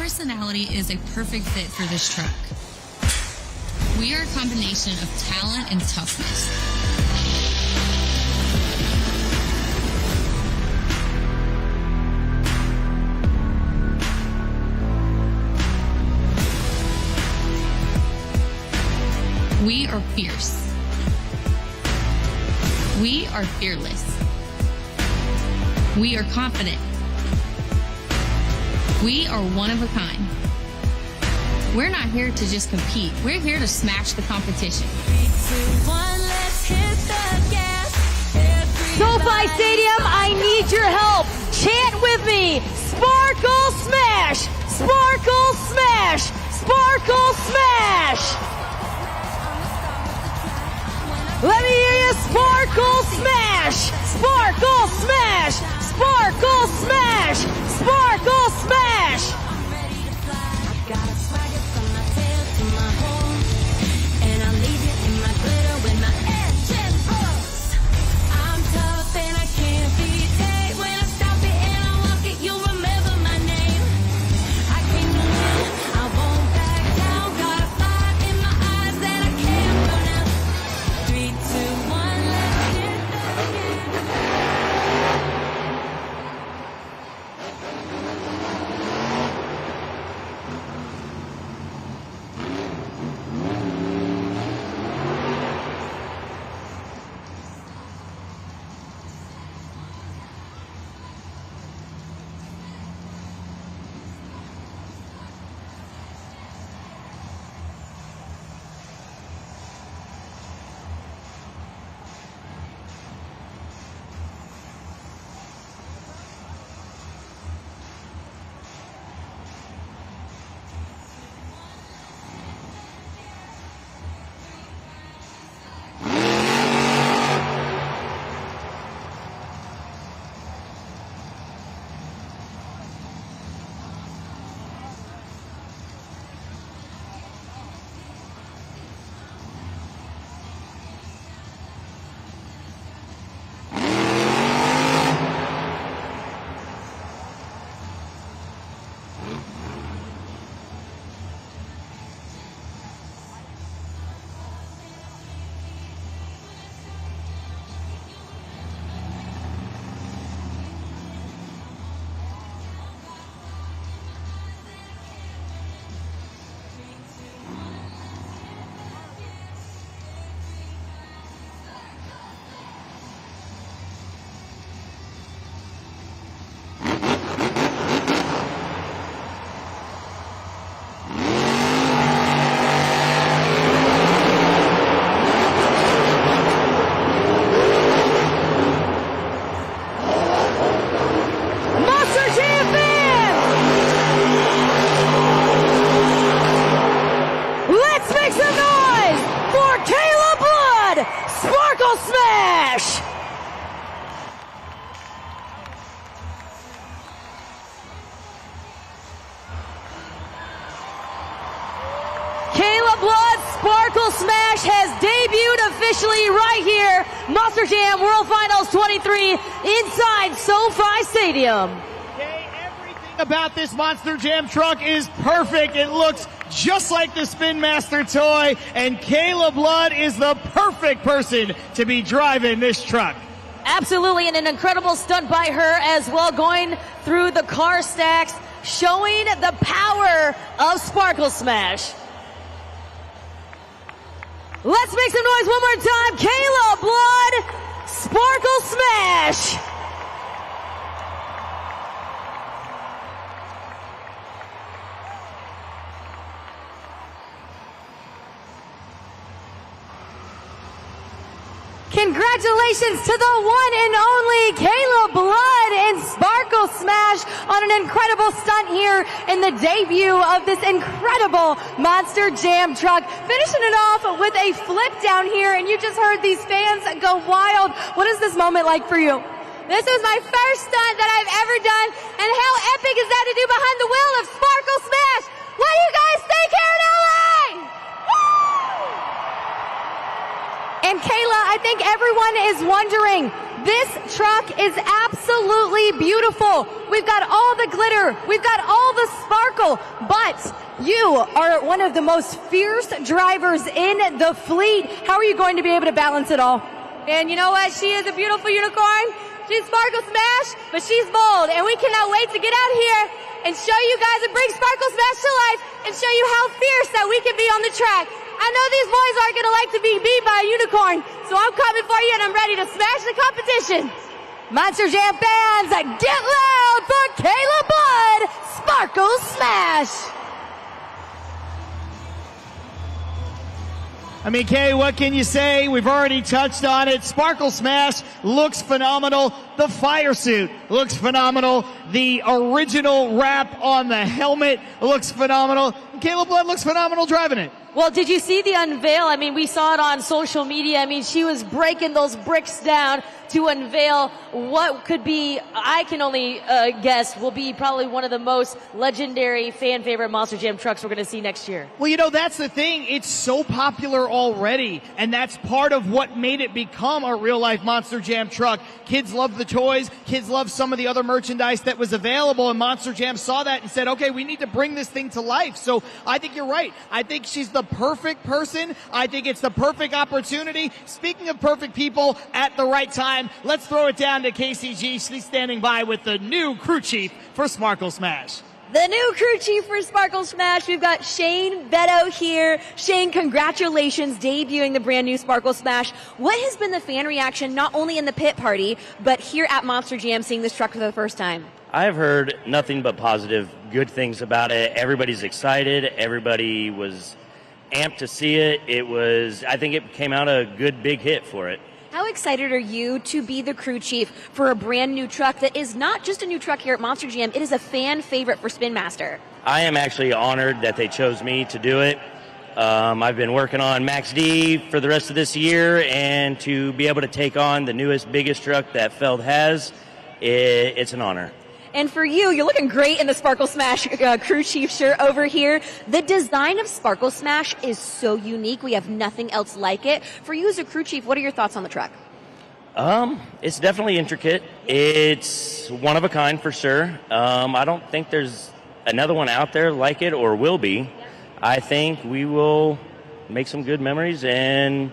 personality is a perfect fit for this truck. We are a combination of talent and toughness. We are fierce. We are fearless. We are confident. We are one of a kind. We're not here to just compete. We're here to smash the competition. 3, 2, 1, let's hit the gas. SoFi Stadium, I need your help. Chant with me. Sparkle smash. Sparkle smash. Sparkle smash. Let me hear you. Sparkle smash. Sparkle smash. Sparkle smash. Sparkle smash. I'm ready to fly. Got a swagger from my tail to my home. And I'll leave you in my glitter with my engine books. I'm tough and I can't be tamed. When I stop it and I walk it, you'll remember my name. I came to win, I won't back down. Got a fire in my eyes that I can't burn out. 3, 2, 1, let's hit the gas. Sparkle Smash has debuted officially right here. Monster Jam World Finals 23 inside SoFi Stadium. Okay, everything about this Monster Jam truck is perfect. It looks just like the Spin Master toy, and Kayla Blood is the perfect person to be driving this truck. Absolutely, and an incredible stunt by her as well, going through the car stacks, showing the power of Sparkle Smash. Let's make some noise one more time. Kayla Blood, Sparkle Smash. Congratulations to the one and only Kayla Blood and Sparkle Smash on an incredible stunt here in the debut of this incredible Monster Jam truck. Finishing it off with a flip down here, and you just heard these fans go wild. What is this moment like for you? This is my first stunt that I've ever done, and how epic is that to do behind the wheel of Sparkle Smash? What do you guys think here in LA? Woo! And Kayla, I think everyone is wondering, This truck is absolutely beautiful. We've got all the glitter. We've got all the sparkle. But you are one of the most fierce drivers in the fleet. How are you going to be able to balance it all? And you know what? She is a beautiful unicorn. She's Sparkle Smash, but she's bold. And we cannot wait to get out here and show you guys and bring Sparkle Smash to life and show you how fierce that we can be on the track. I know these boys aren't going to like to be beat by a unicorn, so I'm coming for you and I'm ready to smash the competition. Monster Jam fans, get loud for Kayla Blood, Sparkle Smash. I mean, Kay, what can you say? We've already touched on it. Sparkle Smash looks phenomenal. The fire suit looks phenomenal. The original wrap on the helmet looks phenomenal. Kayla Blood looks phenomenal driving it. Well, did you see the unveil? I mean, we saw it on social media. I mean, she was breaking those bricks down to unveil what could be, I can only guess, will be probably one of the most legendary fan favorite Monster Jam trucks we're going to see next year. Well, you know, that's the thing. It's so popular already, and that's part of what made it become a real-life Monster Jam truck. Kids love the toys. Kids love some of the other merchandise that was available, and Monster Jam saw that and said, okay, we need to bring this thing to life. So I think you're right. I think she's the perfect person. I think it's the perfect opportunity. Speaking of perfect people at the right time, let's throw it down to KCG. She's standing by with the new crew chief for Sparkle Smash. The new crew chief for Sparkle Smash, we've got Shane Beto here. Shane, congratulations debuting the brand new Sparkle Smash. What has been the fan reaction, not only in the pit party, but here at Monster Jam seeing this truck for the first time? I've heard nothing but positive, good things about it. Everybody's excited. Everybody was amped to see it. I think it came out a good big hit for it. How excited are you to be the crew chief for a brand new truck that is not just a new truck here at Monster Jam, it is a fan favorite for Spin Master? I am actually honored that they chose me to do it. I've been working on Max D for the rest of this year, and to be able to take on the newest, biggest truck that Feld has, it's an honor. And for you, you're looking great in the Sparkle Smash crew chief shirt over here. The design of Sparkle Smash is so unique. We have nothing else like it. For you as a crew chief, what are your thoughts on the truck? It's definitely intricate. It's one of a kind for sure. I don't think there's another one out there like it or will be. I think we will make some good memories and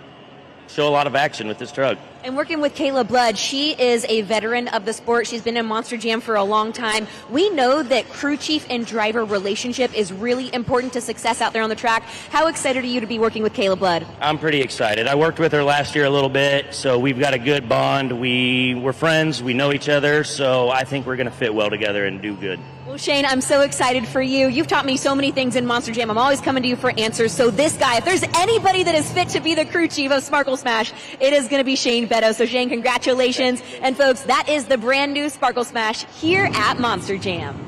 show a lot of action with this truck. And working with Kayla Blood, she is a veteran of the sport. She's been in Monster Jam for a long time. We know that crew chief and driver relationship is really important to success out there on the track. How excited are you to be working with Kayla Blood? I'm pretty excited. I worked with her last year a little bit, so we've got a good bond. We're friends. We know each other, so I think we're going to fit well together and do good. Well, Shane, I'm so excited for you. You've taught me so many things in Monster Jam. I'm always coming to you for answers. So this guy, if there's anybody that is fit to be the crew chief of Sparkle Smash, it is going to be Shane Beto. So Shane, congratulations. And folks, that is the brand new Sparkle Smash here at Monster Jam.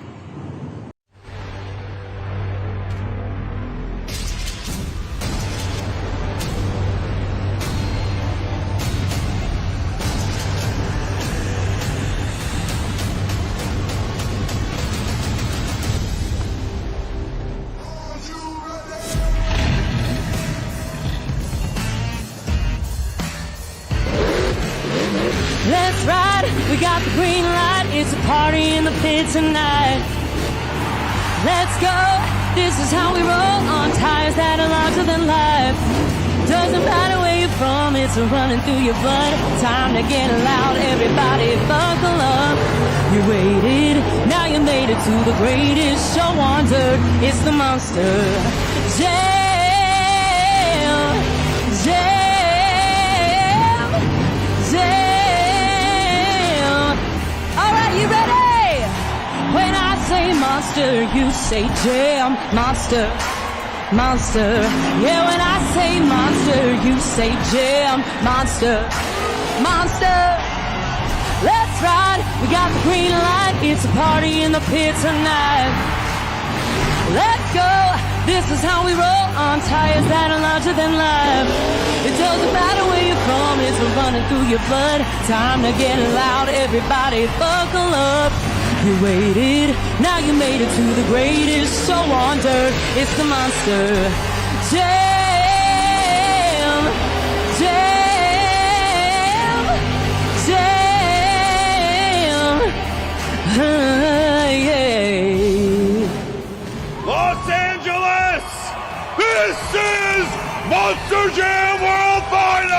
Let's ride, we got the green light, it's a party in the pit tonight. Let's go, this is how we roll on tires that are larger than life. Doesn't matter where you're from, it's running through your blood. Time to get loud, everybody buckle up. You waited, now you made it to the greatest show on dirt. It's the Monster Jam, Jam, Jam. You ready? When I say monster, you say jam. Monster, monster. Yeah, when I say monster, you say jam. Monster, monster. Let's ride. We got the green light. It's a party in the pit tonight. Let's go. This is how we roll on tires that are larger than life. It doesn't matter where you're from, it's running through your blood. Time to get loud, everybody buckle up. You waited, now you made it to the greatest show on dirt. It's the Monster Jam, Jam, Jam. Monster Jam World Finals!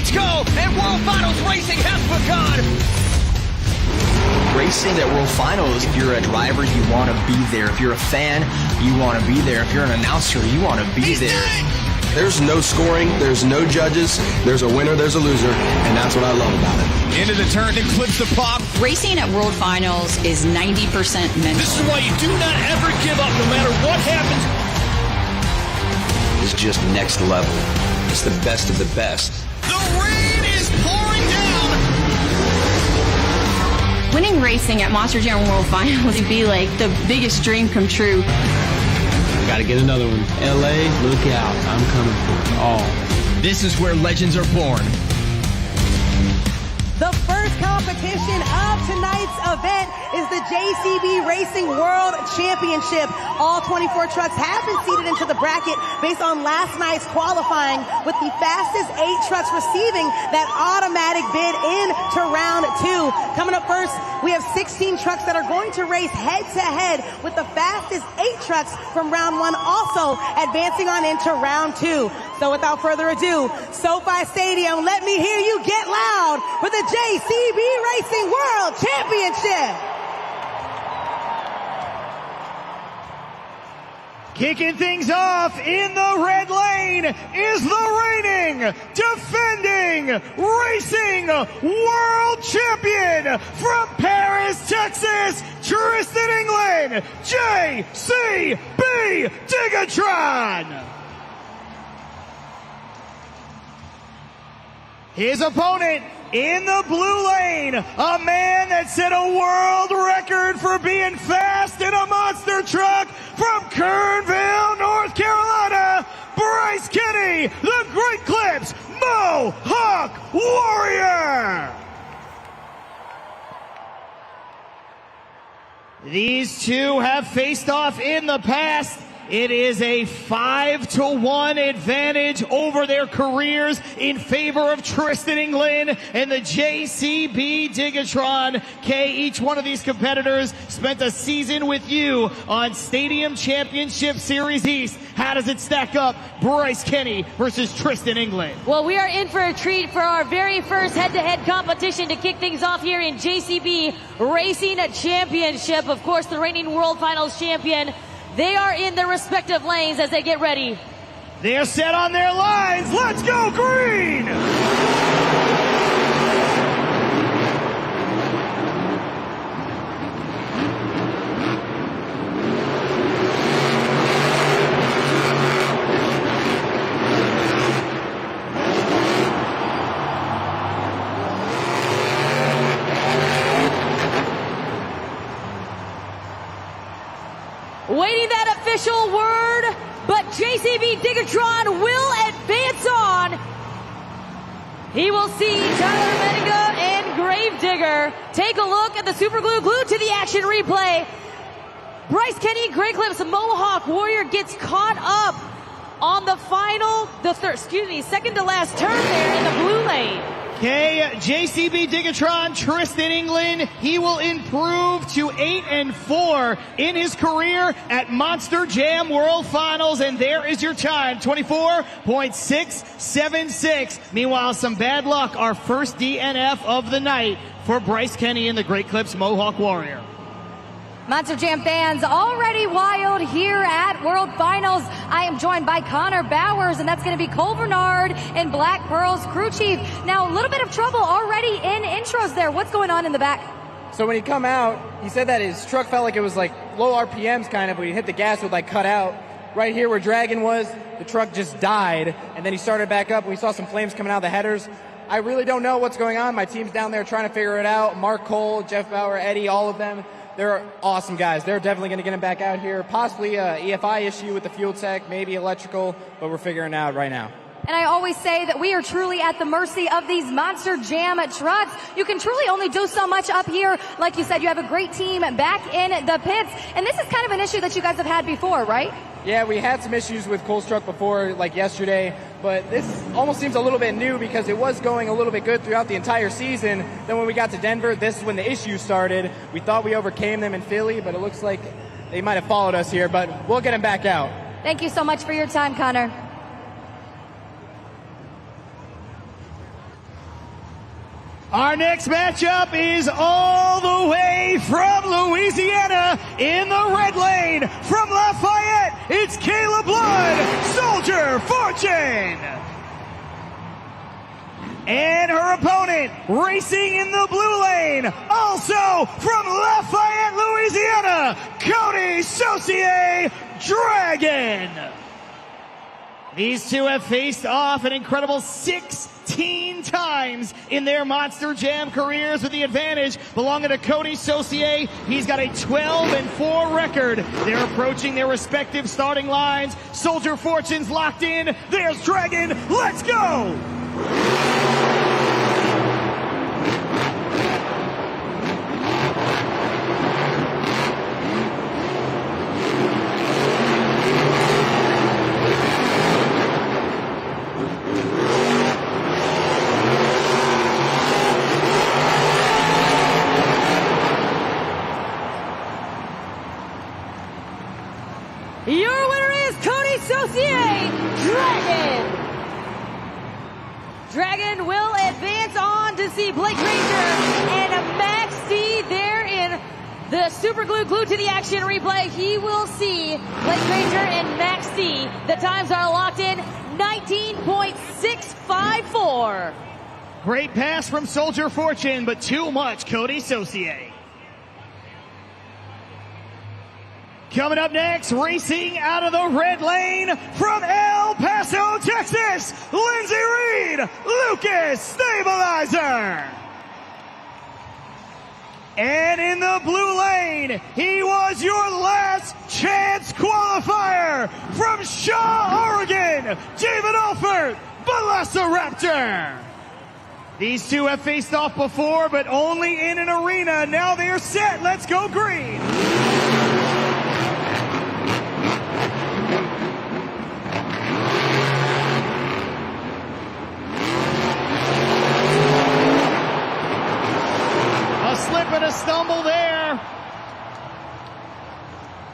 Go! And World Finals racing has begun! Racing at World Finals, if you're a driver, you want to be there. If you're a fan, you want to be there. If you're an announcer, you want to be there. There's no scoring, there's no judges, there's a winner, there's a loser, and that's what I love about it. Into the turn and clips the pop. Racing at World Finals is 90% mental. This is why you do not ever give up no matter what happens. It's just next level. It's the best of the best. The rain is pouring down! Winning racing at Monster Jam World Finals would be like the biggest dream come true. Gotta get another one. LA, look out. I'm coming for it all. This is where legends are born. The first competition of tonight's event is the JCB Racing World Championship. All 24 trucks have been seated into the bracket based on last night's qualifying, with the fastest 8 trucks receiving that automatic bid into round 2. Coming up first, we have 16 trucks that are going to race head-to-head with the fastest 8 trucks from round 1 also advancing on into round 2. So without further ado, SoFi Stadium, let me hear you get loud for the JCB Racing World Championship. Kicking things off in the red lane is the reigning, defending, racing world champion from Paris, Texas, Tristan England, JCB Racing. His opponent in the blue lane, a man that set a world record for being fast in a monster truck from Kernville, North Carolina, Bryce Kenny, the Great Clips Mohawk Warrior. These two have faced off in the past. It is a 5-1 advantage over their careers in favor of Tristan England and the JCB Digatron. Kay, each one of these competitors spent a season with you on Stadium Championship Series East. How does it stack up, Bryce Kenny versus Tristan England? Well, we are in for a treat for our very first head-to-head competition to kick things off here in JCB Racing Championship. Of course, the reigning World Finals champion. They are in their respective lanes as they get ready. They're set on their lines. Let's go green! Waiting that official word, but JCB Digatron will advance on. He will see Tyler Mediga and Gravedigger. Take a look at the super glue glued to the action replay. Bryce Kenny, Great Clips Mohawk Warrior gets caught up on the second to last turn there in the blue lane. Okay, JCB Digatron, Tristan England, he will improve to 8-4 in his career at Monster Jam World Finals, and there is your time, 24.676. Meanwhile, some bad luck, our first DNF of the night for Bryce Kenny and the Great Clips Mohawk Warrior. Monster Jam fans already wild here at World Finals. I am joined by Connor Bowers, and that's going to be Cole Bernard and Black Pearl's crew chief. Now, a little bit of trouble already in intros there. What's going on in the back? So when he come out, he said that his truck felt like it was like low RPMs kind of, when he hit the gas, it would like cut out. Right here where Dragon was, the truck just died, and then he started back up. We saw some flames coming out of the headers. I really don't know what's going on. My team's down there trying to figure it out. Mark Cole, Jeff Bauer, Eddie, all of them. They're awesome guys. They're definitely going to get him back out here. Possibly a EFI issue with the fuel tech, maybe electrical, but we're figuring it out right now. And I always say that we are truly at the mercy of these Monster Jam trucks. You can truly only do so much up here. Like you said, you have a great team back in the pits. And this is kind of an issue that you guys have had before, right? Yeah, we had some issues with Cole's truck before, like yesterday, but this almost seems a little bit new because it was going a little bit good throughout the entire season. Then when we got to Denver, this is when the issues started. We thought we overcame them in Philly, but it looks like they might have followed us here, but we'll get them back out. Thank you so much for your time, Connor. Our next matchup is all the way from Louisiana in the red lane. From Lafayette, it's Kayla Blood, Soldier Fortune. And her opponent, racing in the blue lane, also from Lafayette, Louisiana, Cody Saucier Dragon. These two have faced off an incredible 16 times in their Monster Jam careers, with the advantage belonging to Cody Saucier. He's got a 12-4 record. They're approaching their respective starting lines. Soldier Fortune's locked in. There's Dragon. Let's go! Your winner is Cody Saucier, Dragon. Dragon will advance on to see Blake Ranger and Max D there in The super glue glued to the action replay. He will see Blake Granger and Max D. The times are locked in, 19.654. Great pass from Soldier Fortune, but too much Cody Saucier. Coming up next, racing out of the red lane from El Paso, Texas, Lindsey Reed, Lucas Stabilizer. And in the blue lane, he was your last chance qualifier from Shaw, Oregon, David Alford, Velociraptor. These two have faced off before, but only in an arena. Now they are set. Let's go green. A slip and a stumble there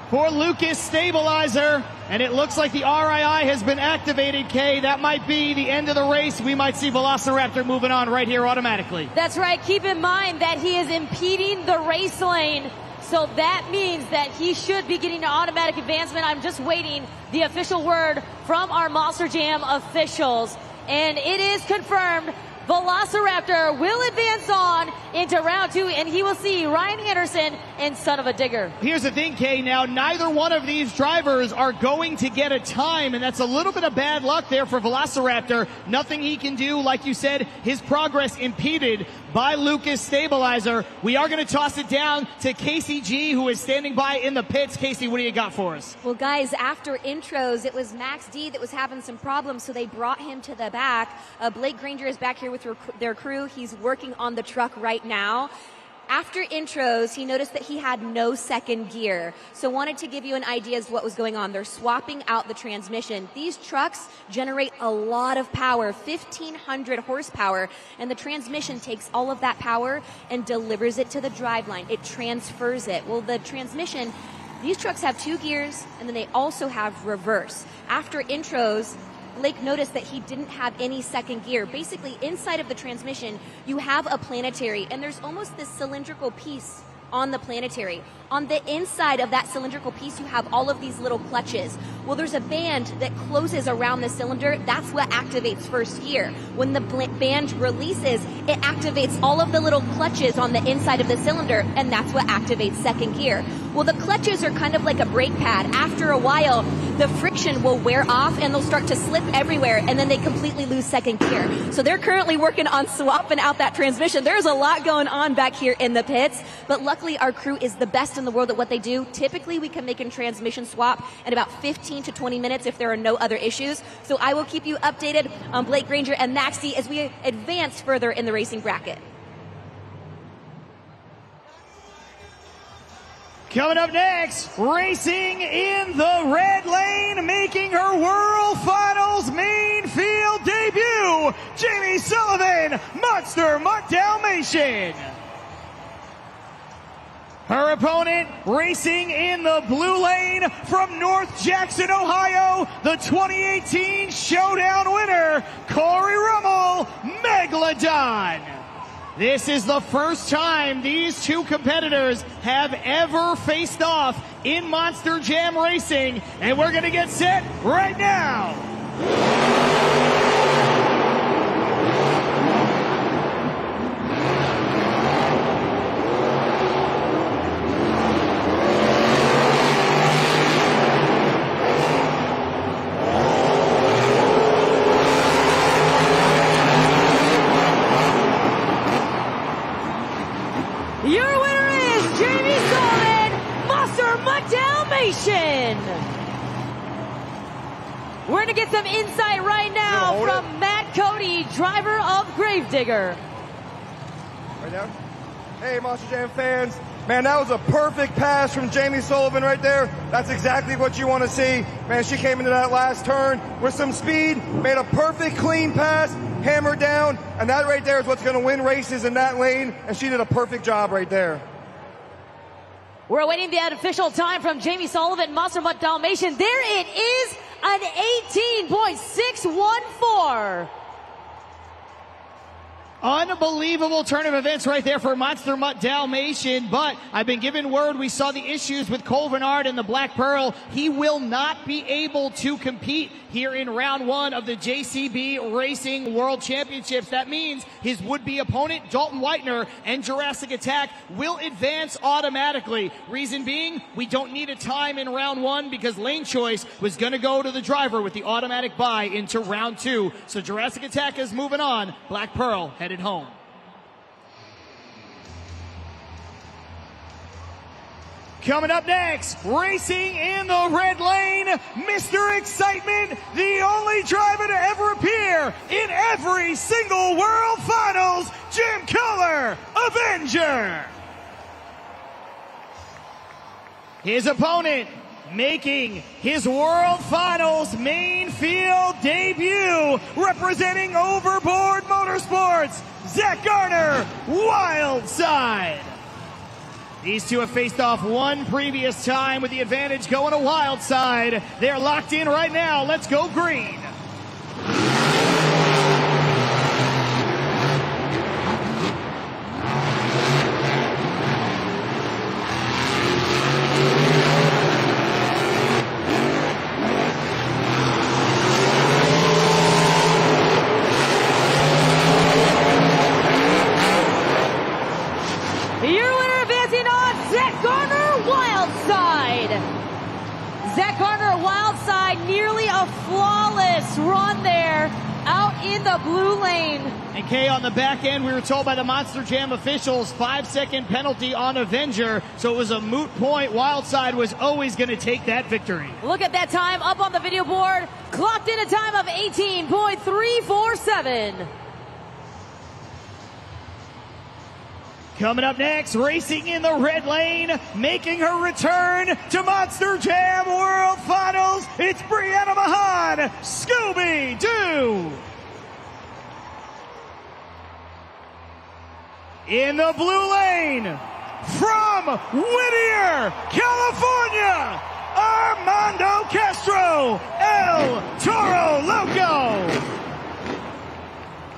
for Lucas Stabilizer, and it looks like the RII has been activated, Kay. That might be the end of the race. We might see Velociraptor moving on right here automatically. That's right. Keep in mind that he is impeding the race lane, so that means that he should be getting an automatic advancement. I'm just waiting the official word from our Monster Jam officials, and it is confirmed. Velociraptor will advance on into round 2, and he will see Ryan Anderson and Son of a Digger. Here's the thing, Kay. Now, neither one of these drivers are going to get a time, and that's a little bit of bad luck there for Velociraptor. Nothing he can do. Like you said, his progress impeded by Lucas Stabilizer. We are going to toss it down to Casey G, who is standing by in the pits. Casey, what do you got for us? Well, guys, after intros, it was Max D that was having some problems, so they brought him to the back. Blake Granger is back here with their crew. He's working on the truck right now. After intros, he noticed that he had no second gear, so wanted to give you an idea as to what was going on. They're swapping out the transmission. These trucks generate a lot of power, 1,500 horsepower, and the transmission takes all of that power and delivers it to the driveline. It transfers it. Well, the transmission, these trucks have 2 gears, and then they also have reverse. After intros, Blake noticed that he didn't have any second gear. Basically, inside of the transmission, you have a planetary, and there's almost this cylindrical piece on the planetary. On the inside of that cylindrical piece, you have all of these little clutches. Well, there's a band that closes around the cylinder. That's what activates first gear. When the band releases, it activates all of the little clutches on the inside of the cylinder, and that's what activates second gear. Well, the clutches are kind of like a brake pad. After a while, the friction will wear off, and they'll start to slip everywhere, and then they completely lose second gear. So they're currently working on swapping out that transmission. There's a lot going on back here in the pits, but luckily our crew is the best in the world at what they do. Typically, we can make a transmission swap in about 15 to 20 minutes if there are no other issues. So I will keep you updated on Blake Granger and Max D as we advance further in the racing bracket. Coming up next, racing in the red lane, making her World Finals main field debut, Jamie Sullivan, Monster Mutt Dalmatian. Her opponent, racing in the blue lane from North Jackson, Ohio, the 2018 Showdown winner, Corey Rummel, Megalodon. This is the first time these two competitors have ever faced off in Monster Jam Racing, and we're going to get set right now. Your winner is Jamie Sullivan, Monster Mutt Dalmatian. We're going to get some insight right now from Matt Cody, driver of Gravedigger. Right now? Hey, Monster Jam fans. Man, that was a perfect pass from Jamie Sullivan right there. That's exactly what you want to see. Man, she came into that last turn with some speed, made a perfect clean pass, hammered down, and that right there is what's going to win races in that lane, and she did a perfect job right there. We're awaiting the official time from Jamie Sullivan, Monster Mutt Dalmatian. There it is, an 18.614. Unbelievable turn of events right there for Monster Mutt Dalmatian, but I've been given word we saw the issues with Colvinard and the Black Pearl. He will not be able to compete here in round one of the JCB Racing World Championships. That means his would-be opponent, Dalton Whitener, and Jurassic Attack will advance automatically. Reason being, we don't need a time in round one because lane choice was going to go to the driver with the automatic bye into round two. So Jurassic Attack is moving on. Black Pearl headed home. Coming up next, racing in the red lane, Mr. Excitement, the only driver to ever appear in every single World Finals, Jim Kohler, Avenger. His opponent, making his World Finals main field debut, representing Overboard Motorsports, Zach Garner, Wildside. These two have faced off one previous time with the advantage going to Wildside. They're locked in right now. Let's go green. Zach Garner, Wildside, nearly a flawless run there out in the blue lane. And Kay, on the back end, we were told by the Monster Jam officials, 5-second penalty on Avenger, so it was a moot point. Wildside was always going to take that victory. Look at that time up on the video board, clocked in a time of 18.347. Coming up next, racing in the red lane, making her return to Monster Jam World Finals, it's Brianna Mahan, Scooby-Doo. In the blue lane, from Whittier, California, Armando Castro, El Toro Loco.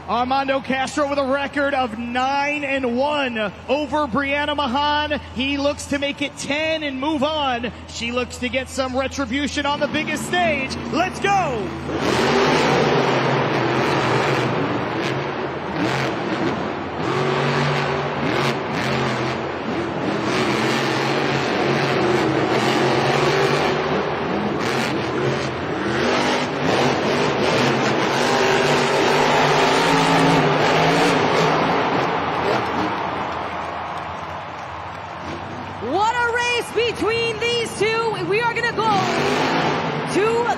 Armando Castro with a record of 9-1 over Brianna Mahan. He looks to make it 10 and move on. She looks to get some retribution on the biggest stage. Let's go! Between these two, we are going to go to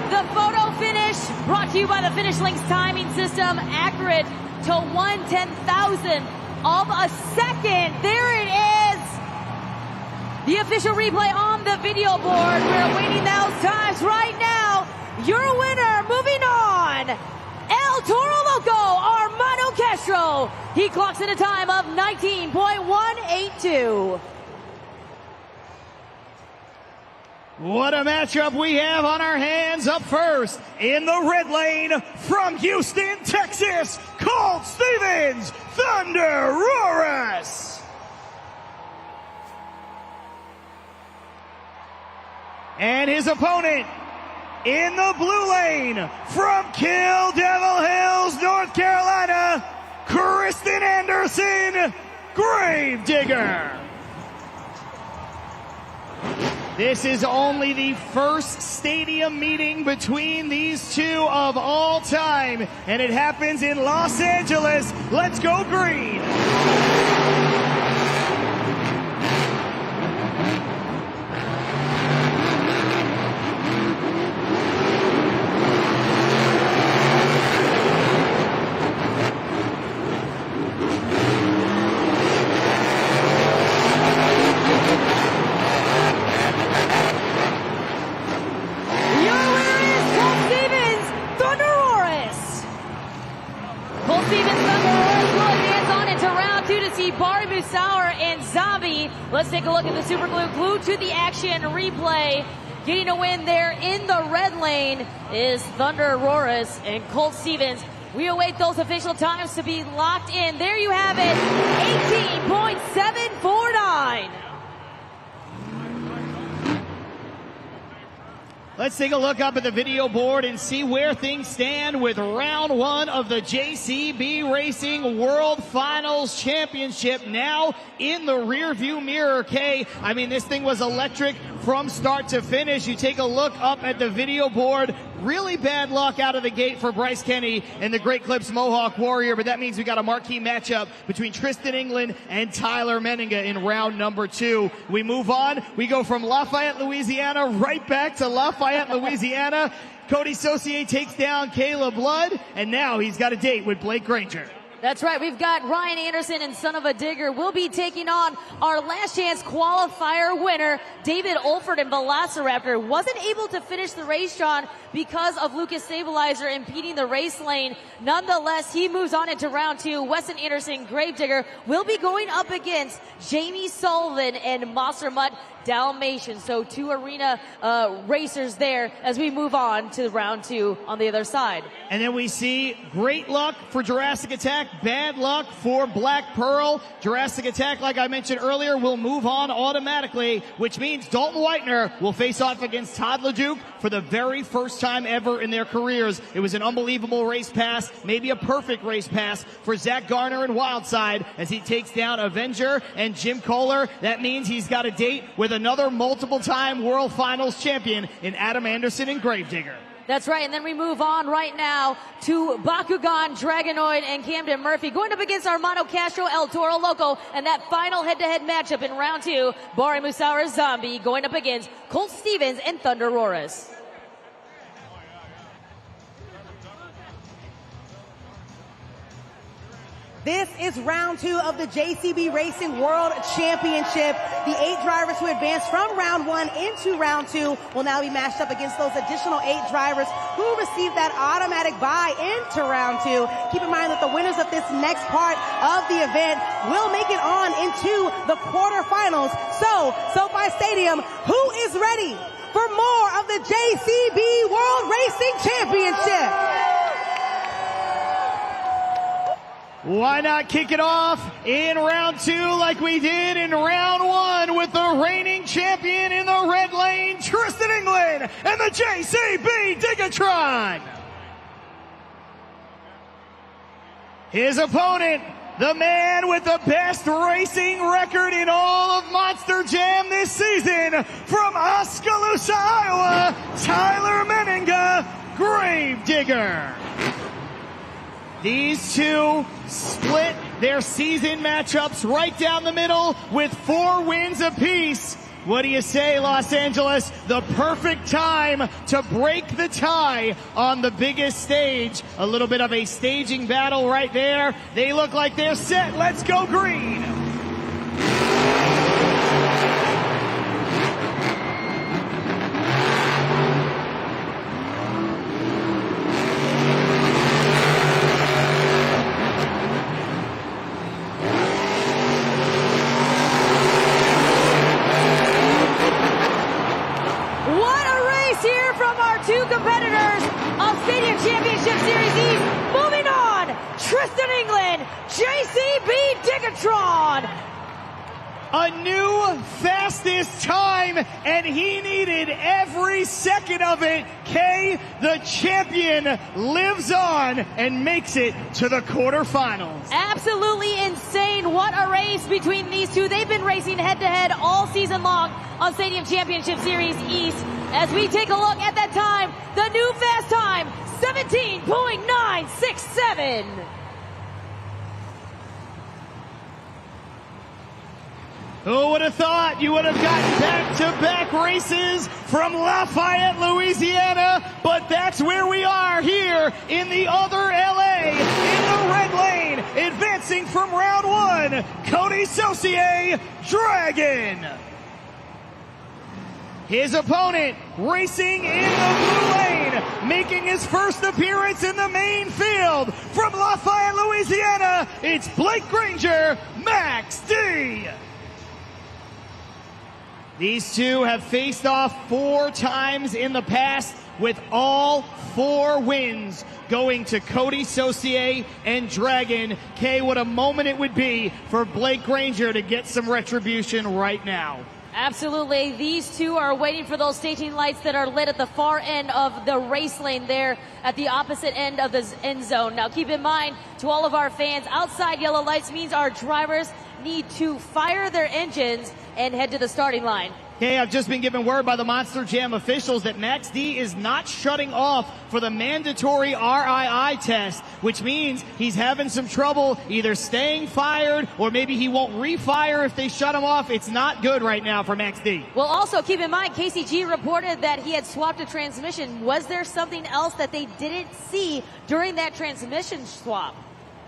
the photo finish, brought to you by the Finish Links timing system, accurate to 1/10,000 of a second. There it is. The official replay on the video board. We're awaiting those times right now. Your winner, moving on, El Toro Loco, Armando Castro. He clocks in a time of 19.182. What a matchup we have on our hands. Up first, in the red lane, from Houston, Texas, Colt Stevens, Thunder Roaris. And his opponent, in the blue lane, from Kill Devil Hills, North Carolina, Kristen Anderson, Gravedigger. This is only the first stadium meeting between these two of all time, and it happens in Los Angeles. Let's go green. Let's take a look at the Super Glue Glued to the Action replay. Getting a win there in the red lane is Thunder Roaris, and Colt Stevens We await those official times to be locked in. There you have it, 18.749. Let's take a look up at the video board and see where things stand with round one of the JCB Racing World Finals Championship now in the rearview mirror, Kay. I mean, this thing was electric from start to finish. You take a look up at the video board. Really bad luck out of the gate for Bryce Kenny and the Great Clips Mohawk Warrior, but that means we got a marquee matchup between Tristan England and Tyler Menninga in round number 2. We move on. We go from Lafayette, Louisiana, right back to Lafayette, Louisiana. Cody Saucier takes down Caleb Blood, and now he's got a date with Blake Granger. That's right. We've got Ryan Anderson and Son of a Digger. We'll be taking on our last chance qualifier winner, David Olford and Velociraptor. Wasn't able to finish the race, John, because of Lucas Stabilizer impeding the race lane. Nonetheless, he moves on into round 2. Weston Anderson, Gravedigger, will be going up against Jamie Sullivan and Monster Mutt Dalmatian. So 2 arena racers there as we move on to round 2 on the other side. And then we see great luck for Jurassic Attack, bad luck for Black Pearl. Jurassic Attack, like I mentioned earlier, will move on automatically, which means Dalton Whitener will face off against Todd LeDuc for the very first time ever in their careers. It was an unbelievable race pass, maybe a perfect race pass for Zach Garner and Wildside as he takes down Avenger and Jim Kohler. That means he's got a date with another multiple-time World Finals champion in Adam Anderson and Gravedigger. That's right, and then we move on right now to Bakugan, Dragonoid, and Camden Murphy going up against Armando Castro, El Toro Loco, and that final head-to-head matchup in round 2, Bari Musawa Zombie going up against Colt Stevens and Thunder Roras. This is round 2 of the JCB Racing World Championship. The 8 drivers who advanced from round 1 into round 2 will now be matched up against those additional 8 drivers who received that automatic bye into round 2. Keep in mind that the winners of this next part of the event will make it on into the quarterfinals. So, SoFi Stadium, who is ready for more of the JCB World Racing Championship? Why not kick it off in round 2 like we did in round 1 with the reigning champion in the red lane, Tristan England, and the JCB Digatron. His opponent, the man with the best racing record in all of Monster Jam this season, from Oskaloosa, Iowa, Tyler Menninga, Gravedigger. These two split their season matchups right down the middle with 4 wins apiece. What do you say, Los Angeles? The perfect time to break the tie on the biggest stage. A little bit of a staging battle right there. They look like they're set. Let's go green. Two competitors of Stadium Championship Series East. Moving on, Tristan England, JCB Digatron. A new fastest time, and he needed every second of it. Kay, the champion, lives on and makes it to the quarterfinals. Absolutely insane. What a race between these two. They've been racing head-to-head all season long on Stadium Championship Series East. As we take a look at that time, the new fast time, 17.967. Who would have thought you would have gotten back-to-back races from Lafayette, Louisiana? But that's where we are here in the other LA, in the red lane, advancing from round 1, Cody Saucier, Dragon. His opponent racing in the blue lane, making his first appearance in the main field from Lafayette, Louisiana, it's Blake Granger, Max D. These two have faced off 4 times in the past. with all 4 wins going to Cody Saucier and Dragon. Kay, what a moment it would be for Blake Granger to get some retribution right now. Absolutely. These two are waiting for those staging lights that are lit at the far end of the race lane there at the opposite end of the end zone. Now keep in mind, to all of our fans, outside yellow lights means our drivers need to fire their engines and head to the starting line. Okay, I've just been given word by the Monster Jam officials that Max D is not shutting off for the mandatory RII test, which means he's having some trouble either staying fired or maybe he won't refire if they shut him off. It's not good right now for Max D. Well, also keep in mind, KCG reported that he had swapped a transmission. Was there something else that they didn't see during that transmission swap?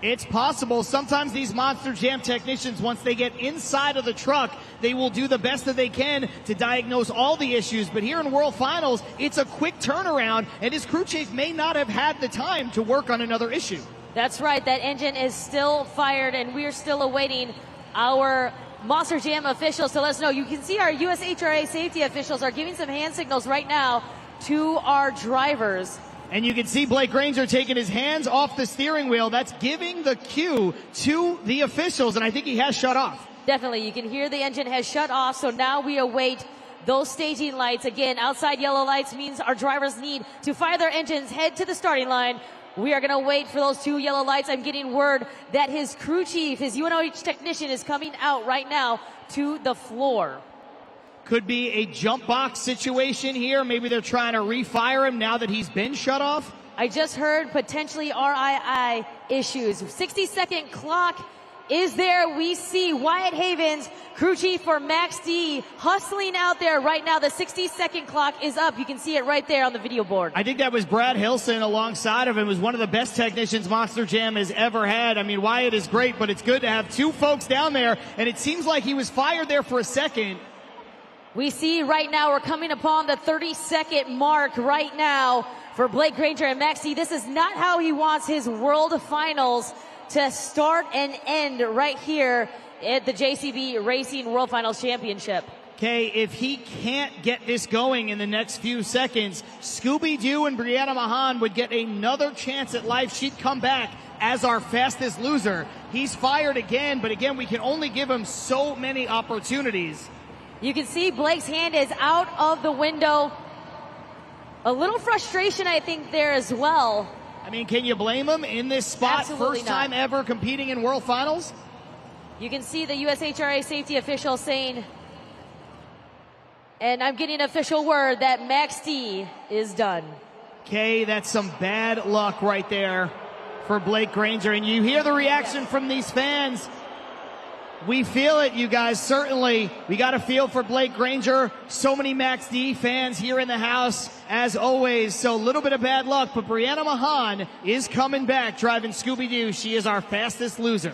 It's possible. Sometimes these Monster Jam technicians, once they get inside of the truck, they will do the best that they can to diagnose all the issues. But here in World Finals, it's a quick turnaround, and his crew chief may not have had the time to work on another issue. That's right. That engine is still fired, and we're still awaiting our Monster Jam officials to let us know. You can see our USHRA safety officials are giving some hand signals right now to our drivers. And you can see Blake Granger taking his hands off the steering wheel. That's giving the cue to the officials, and I think he has shut off. Definitely. You can hear the engine has shut off, so now we await those staging lights. Again, outside yellow lights means our drivers need to fire their engines, head to the starting line. We are going to wait for those 2 yellow lights. I'm getting word that his crew chief, his UNOH technician, is coming out right now to the floor. Could be a jump box situation here. Maybe they're trying to refire him now that he's been shut off. I just heard potentially RII issues. 60-second clock is there. We see Wyatt Havens, crew chief for Max D, hustling out there right now. The 60-second clock is up. You can see it right there on the video board. I think that was Brad Hilson alongside of him. Was one of the best technicians Monster Jam has ever had. I mean, Wyatt is great, but it's good to have 2 folks down there, and it seems like he was fired there for a second. We see right now we're coming upon the 30-second mark right now for Blake Granger and Max D. This is not how he wants his World Finals to start and end right here at the JCB Racing World Finals Championship. Okay, if he can't get this going in the next few seconds, Scooby-Doo and Brianna Mahan would get another chance at life. She'd come back as our fastest loser. He's fired again, but again, we can only give him so many opportunities. You can see Blake's hand is out of the window. A little frustration, I think, there as well. I mean, can you blame him in this spot? Absolutely First time ever competing in World Finals? You can see the USHRA safety official saying, and I'm getting official word that Max D is done. Okay, that's some bad luck right there for Blake Granger. And you hear the reaction from these fans. We feel it, you guys, certainly. We got a feel for Blake Granger. So many Max D fans here in the house, as always. So a little bit of bad luck, but Brianna Mahan is coming back driving Scooby-Doo. She is our fastest loser.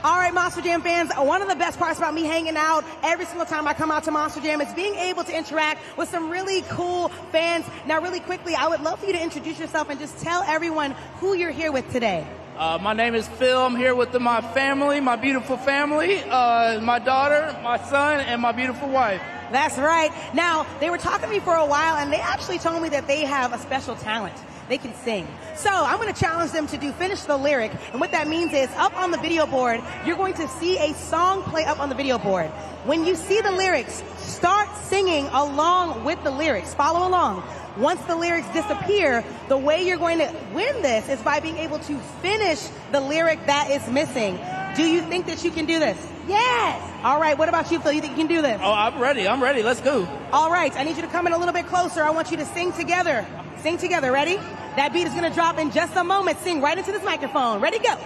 All right, Monster Jam fans, one of the best parts about me hanging out every single time I come out to Monster Jam is being able to interact with some really cool fans. Now, really quickly, I would love for you to introduce yourself and just tell everyone who you're here with today. My name is Phil. I'm here with my family, my beautiful family, my daughter, my son, and my beautiful wife. That's right. Now, they were talking to me for a while, and they actually told me that they have a special talent. They can sing. So I'm going to challenge them to finish the lyric. And what that means is up on the video board, you're going to see a song play up on the video board. When you see the lyrics, start singing along with the lyrics. Follow along. Once the lyrics disappear, the way you're going to win this is by being able to finish the lyric that is missing. Do you think that you can do this? Yes. All right. What about you, Phil? You think you can do this? Oh, I'm ready. I'm ready. Let's go. All right. I need you to come in a little bit closer. I want you to sing together. Sing together. Ready? That beat is going to drop in just a moment. Sing right into this microphone. Ready? Go.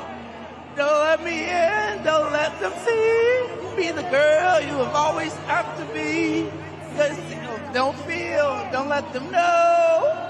Don't let me in. Don't let them see. Be the girl you have always have to be. Just don't feel. Don't let them know.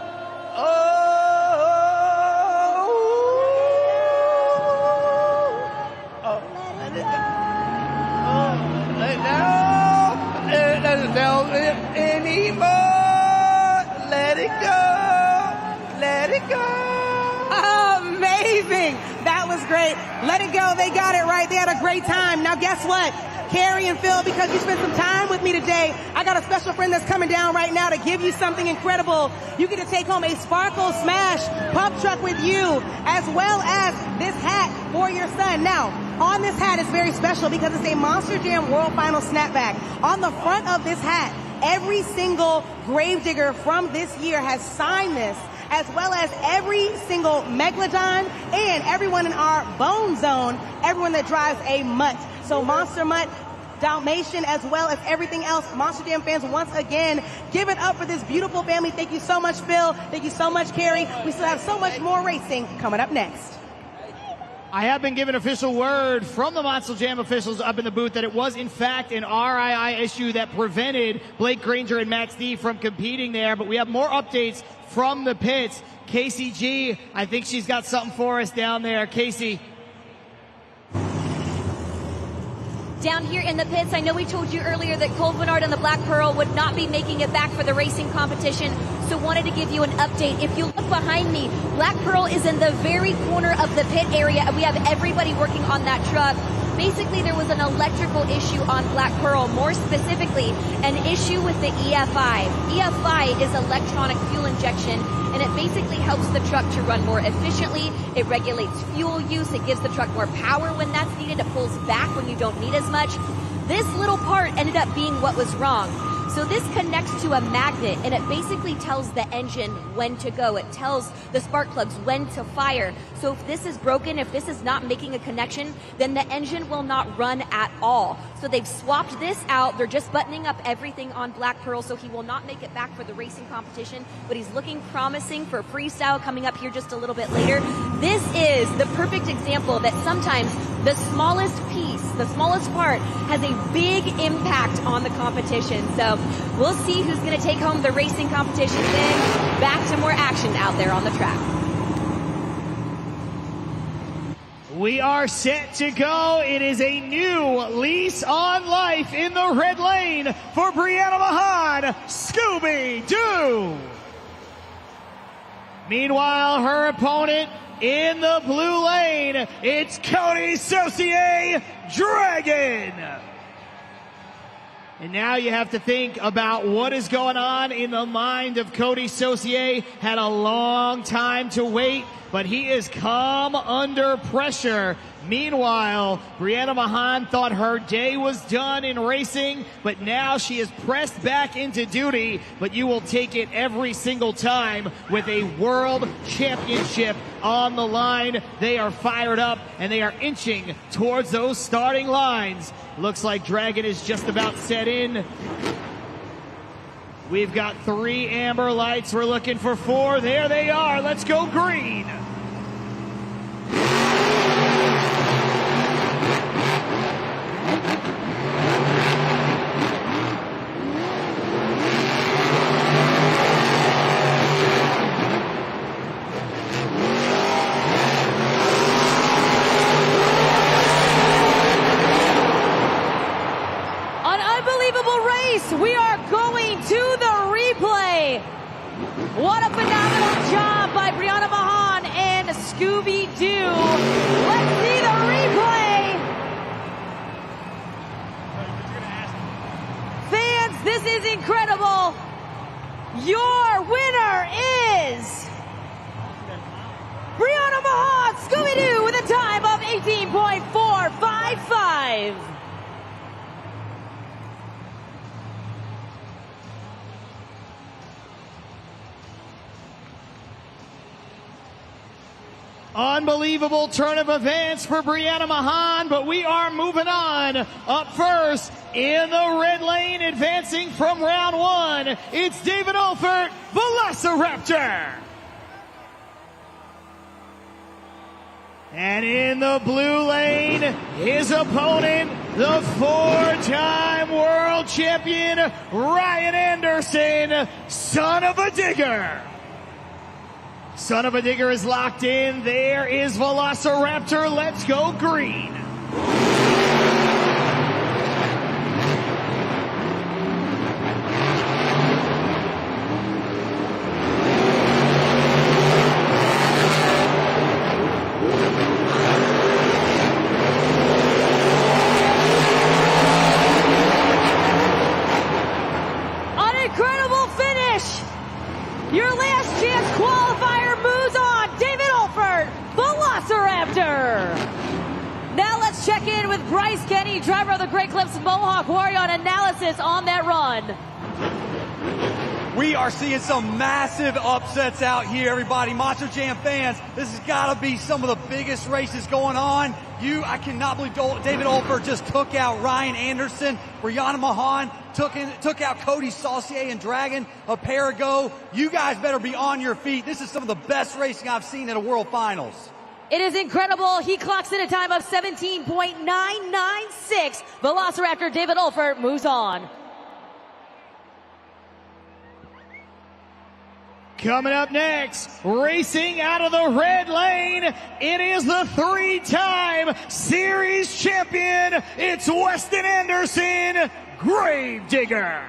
amazing. That was great. Let it go. They got it right. They had a great time. Now guess what? Carrie and Phil, because you spent some time with me today, I got a special friend that's coming down right now to give you something incredible. You get to take home a Sparkle Smash pump truck with you, as well as this hat for your son. Now, on this hat is very special because it's a Monster Jam World Final snapback. On the front of this hat, every single Gravedigger from this year has signed this, as well as every single Megalodon and everyone in our Bone Zone, everyone that drives a Mutt. So Monster Mutt, Dalmatian, as well as everything else. Monster Jam fans, once again, give it up for this beautiful family. Thank you so much, Phil. Thank you so much, Carrie. We still have so much more racing coming up next. I have been given official word from the Monster Jam officials up in the booth that it was, in fact, an RII issue that prevented Blake Granger and Max D from competing there. But we have more updates from the pits. Casey G, I think she's got something for us down there. Casey. Down here in the pits, I know we told you earlier that Cole Bernard and the Black Pearl would not be making it back for the racing competition, so wanted to give you an update. If you look behind me, Black Pearl is in the very corner of the pit area, and we have everybody working on that truck. Basically, there was an electrical issue on Black Pearl, more specifically, an issue with the EFI. EFI is electronic fuel injection, and it basically helps the truck to run more efficiently. It regulates fuel use. It gives the truck more power when that's needed. It pulls back when you don't need as much. This little part ended up being what was wrong. So this connects to a magnet, and it basically tells the engine when to go. It tells the spark plugs when to fire. So if this is broken, if this is not making a connection, then the engine will not run at all. So they've swapped this out. They're just buttoning up everything on Black Pearl, so he will not make it back for the racing competition, but he's looking promising for freestyle coming up here just a little bit later. This is the perfect example that sometimes the smallest piece, the smallest part, has a big impact on the competition. So we'll see who's going to take home the racing competition. Then back to more action out there on the track. We are set to go. It is a new lease on life in the red lane for Brianna Mahan, Scooby-Doo. Meanwhile, her opponent in the blue lane, it's Cody Saucier, Dragon. And now you have to think about what is going on in the mind of Cody Saucier. Had a long time to wait, but he has come under pressure. Meanwhile, Brianna Mahan thought her day was done in racing, but now she is pressed back into duty. But you will take it every single time with a world championship on the line. They are fired up, and they are inching towards those starting lines. Looks like Dragon is just about set in. We've got 3 amber lights. We're looking for 4. There they are. Let's go green. We are going to the replay. What a phenomenal job by Brianna Mahan and Scooby-Doo. Let's see the replay. Fans, this is incredible. Your winner is Brianna Mahan, Scooby-Doo, with a time of 18.455. Unbelievable turn of events for Brianna Mahan, but we are moving on. Up first in the red lane, advancing from round 1, it's David Olfert, Velociraptor. And in the blue lane, his opponent, the 4-time world champion, Ryan Anderson, Son of a Digger. Son of a Digger is locked in. There is Velociraptor. Let's go green. Bryce Kenny, driver of the Great Clips Mohawk Warrior, on analysis on that run. We are seeing some massive upsets out here, everybody. Monster Jam fans, this has got to be some of the biggest races going on. I cannot believe David Olfer just took out Ryan Anderson. Brianna Mahan took out Cody Saucier and Dragon a pair ago. You guys better be on your feet. This is some of the best racing I've seen at a World Finals. It is incredible. He clocks in a time of 17.996. Velociraptor David Olfer moves on. Coming up next, racing out of the red lane, it is the three-time series champion. It's Weston Anderson, Gravedigger.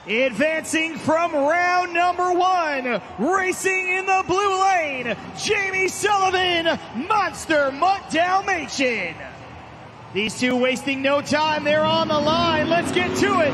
Advancing from round number one, racing in the blue lane, Jamie Sullivan, Monster Mutt Dalmatian. These two wasting no time, they're on the line. Let's get to it.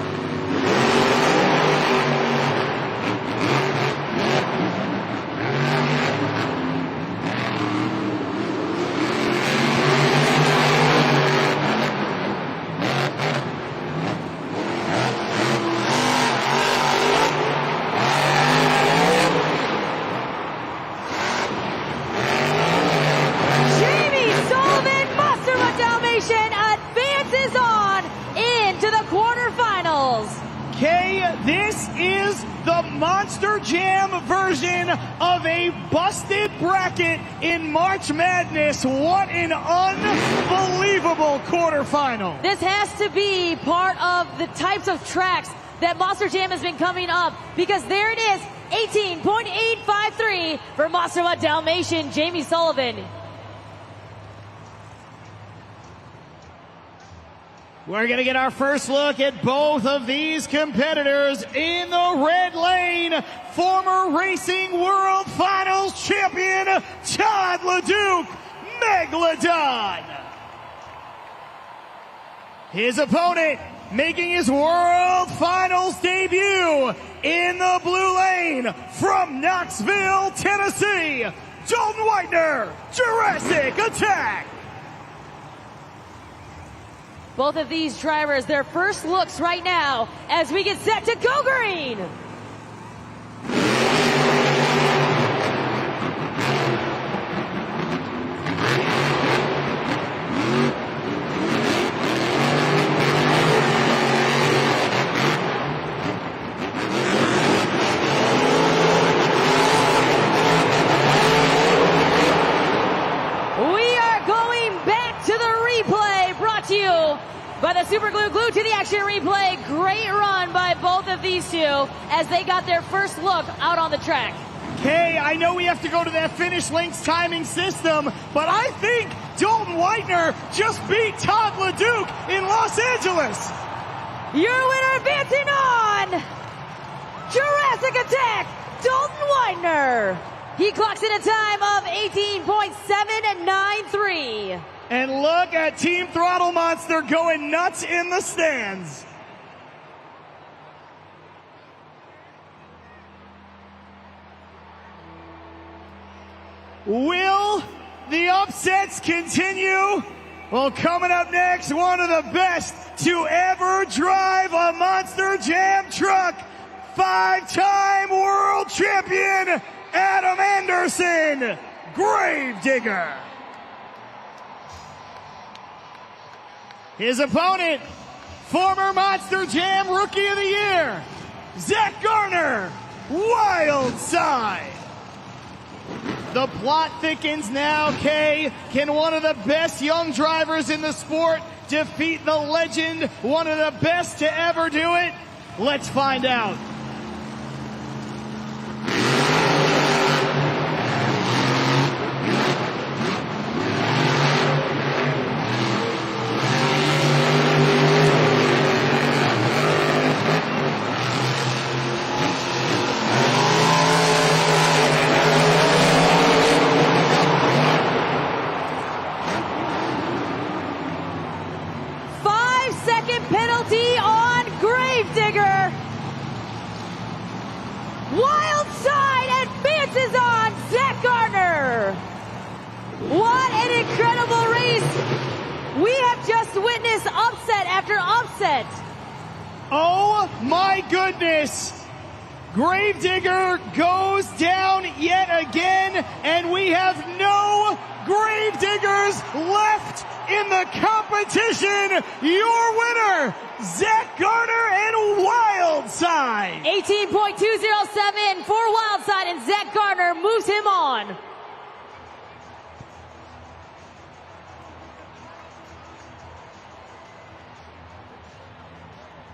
Advances on into the quarterfinals. Kay, this is the Monster Jam version of a busted bracket in March Madness. What an unbelievable quarterfinal. This has to be part of the types of tracks that Monster Jam has been coming up, because there it is, 18.853 for Monster Mutt Dalmatian, Jamie Sullivan. We're going to get our first look at both of these competitors in the red lane. Former Racing World Finals champion, Todd LeDuc, Megalodon. His opponent making his World Finals debut in the blue lane from Knoxville, Tennessee, Dalton Whitener, Jurassic Attack. Both of these drivers, their first looks right now as we get set to go green. We are going back to the replay, brought to you by the Super Glue Glue to the Action replay. Great run by both of these two as they got their first look out on the track. Kay, I know we have to go to that finish links timing system, but I think Dalton Whitener just beat Todd LeDuc in Los Angeles. Your winner advancing on, Jurassic Attack, Dalton Whitener. He clocks in a time of 18.793. And look at Team Throttle Monster going nuts in the stands. Will the upsets continue? Well, coming up next, one of the best to ever drive a Monster Jam truck, five-time world champion, Adam Anderson, Gravedigger. His opponent, former Monster Jam Rookie of the Year, Zach Garner, Wild Side. The plot thickens now, Kay. Can one of the best young drivers in the sport defeat the legend, one of the best to ever do it? Let's find out. just witnessed upset after upset. Oh my goodness. Gravedigger goes down yet again, and we have no Gravediggers left in the competition. Your winner, Zach Garner and Wildside. 18.207 for Wildside, and Zach Garner moves him on.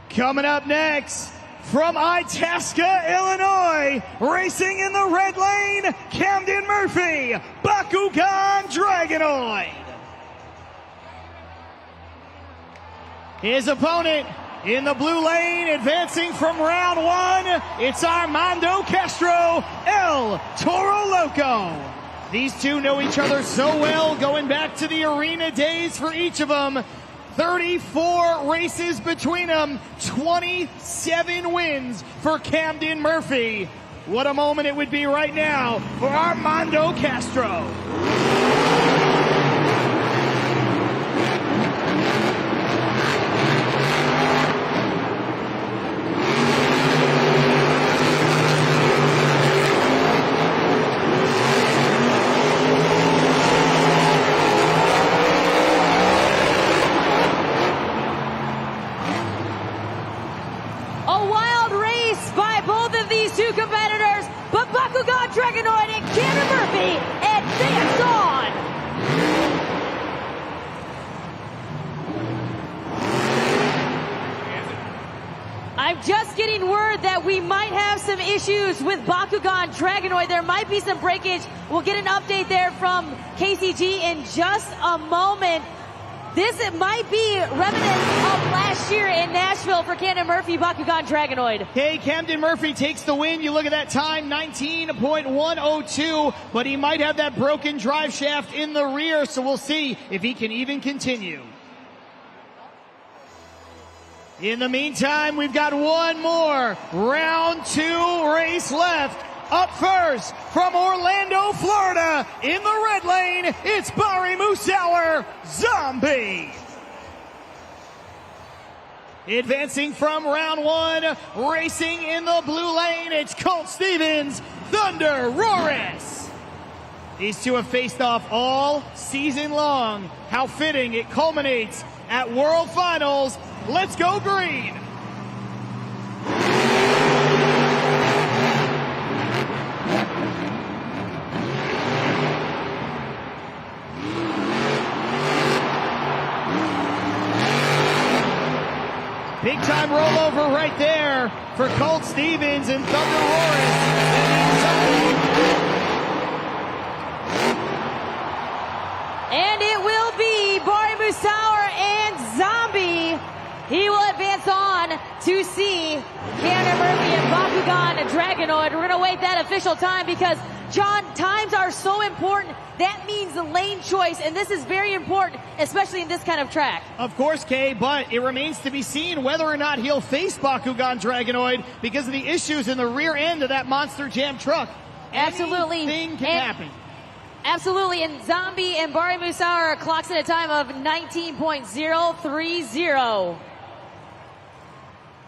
Coming up next, from Itasca, Illinois, racing in the red lane, Camden Murphy, Bakugan Dragonoid. His opponent in the blue lane, advancing from round one, it's Armando Castro, El Toro Loco. These two know each other so well, going back to the arena days for each of them. 34 races between them, 27 wins for Camden Murphy. What a moment it would be right now for Armando Castro. Competitors, but Bakugan Dragonoid and Camden Murphy advance on. I'm just getting word that we might have some issues with Bakugan Dragonoid. There might be some breakage. We'll get an update there from KCG in just a moment. This might be remnant of last year in Nashville for Camden Murphy, Bakugan Dragonoid. Hey, Camden Murphy takes the win. You look at that time, 19.102, but he might have that broken drive shaft in the rear, so we'll see if he can even continue. In the meantime, we've got one more round two race left. Up first, from Orlando, Florida, in the red lane, it's Barry Musauer, Zombie. Advancing from round one, racing in the blue lane, it's Colt Stevens, Thunder Roris. These two have faced off all season long. How fitting it culminates at World Finals. Let's go green. Big time rollover right there for Colt Stevens and Thunder Roris. And it will be Barry Musauer and Zombie. He will advance on to see Camden Murphy and Bakugan Dragonoid. We're going to wait that official time because, John, times are so important. That means the lane choice, and this is very important, especially in this kind of track. Of course, Kay, but it remains to be seen whether or not he'll face Bakugan Dragonoid because of the issues in the rear end of that Monster Jam truck. Absolutely. Anything can happen. Absolutely, and Zombie and Barry Musauer clocks in a time of 19.030.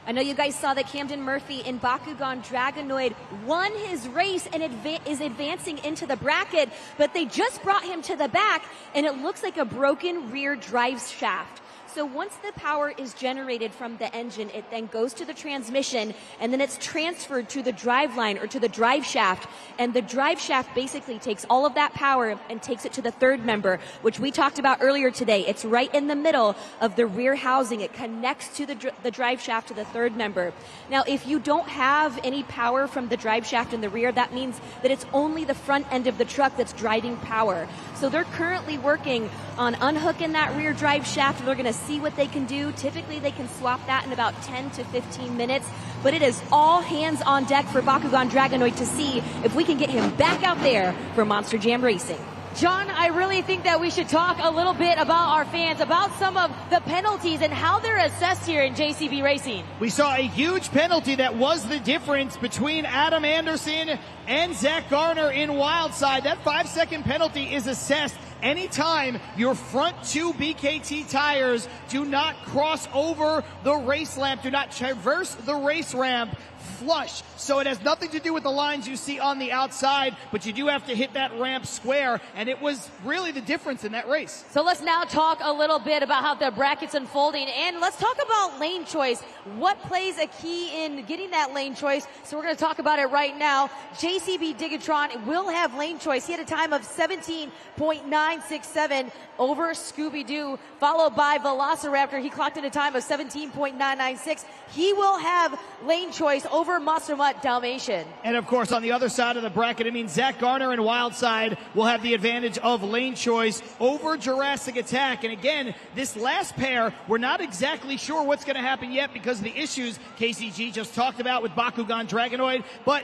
I know you guys saw that Camden Murphy in Bakugan Dragonoid won his race and is advancing into the bracket, but they just brought him to the back, and it looks like a broken rear drive shaft. So once the power is generated from the engine, it then goes to the transmission, and then it's transferred to the drive line or to the drive shaft. And the drive shaft basically takes all of that power and takes it to the third member, which we talked about earlier today. It's right in the middle of the rear housing. It connects to the drive shaft to the third member. Now, if you don't have any power from the drive shaft in the rear, that means that it's only the front end of the truck that's driving power. So they're currently working on unhooking that rear drive shaft, and they're going to see what they can do. Typically, they can swap that in about 10 to 15 minutes, but it is all hands on deck for Bakugan Dragonoid to see if we can get him back out there for Monster Jam Racing. John, I really think that we should talk a little bit about our fans, about some of the penalties and how they're assessed here in JCB Racing. We saw a huge penalty that was the difference between Adam Anderson and Zach Garner in Wildside. That 5-second penalty is assessed anytime your front two BKT tires do not cross over the race lamp, do not traverse the race ramp flush. So it has nothing to do with the lines you see on the outside, but you do have to hit that ramp square, and it was really the difference in that race. So let's now talk a little bit about how the bracket's unfolding, and let's talk about lane choice. What plays a key in getting that lane choice? So we're going to talk about it right now. JCB Digatron will have lane choice. He had a time of 17.967 over Scooby-Doo, followed by Velociraptor. He clocked in a time of 17.996. He will have lane choice over Monster Mutt Dalmatian. And of course, on the other side of the bracket, it means Zach Garner and Wildside will have the advantage of lane choice over Jurassic Attack. And again, this last pair, we're not exactly sure what's going to happen yet because of the issues KCG just talked about with Bakugan Dragonoid. But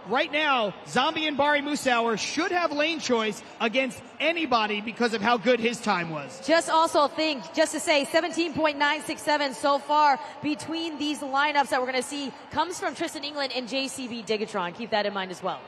right now, Zombie and Bari Musauer should have lane choice against anybody because of how good his time was. Just also think, just to say, 17.967 so far between these lineups that we're going to see comes from Tristan England and JCB Digatron. Keep that in mind as well.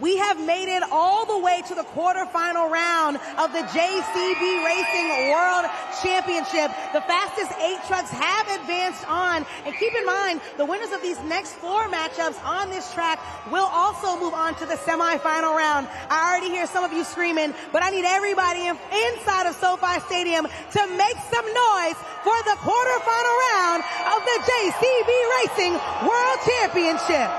We have made it all the way to the quarterfinal round of the JCB Racing World Championship. The fastest 8 trucks have advanced on. And keep in mind, the winners of these next 4 matchups on this track will also move on to the semifinal round. I already hear some of you screaming, but I need everybody inside of SoFi Stadium to make some noise for the quarterfinal round of the JCB Racing World Championship.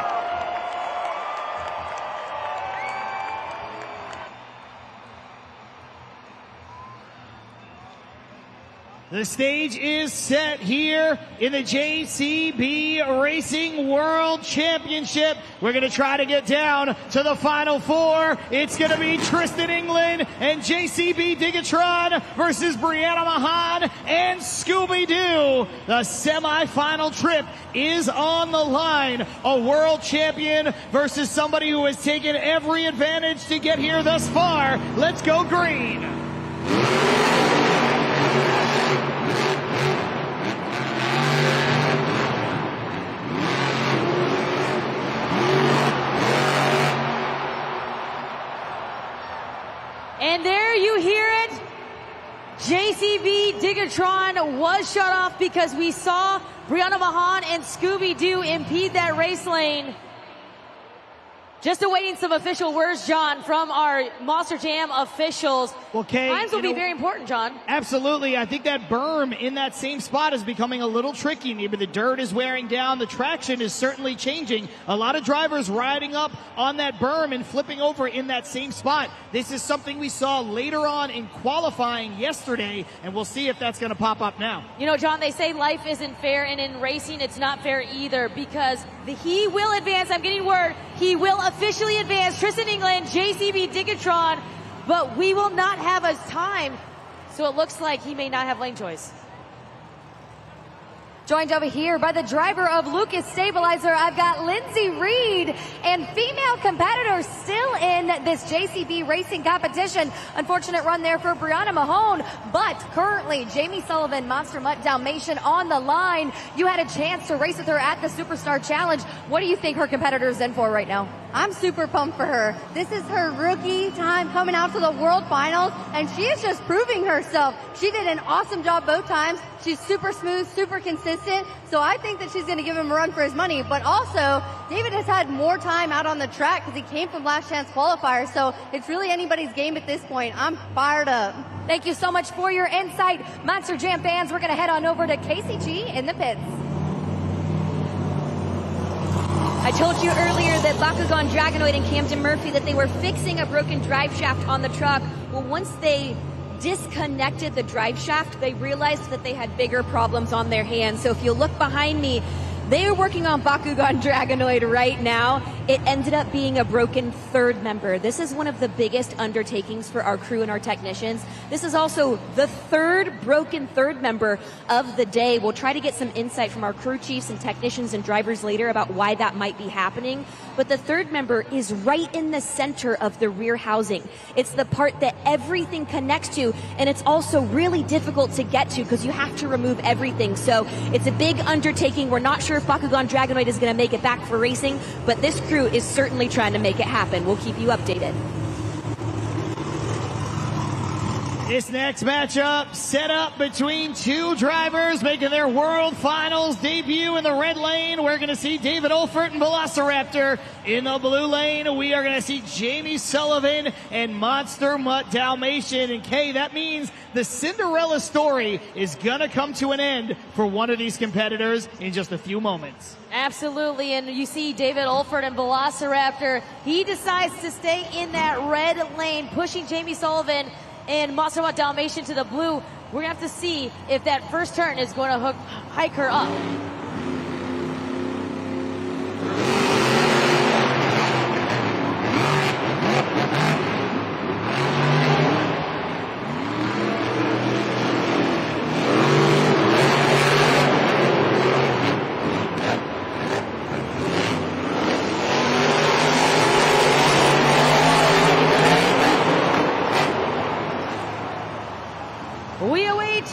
The stage is set here in the JCB Racing World Championship. We're going to try to get down to the final 4. It's going to be Tristan England and JCB Digatron versus Brianna Mahan and Scooby-Doo. The semifinal trip is on the line. A world champion versus somebody who has taken every advantage to get here thus far. Let's go green. And there you hear it. JCB Digatron was shut off because we saw Brianna Mahan and Scooby-Doo impede that race lane. Just awaiting some official words, John, from our Monster Jam officials. Okay, times will be very important, John. Absolutely. I think that berm in that same spot is becoming a little tricky. Maybe the dirt is wearing down. The traction is certainly changing. A lot of drivers riding up on that berm and flipping over in that same spot. This is something we saw later on in qualifying yesterday, and we'll see if that's going to pop up now. You know, John, they say life isn't fair, and in racing, it's not fair either because he will advance. I'm getting word. He will officially advance. Tristan England, JCB Digatron, but we will not have a time, so it looks like he may not have lane choice. Joined over here by the driver of Lucas Stabilizer, I've got Lindsay Reed, and female competitors still in this JCB Racing competition. Unfortunate run there for Brianna Mahone, but currently Jamie Sullivan, Monster Mutt Dalmatian on the line. You had a chance to race with her at the Superstar Challenge. What do you think her competitor's in for right now? I'm super pumped for her. This is her rookie time coming out to the World Finals, and she is just proving herself. She did an awesome job both times. She's super smooth, super consistent, so I think that she's going to give him a run for his money. But also, David has had more time out on the track because he came from last chance qualifier, so it's really anybody's game at this point. I'm fired up. Thank you so much for your insight. Monster Jam fans, we're going to head on over to KCG in the pits. I told you earlier that Bakugan Dragonoid and Camden Murphy that they were fixing a broken drive shaft on the truck. Well, once they disconnected the drive shaft, they realized that they had bigger problems on their hands. So if you look behind me, they are working on Bakugan Dragonoid right now. it ended up being a broken third member. This is one of the biggest undertakings for our crew and our technicians. This is also the third broken third member of the day. We'll try to get some insight from our crew chiefs and technicians and drivers later about why that might be happening. But the third member is right in the center of the rear housing. It's the part that everything connects to, and it's also really difficult to get to because you have to remove everything. So it's a big undertaking. We're not sure if Bakugan Dragonoid is going to make it back for racing, but this crew is certainly trying to make it happen. We'll keep you updated. This next matchup set up between two drivers making their World Finals debut in the red lane. We're going to see David Olfert and Velociraptor. In the blue lane, we are going to see Jamie Sullivan and Monster Mutt Dalmatian. And Kay, that means the Cinderella story is going to come to an end for one of these competitors in just a few moments. Absolutely, and you see David Olfert and Velociraptor. He decides to stay in that red lane, pushing Jamie Sullivan and Monster Mutt Dalmatian to the blue. We're going to have to see if that first turn is going to hike her up. We await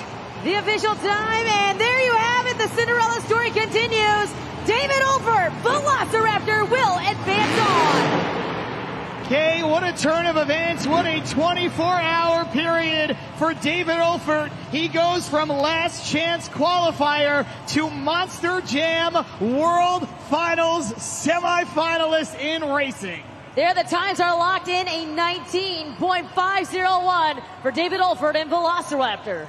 the official time, and there you have it. The Cinderella story continues. David Olfert, Velociraptor will advance on. Kay, what a turn of events. What a 24-hour period for David Olfert. He goes from last chance qualifier to Monster Jam World Finals semifinalist in racing. There, the times are locked in, a 19.501 for David Olfert and Velociraptor.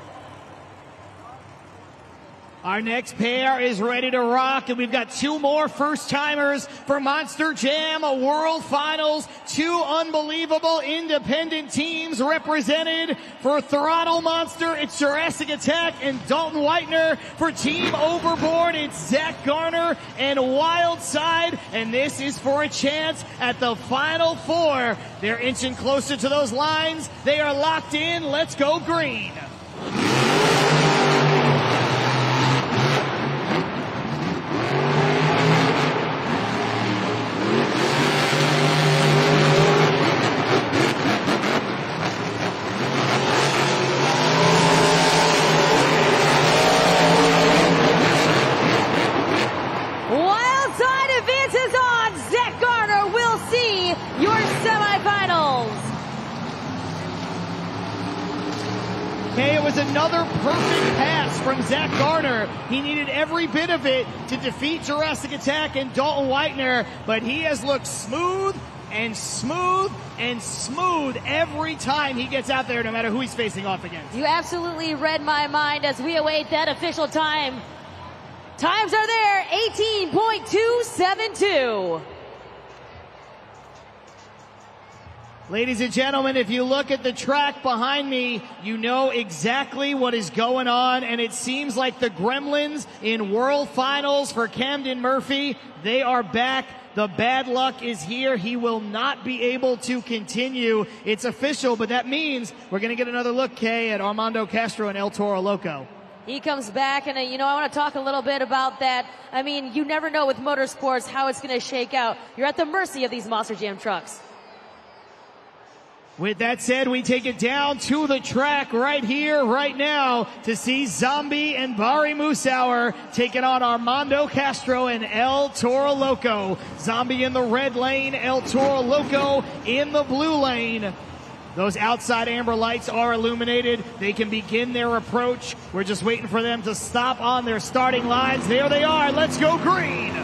Our next pair is ready to rock, and we've got two more first-timers for Monster Jam World Finals. Two unbelievable independent teams represented. For Throttle Monster, it's Jurassic Attack and Dalton Whitener. For Team Overboard, it's Zach Garner and Wildside. And this is for a chance at the Final Four. They're inching closer to those lines. They are locked in. Let's go green. Okay, it was another perfect pass from Zach Garner. He needed every bit of it to defeat Jurassic Attack and Dalton Whitener, but he has looked smooth and smooth and smooth every time he gets out there, no matter who he's facing off against. You absolutely read my mind as we await that official time. Times are there, 18.272. Ladies and gentlemen, if you look at the track behind me, you know exactly what is going on, and it seems like the Gremlins in World Finals for Camden Murphy, they are back. The bad luck is here. He will not be able to continue. It's official, but that means we're going to get another look, Kay, at Armando Castro and El Toro Loco. He comes back, and I want to talk a little bit about that. I mean, you never know with motorsports how it's going to shake out. You're at the mercy of these Monster Jam trucks. With that said, we take it down to the track right here, right now, to see Zombie and Bari Musauer taking on Armando Castro and El Toro Loco. Zombie in the red lane, El Toro Loco in the blue lane. Those outside amber lights are illuminated. They can begin their approach. We're just waiting for them to stop on their starting lines. There they are. Let's go green.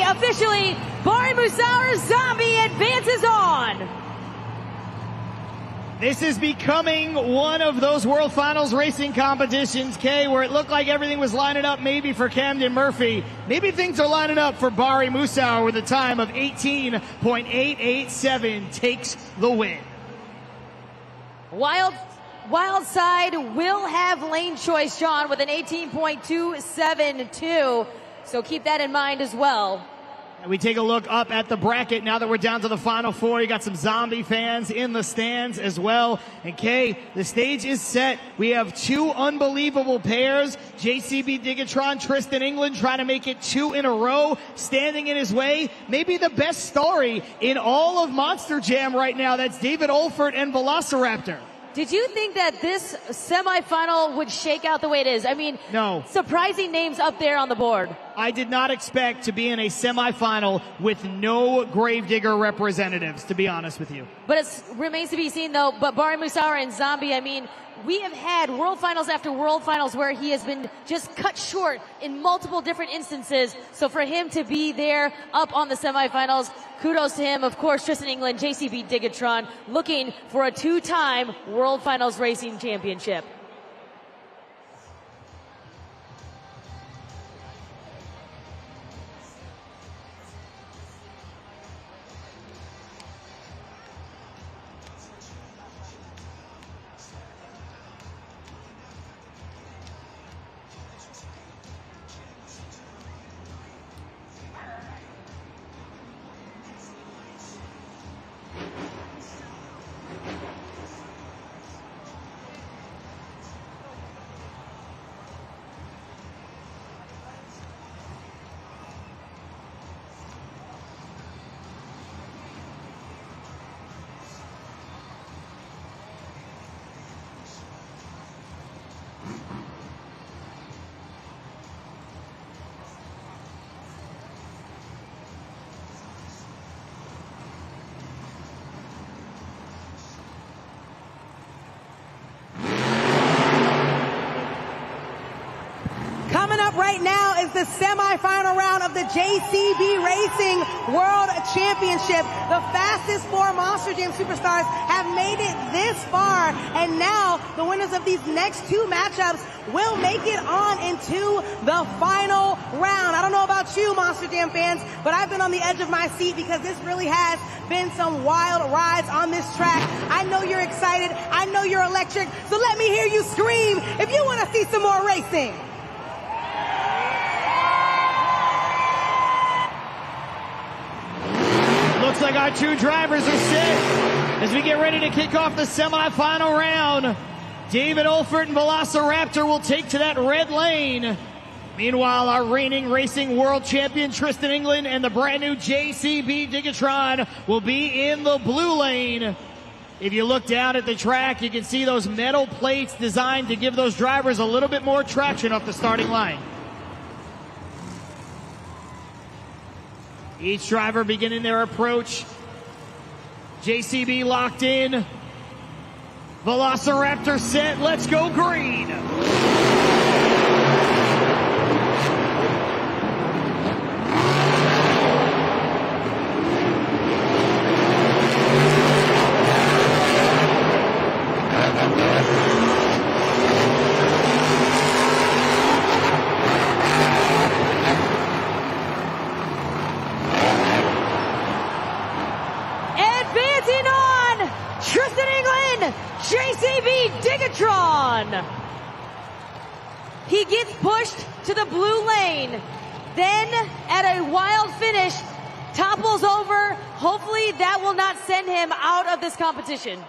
Officially, Bari Musauer Zombie advances on. This is becoming one of those World Finals racing competitions, Kay, where it looked like everything was lining up maybe for Camden Murphy. Maybe things are lining up for Bari Musauer with a time of 18.887 takes the win. Wild side will have lane choice, John, with an 18.272. So keep that in mind as well. And we take a look up at the bracket now that we're down to the final four. You got some zombie fans in the stands as well. And Kay, the stage is set. We have two unbelievable pairs. JCB Digatron, Tristan England trying to make it two in a row, standing in his way. Maybe the best story in all of Monster Jam right now. That's David Olfert and Velociraptor. Did you think that this semifinal would shake out the way it is? I mean, no. Surprising names up there on the board. I did not expect to be in a semifinal with no Gravedigger representatives, to be honest with you. But it remains to be seen, though. But Bari Musauer and Zombie, I mean, we have had World Finals after World Finals where he has been just cut short in multiple different instances. So for him to be there up on the semifinals, kudos to him. Of course, Tristan England, JCB Digatron, looking for a two-time World Finals Racing Championship. Coming up right now is the semifinal round of the JCB Racing World Championship. The fastest four Monster Jam superstars have made it this far, and now the winners of these next two matchups will make it on into the final round. I don't know about you, Monster Jam fans, but I've been on the edge of my seat because this really has been some wild rides on this track. I know you're excited. I know you're electric. So let me hear you scream if you want to see some more racing. Looks like our two drivers are set as we get ready to kick off the semifinal round. David Olfert and Velociraptor will take to that red lane. Meanwhile, our reigning racing world champion Tristan England and the brand new JCB Digatron will be in the blue lane. If you look down at the track, you can see those metal plates designed to give those drivers a little bit more traction off the starting line. Each driver beginning their approach. JCB locked in. Velociraptor set. Let's go green. JCB Digatron. He gets pushed to the blue lane. Then, at a wild finish, topples over. Hopefully that will not send him out of this competition.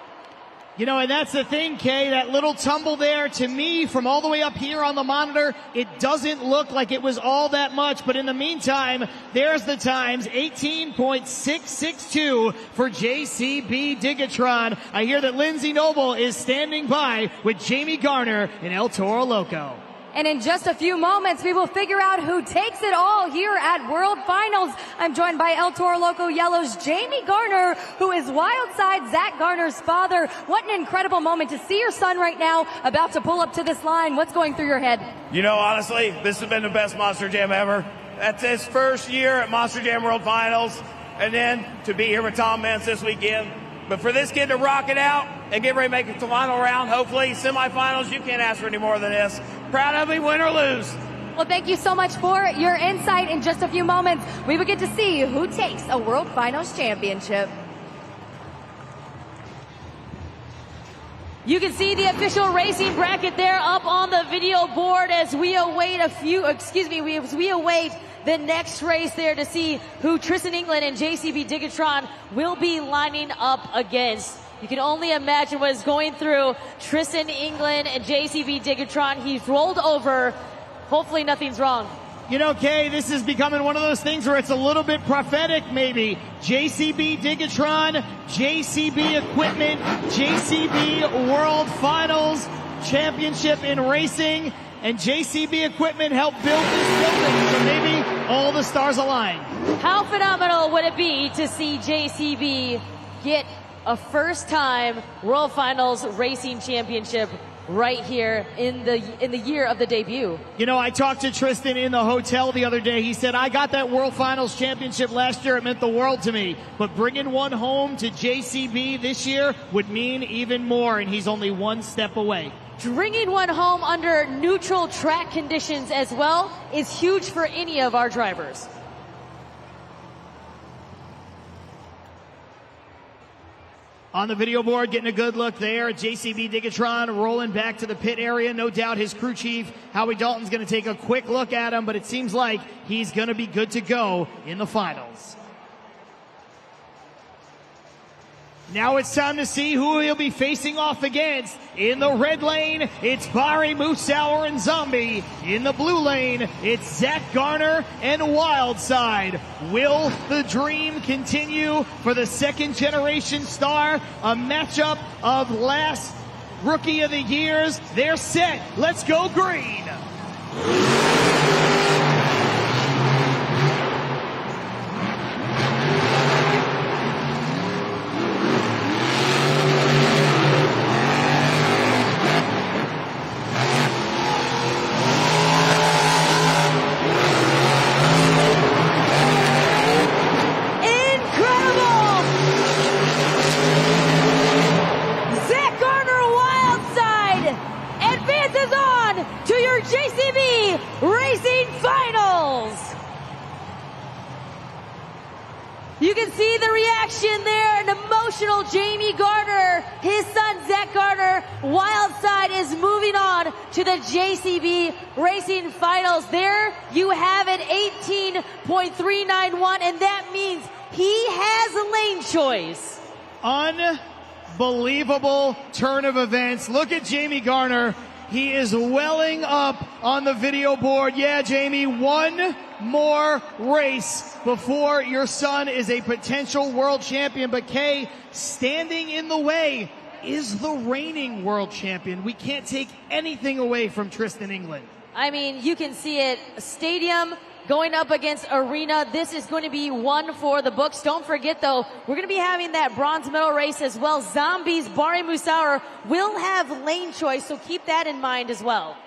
You know, and that's the thing, Kay, that little tumble there, to me, from all the way up here on the monitor, it doesn't look like it was all that much. But in the meantime, there's the times, 18.662 for JCB Digatron. I hear that Lindsay Noble is standing by with Jamie Garner and El Toro Loco. And in just a few moments, we will figure out who takes it all here at World Finals. I'm joined by El Toro Loco Yellow's Jamie Garner, who is Wildside Zach Garner's father. What an incredible moment to see your son right now about to pull up to this line. What's going through your head? You know, honestly, this has been the best Monster Jam ever. That's his first year at Monster Jam World Finals, and then to be here with Tom Meents this weekend. But for this kid to rock it out and get ready to make it to the final round. Hopefully, semifinals, you can't ask for any more than this. Proud of me, win or lose. Well, thank you so much for your insight. In just a few moments, we will get to see who takes a World Finals championship. You can see the official racing bracket there up on the video board as we await we await the next race there to see who Tristan England and JCB Digatron will be lining up against. You can only imagine what is going through Tristan England and JCB Digatron. He's rolled over. Hopefully nothing's wrong. You know, Kay, this is becoming one of those things where it's a little bit prophetic, maybe. JCB Digatron, JCB Equipment, JCB World Finals Championship in Racing, and JCB Equipment helped build this building, so maybe all the stars align. How phenomenal would it be to see JCB get a first-time World Finals Racing Championship right here in the year of the debut? You know, I talked to Tristan in the hotel the other day. He said, I got that World Finals Championship last year. It meant the world to me. But bringing one home to JCB this year would mean even more, and he's only one step away. Bringing one home under neutral track conditions as well is huge for any of our drivers. On the video board, getting a good look there. JCB Digatron rolling back to the pit area. No doubt his crew chief, Howie Dalton's going to take a quick look at him, but it seems like he's going to be good to go in the finals. Now it's time to see who he'll be facing off against. In the red lane, it's Barry Moosauer and Zombie. In the blue lane, it's Zach Garner and Wildside. Will the dream continue for the second generation star? A matchup of last rookie of the years. They're set. Let's go green. JCB Racing Finals. You can see the reaction there, an emotional Jamie Garner, his son Zach Garner. Wildside is moving on to the JCB Racing Finals. There you have it, 18.391, and that means he has lane choice. Unbelievable turn of events. Look at Jamie Garner. He is welling up on the video board. Yeah, Jamie, one more race before your son is a potential world champion. But Kay, standing in the way is the reigning world champion. We can't take anything away from Tristan England. I mean, you can see it. Stadium going up against Arena. This is going to be one for the books. Don't forget, though, we're going to be having that bronze medal race as well. Zombies, Barry Moosauer will have lane choice, so keep that in mind as well.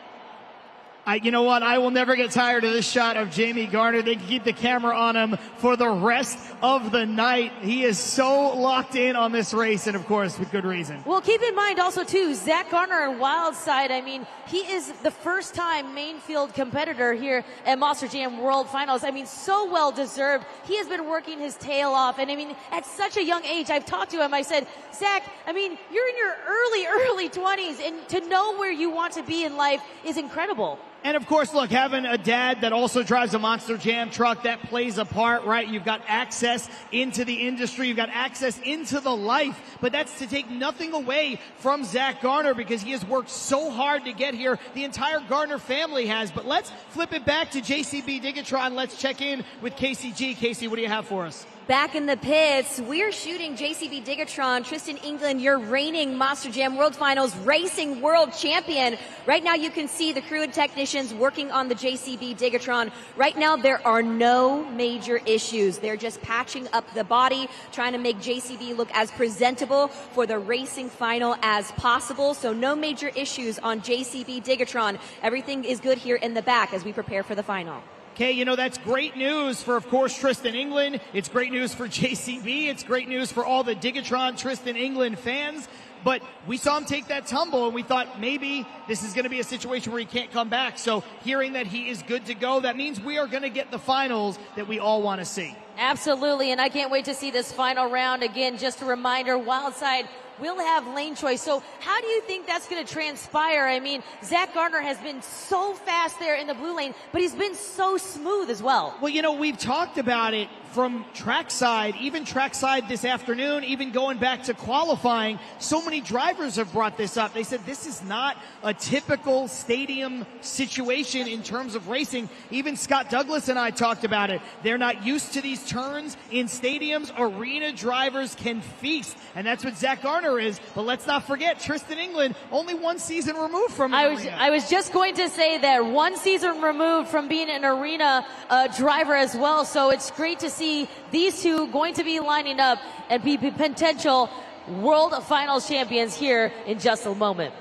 You know what? I will never get tired of this shot of Jamie Garner. They can keep the camera on him for the rest of the night. He is so locked in on this race, and of course, with good reason. Well, keep in mind also, too, Zach Garner and Wildside. I mean, he is the first-time main field competitor here at Monster Jam World Finals. I mean, so well-deserved. He has been working his tail off, and I mean, at such a young age, I've talked to him. I said, Zach, I mean, you're in your early 20s, and to know where you want to be in life is incredible. And of course, look, having a dad that also drives a Monster Jam truck, that plays a part, right? You've got access into the industry. You've got access into the life. But that's to take nothing away from Zach Garner because he has worked so hard to get here. The entire Garner family has. But let's flip it back to JCB Digatron. Let's check in with KCG. Casey, what do you have for us? Back in the pits, we're shooting JCB Digatron, Tristan England, your reigning Monster Jam World Finals Racing World Champion. Right now you can see the crew and technicians working on the JCB Digatron. Right now there are no major issues. They're just patching up the body, trying to make JCB look as presentable for the racing final as possible. So no major issues on JCB Digatron. Everything is good here in the back as we prepare for the final. Okay, you know, that's great news for, of course, Tristan England. It's great news for JCB. It's great news for all the Digatron Tristan England fans. but we saw him take that tumble, and we thought maybe this is going to be a situation where he can't come back. So hearing that he is good to go, that means we are going to get the finals that we all want to see. Absolutely, and I can't wait to see this final round. Again, just a reminder, Wildside will have lane choice. So how do you think that's going to transpire? I mean, Zach Gardner has been so fast there in the blue lane, but he's been so smooth as well. Well, you know, we've talked about it from trackside, even trackside this afternoon, even going back to qualifying. So many drivers have brought this up. They said this is not a typical stadium situation in terms of racing. Even Scott Douglas and I talked about it. They're not used to these turns in stadiums. Arena drivers can feast, and that's what Zach Gardner is. But let's not forget, Tristan England, only one season removed from an arena. I was just going to say that, one season removed from being an arena driver as well. So it's great to see these two going to be lining up and be potential world finals champions here in just a moment.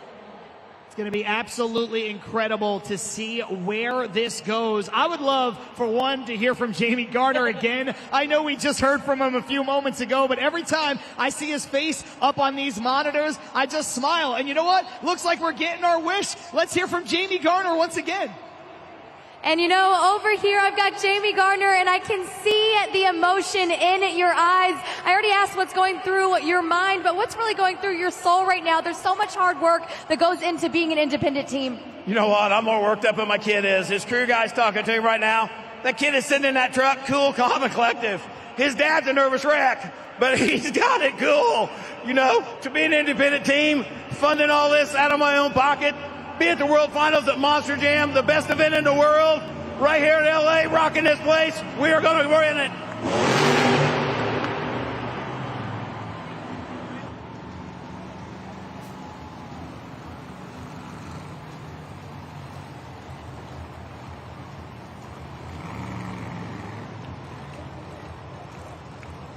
It's going to be absolutely incredible to see where this goes. I would love, for one, to hear from Jamie Gardner again. I know we just heard from him a few moments ago, but every time I see his face up on these monitors, I just smile. And you know what? Looks like we're getting our wish. Let's hear from Jamie Gardner once again. And you know, over here I've got Jamie Gardner, and I can see the emotion in your eyes. I already asked what's going through your mind, but what's really going through your soul right now? There's so much hard work that goes into being an independent team. You know what? I'm more worked up than my kid is. His crew guy's talking to him right now. That kid is sitting in that truck, cool, calm, and collective. His dad's a nervous wreck, but he's got it cool. You know, to be an independent team, funding all this out of my own pocket, be at the World Finals at Monster Jam, the best event in the world, right here in LA, rocking this place. We're in it.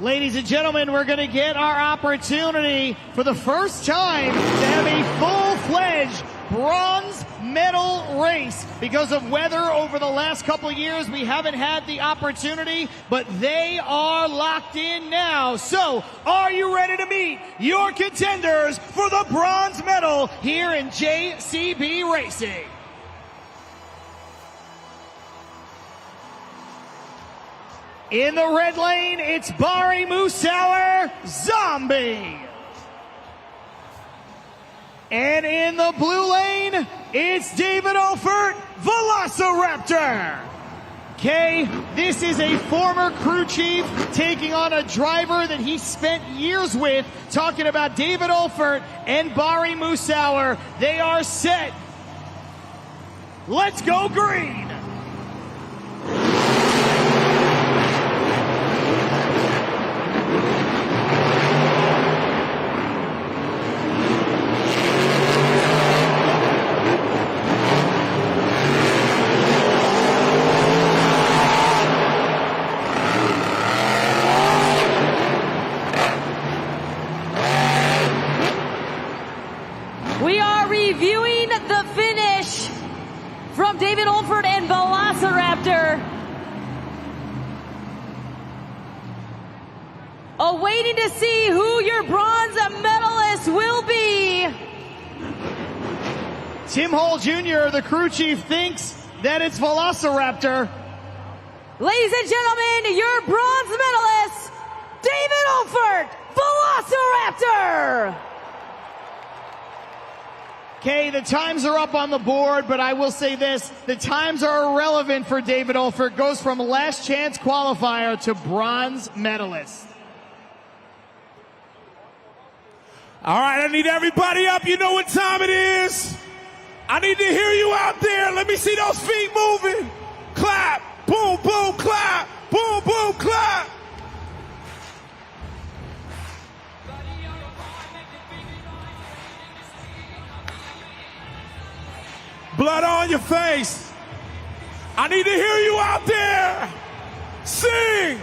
Ladies and gentlemen, we're going to get our opportunity for the first time to have a full-fledged bronze medal race. Because of weather over the last couple of years, we haven't had the opportunity, but they are locked in now. So, are you ready to meet your contenders for the bronze medal here in JCB Racing? In the red lane, it's Bari Musauer, Zombie. And in the blue lane, it's David Olfert, Velociraptor. Okay, this is a former crew chief taking on a driver that he spent years with, talking about David Olfert and Bari Musauer. They are set. Let's go green. Reviewing the finish from David Olfert and Velociraptor. Awaiting to see who your bronze medalist will be. Tim Hall Jr., the crew chief, thinks that it's Velociraptor. Ladies and gentlemen, your bronze medalist, David Olfert, Velociraptor. Okay, the times are up on the board, but I will say this. The times are irrelevant for David Olfert. Goes from last chance qualifier to bronze medalist. All right, I need everybody up. You know what time it is. I need to hear you out there. Let me see those feet moving. Clap, boom, boom, clap, boom, boom, clap. Blood on your face. I need to hear you out there. Sing.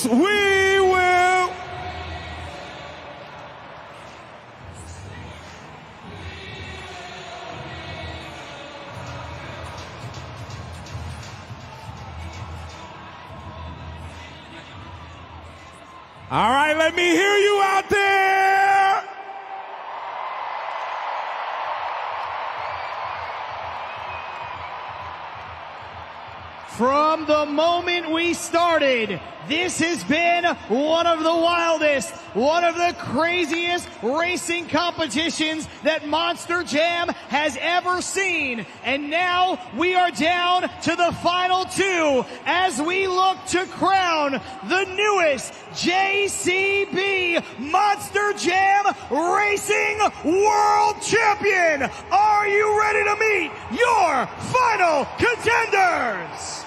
Yes, we will. All right, let me hear you out there. From the moment we started, this has been one of the wildest, one of the craziest racing competitions that Monster Jam has ever seen. And now we are down to the final two as we look to crown the newest JCB Monster Jam Racing World Champion. Are you ready to meet your final contenders?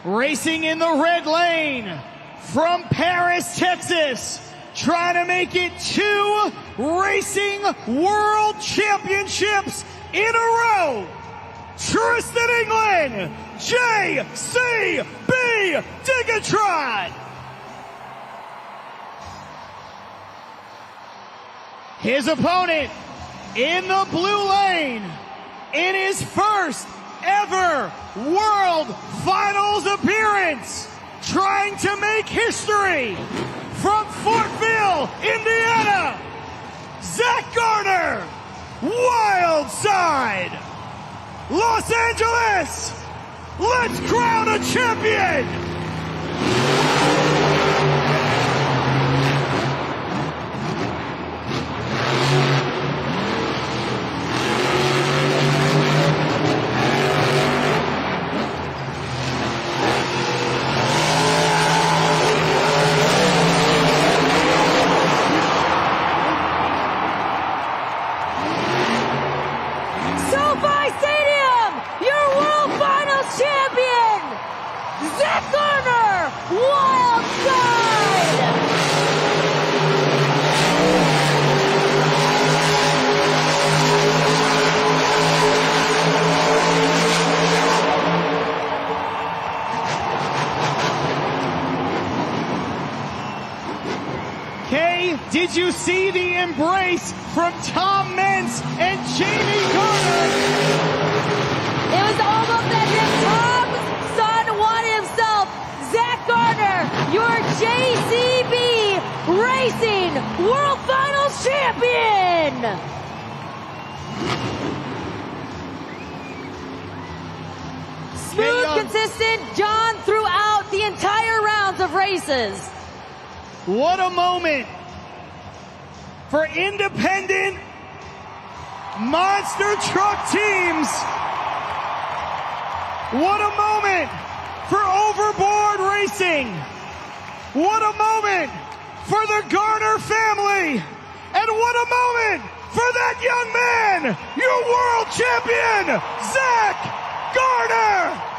Racing in the red lane from Paris, Texas, trying to make it 2 Racing World Championships in a row. Tristan England, JCB Digatron. His opponent in the blue lane in his first ever World Finals appearance, trying to make history from Fortville, Indiana, Zach Garner, Wild Side, Los Angeles. Let's crown a champion. Wild Side! Kay, did you see the embrace from Tom Meents and Jamie Garner? It was almost as if Tom's son won himself. Zach Garner, your JCB Racing World Finals champion! Smooth, consistent John throughout the entire rounds of races. What a moment for independent monster truck teams. What a moment for Overboard Racing. What a moment for the Garner family. And what a moment for that young man, your world champion, Zach Garner.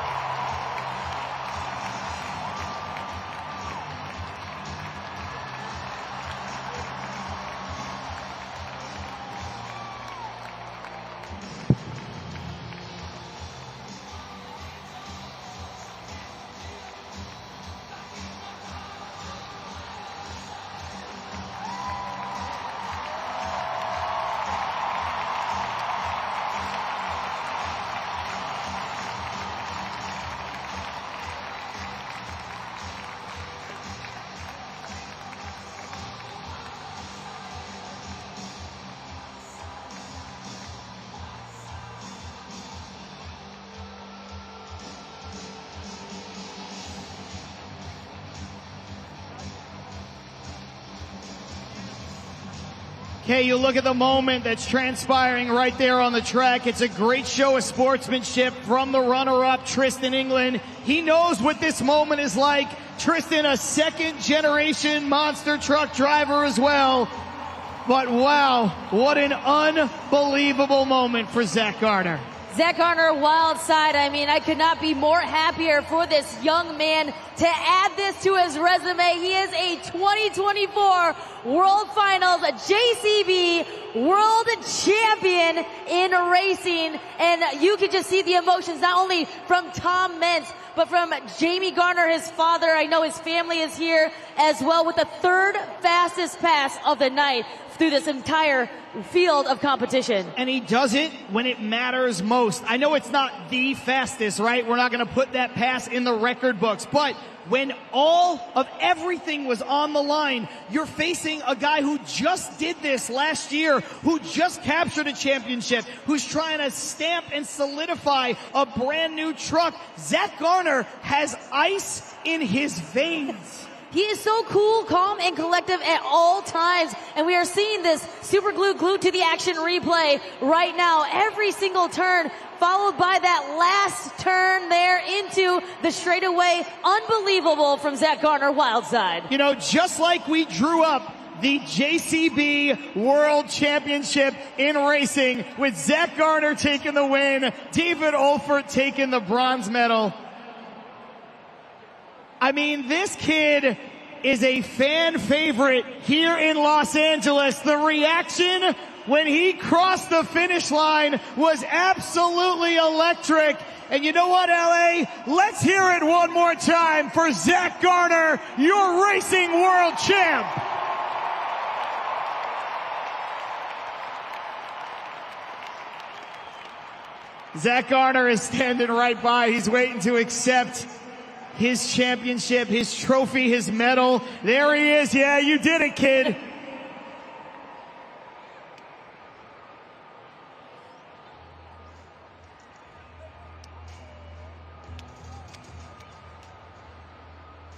Okay, you look at the moment that's transpiring right there on the track. It's a great show of sportsmanship from the runner-up, Tristan England. He knows what this moment is like. Tristan, a second-generation monster truck driver as well. But wow, what an unbelievable moment for Zach Garner. Zach Garner, wild side. I mean, I could not be more happier for this young man to add this to his resume. He is a 2024 World Finals JCB World Champion in racing. And you can just see the emotions, not only from Tom Meents, but from Jamie Garner, his father. I know his family is here as well, with the third fastest pass of the night through this entire field of competition. And he does it when it matters most. I know it's not the fastest, right? We're not going to put that pass in the record books, but when all of everything was on the line, you're facing a guy who just did this last year, who just captured a championship, who's trying to stamp and solidify a brand new truck. Zach Garner has ice in his veins. He is so cool, calm, and collective at all times. And we are seeing this super glued to the action replay right now. Every single turn, followed by that last turn there into the straightaway. Unbelievable from Zach Garner, wild side. You know, just like we drew up the JCB World Championship in racing with Zach Garner taking the win, David Olfert taking the bronze medal. I mean, this kid is a fan favorite here in Los Angeles. The reaction when he crossed the finish line was absolutely electric. And you know what, LA? Let's hear it one more time for Zach Garner, your racing world champ. Zach Garner is standing right by. He's waiting to accept his championship, his trophy, his medal. There he is. Yeah, you did it, kid.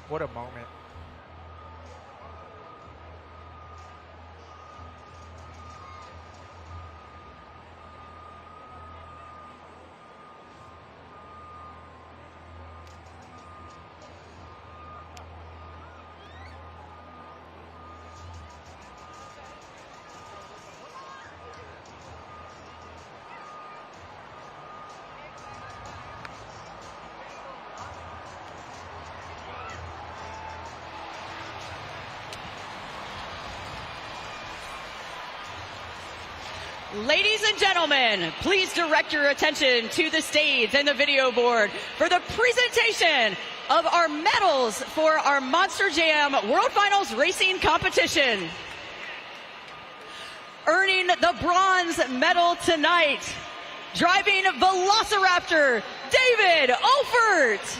What a moment. Ladies and gentlemen, please direct your attention to the stage and the video board for the presentation of our medals for our Monster Jam World Finals Racing Competition. Earning the bronze medal tonight, driving Velociraptor, David Olfert.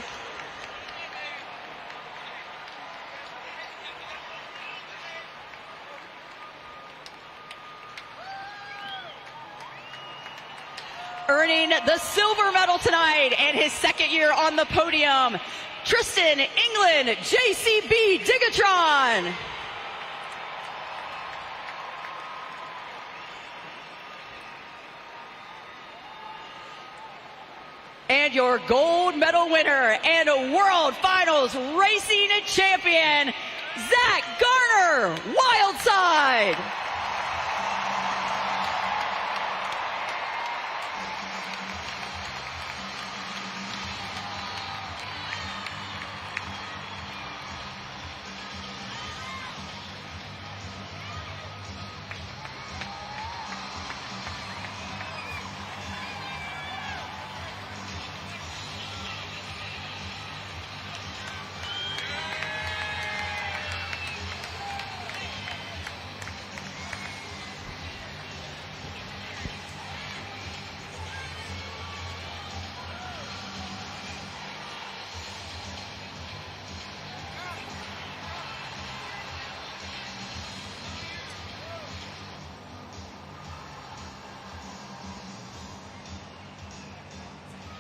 Earning the silver medal tonight and his second year on the podium, Tristan England, JCB Digatron. And your gold medal winner and a World Finals Racing Champion, Zach Garner, Wildside.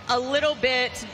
A little bit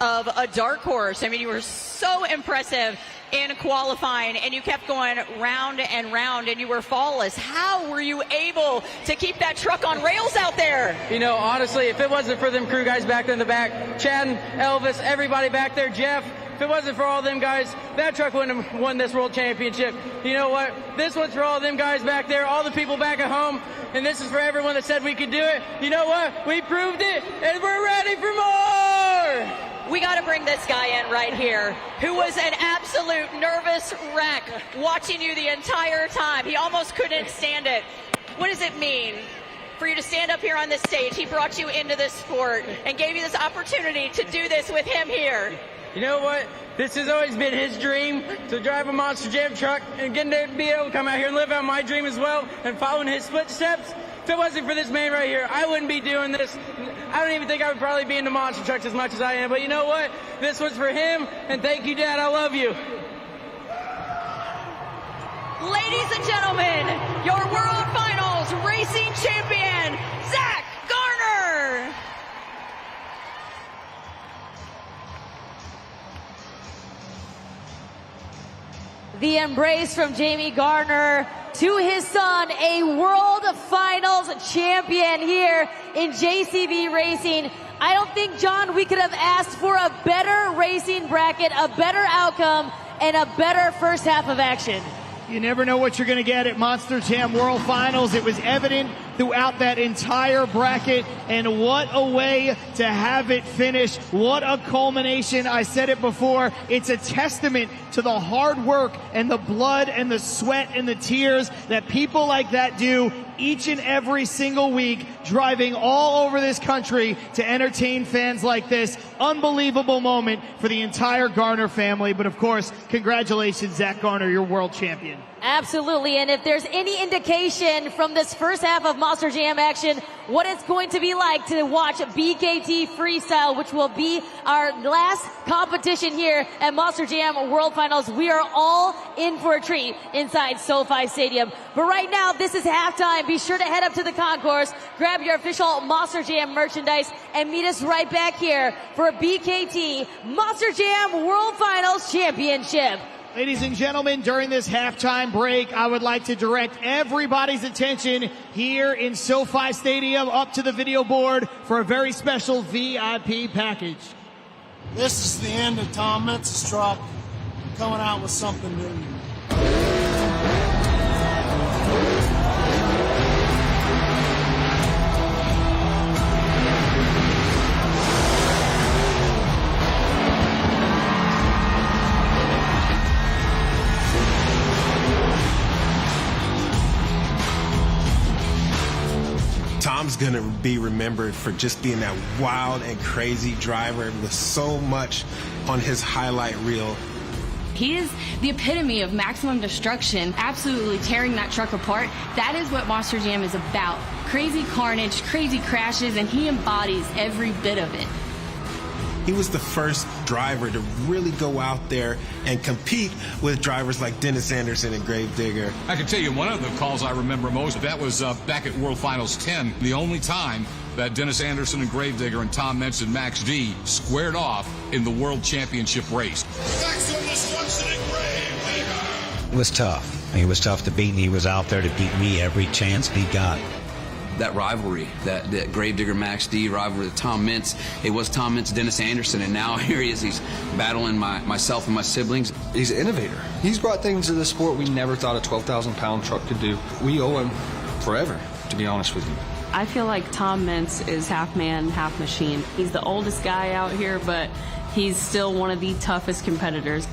of a dark horse. I mean, you were so impressive in qualifying, and you kept going round and round, and you were flawless. How were you able to keep that truck on rails out there? You know, honestly, if it wasn't for them crew guys back there in the back, Chad and Elvis, everybody back there, Jeff, If it wasn't for all them guys, that truck wouldn't have won this world championship. You know what? This one's for all them guys back there, all the people back at home, and this is for everyone that said we could do it. You know what? We proved it, and we're ready for more! We got to bring this guy in right here, who was an absolute nervous wreck watching you the entire time. He almost couldn't stand it. What does it mean for you to stand up here on this stage? He brought you into this sport and gave you this opportunity to do this with him here. You know what? This has always been his dream, to drive a Monster Jam truck and getting to be able to come out here and live out my dream as well and following his footsteps. If it wasn't for this man right here, I wouldn't be doing this. I don't even think I would probably be into monster trucks as much as I am. But you know what? This was for him, and thank you, Dad. I love you. Ladies and gentlemen, your World Finals racing champion, Zach Garner. The embrace from Jamie Garner to his son, a World Finals champion here in JCB Racing. I don't think, John, we could have asked for a better racing bracket, a better outcome, and a better first half of action. You never know what you're going to get at Monster Jam World Finals. It was evident throughout that entire bracket, and what a way to have it finish. What a culmination. I said it before, it's a testament to the hard work and the blood and the sweat and the tears that people like that do each and every single week, driving all over this country to entertain fans like this. Unbelievable moment for the entire Garner family. But of course, congratulations, Zach Garner, you're world champion. Absolutely, and if there's any indication from this first half of Monster Jam action, what it's going to be like to watch BKT Freestyle, which will be our last competition here at Monster Jam World Finals. We are all in for a treat inside SoFi Stadium. But right now, this is halftime. Be sure to head up to the concourse, grab your official Monster Jam merchandise, and meet us right back here for a BKT Monster Jam World Finals Championship. Ladies and gentlemen, during this halftime break, I would like to direct everybody's attention here in SoFi Stadium up to the video board for a very special VIP package. This is the end of Tom Meents' truck coming out with something new. Tom's gonna be remembered for just being that wild and crazy driver with so much on his highlight reel. He is the epitome of maximum destruction, absolutely tearing that truck apart. That is what Monster Jam is about. Crazy carnage, crazy crashes, and he embodies every bit of it. He was the first driver to really go out there and compete with drivers like Dennis Anderson and Gravedigger. I can tell you one of the calls I remember most, that was back at World Finals 10, the only time that Dennis Anderson and Gravedigger and Tom Meents and Max D squared off in the World Championship race. It was tough. He was tough to beat, and he was out there to beat me every chance he got. That rivalry, that Gravedigger Max D rivalry with Tom Meents, it was Tom Meents, Dennis Anderson, and now here he is, he's battling myself and my siblings. He's an innovator. He's brought things to the sport we never thought a 12,000-pound truck could do. We owe him forever, to be honest with you. I feel like Tom Meents is half man, half machine. He's the oldest guy out here, but he's still one of the toughest competitors.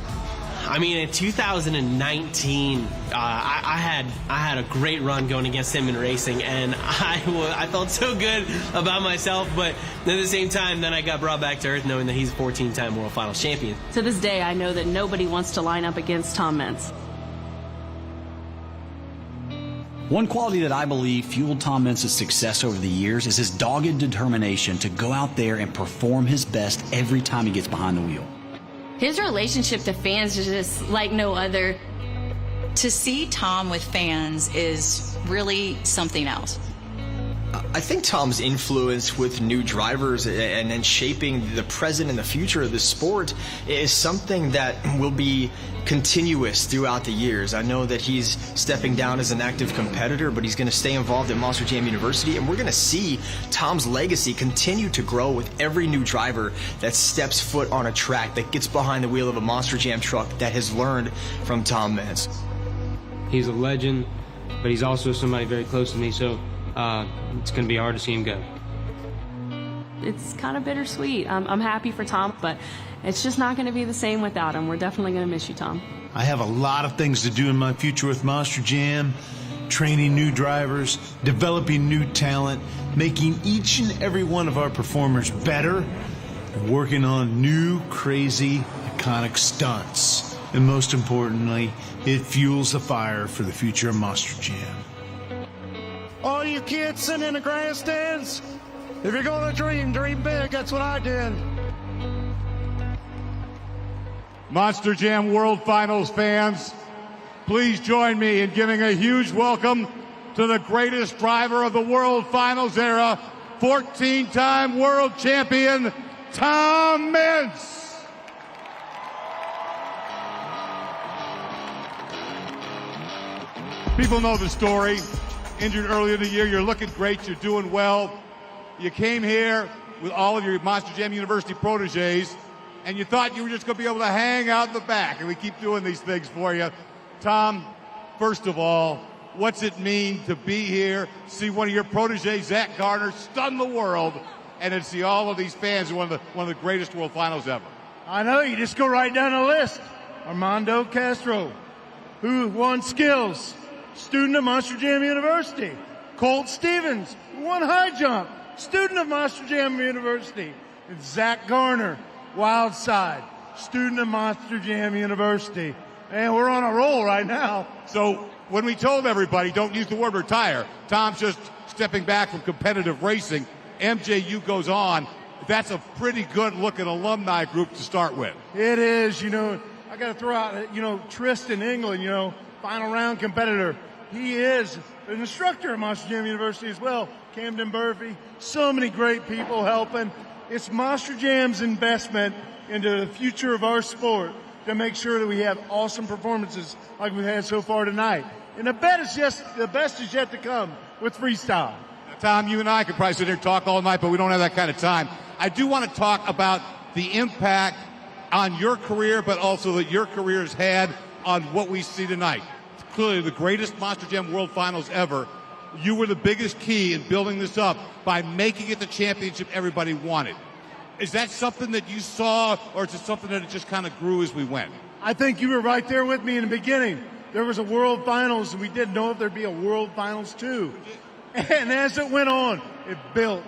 I mean, in 2019, I had a great run going against him in racing, and I felt so good about myself, but at the same time, then I got brought back to earth knowing that he's a 14-time World Finals champion. To this day, I know that nobody wants to line up against Tom Meents. One quality that I believe fueled Tom Meents' success over the years is his dogged determination to go out there and perform his best every time he gets behind the wheel. His relationship to fans is just like no other. To see Tom with fans is really something else. I think Tom's influence with new drivers and then shaping the present and the future of the sport is something that will be continuous throughout the years. I know that he's stepping down as an active competitor, but he's going to stay involved at Monster Jam University, and we're going to see Tom's legacy continue to grow with every new driver that steps foot on a track, that gets behind the wheel of a Monster Jam truck, that has learned from Tom Meents. He's a legend, but he's also somebody very close to me, so it's going to be hard to see him go. It's kind of bittersweet. I'm happy for Tom, but it's just not going to be the same without him. We're definitely going to miss you, Tom. I have a lot of things to do in my future with Monster Jam, training new drivers, developing new talent, making each and every one of our performers better, and working on new, crazy, iconic stunts. And most importantly, it fuels the fire for the future of Monster Jam. All you kids sitting in the grandstands, if you're going to dream big. That's what I did. Monster Jam World Finals fans, please join me in giving a huge welcome to the greatest driver of the World Finals era, 14-time world champion, Tom Meents. People know the story. Injured earlier in the year, you're looking great, you're doing well. You came here with all of your Monster Jam University proteges, and you thought you were just going to be able to hang out in the back, and we keep doing these things for you. Tom, first of all, what's it mean to be here, see one of your proteges, Zach Garner, stun the world, and then see all of these fans in one of the greatest World Finals ever? I know, you just go right down the list. Armando Castro, who won skills, student of Monster Jam University. Colt Stevens, who won high jump, student of Monster Jam University. And Zach Garner, wild side, student of Monster Jam University. And we're on a roll right now. So when we told everybody don't use the word retire, Tom's just stepping back from competitive racing. MJU goes on. That's a pretty good looking alumni group to start with. It is, you know, I got to throw out, you know, Tristan England, you know, final round competitor. He is an instructor at Monster Jam University as well. Camden Murphy, so many great people helping. It's Monster Jam's investment into the future of our sport to make sure that we have awesome performances like we've had so far tonight. And the best is yet to come with freestyle. Tom, you and I could probably sit here and talk all night, but we don't have that kind of time. I do want to talk about the impact on your career, but also that your career has had on what we see tonight. It's clearly the greatest Monster Jam World Finals ever. You were the biggest key in building this up by making it the championship everybody wanted. Is that something that you saw, or is it something that it just kind of grew as we went? I think you were right there with me in the beginning. There was a World Finals, and we didn't know if there'd be a World Finals 2. And as it went on, it built,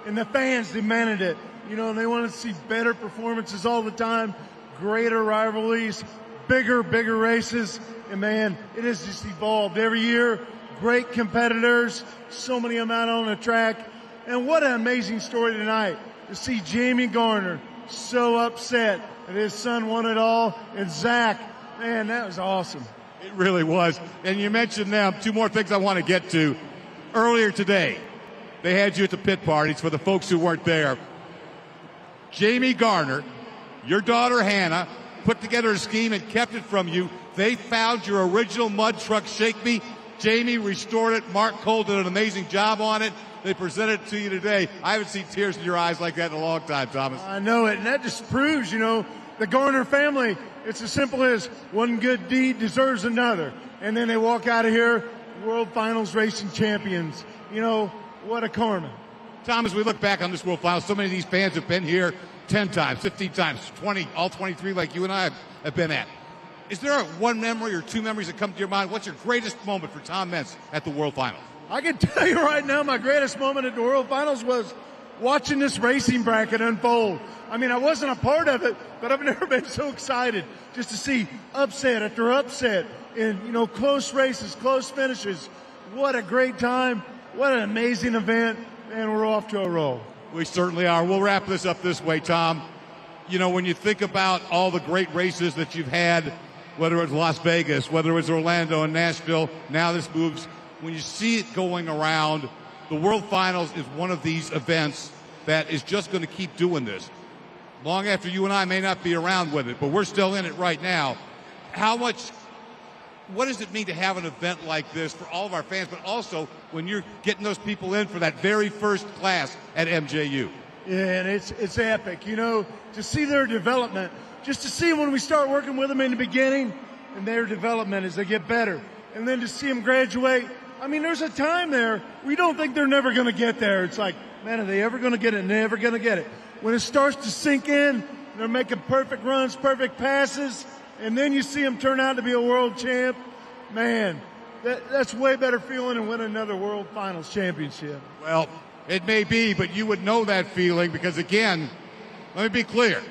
and the fans demanded it. You know, they wanted to see better performances all the time, greater rivalries, bigger races, and man, it has just evolved every year. Great competitors, so many of them out on the track, and what an amazing story tonight to see Jamie Garner so upset that his son won it all, and Zach, man, that was awesome. It really was. And you mentioned them. Two more things I want to get to. Earlier today, they had you at the pit parties for the folks who weren't there. Jamie Garner, your daughter Hannah, put together a scheme and kept it from you. They found your original mud truck, Shake Me. Jamie restored it. Mark Cole did an amazing job on it. They presented it to you today. I haven't seen tears in your eyes like that in a long time, Thomas. I know it, and that just proves, you know, the Garner family, it's as simple as one good deed deserves another. And then they walk out of here, World Finals racing champions. You know, what a karma. Tom, as we look back on this World Finals, so many of these fans have been here 10 times, 15 times, 20, all 23 like you and I have been at. Is there one memory or two memories that come to your mind? What's your greatest moment for Tom Meents at the World Finals? I can tell you right now, my greatest moment at the World Finals was watching this racing bracket unfold. I mean, I wasn't a part of it, but I've never been so excited just to see upset after upset and, you know, close races, close finishes. What a great time. What an amazing event. And we're off to a roll. We certainly are. We'll wrap this up this way, Tom. You know, when you think about all the great races that you've had, whether it's Las Vegas, whether it's Orlando and Nashville, now this moves. When you see it going around, the World Finals is one of these events that is just going to keep doing this. Long after you and I may not be around with it, but we're still in it right now. What does it mean to have an event like this for all of our fans, but also when you're getting those people in for that very first class at MJU? Yeah, and it's epic, you know, to see their development, just to see when we start working with them in the beginning and their development as they get better, and then to see them graduate. I mean, there's a time there we don't think they're never going to get there. It's like, man, are they ever going to get it? Never going to get it. When it starts to sink in, they're making perfect runs, perfect passes, and then you see them turn out to be a world champ. Man, that's way better feeling than winning another World Finals championship. Well, it may be, but you would know that feeling because, again, let me be clear.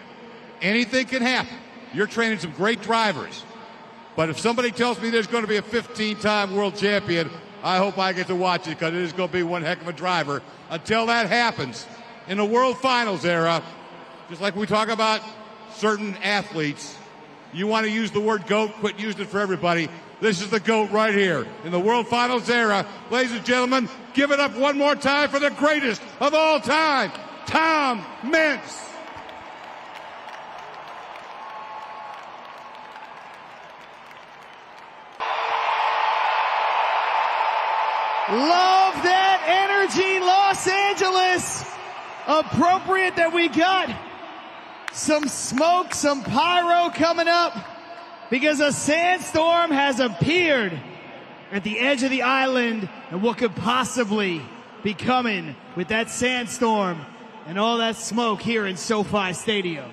Anything can happen. You're training some great drivers. But if somebody tells me there's going to be a 15-time world champion, I hope I get to watch it because it is going to be one heck of a driver. Until that happens, in the World Finals era, just like we talk about certain athletes, you want to use the word GOAT, quit using it for everybody. This is the GOAT right here in the World Finals era. Ladies and gentlemen, give it up one more time for the greatest of all time, Tom Meents. Love that energy, Los Angeles. Appropriate that we got some smoke, some pyro coming up because a sandstorm has appeared at the edge of the island, and what could possibly be coming with that sandstorm and all that smoke here in SoFi Stadium.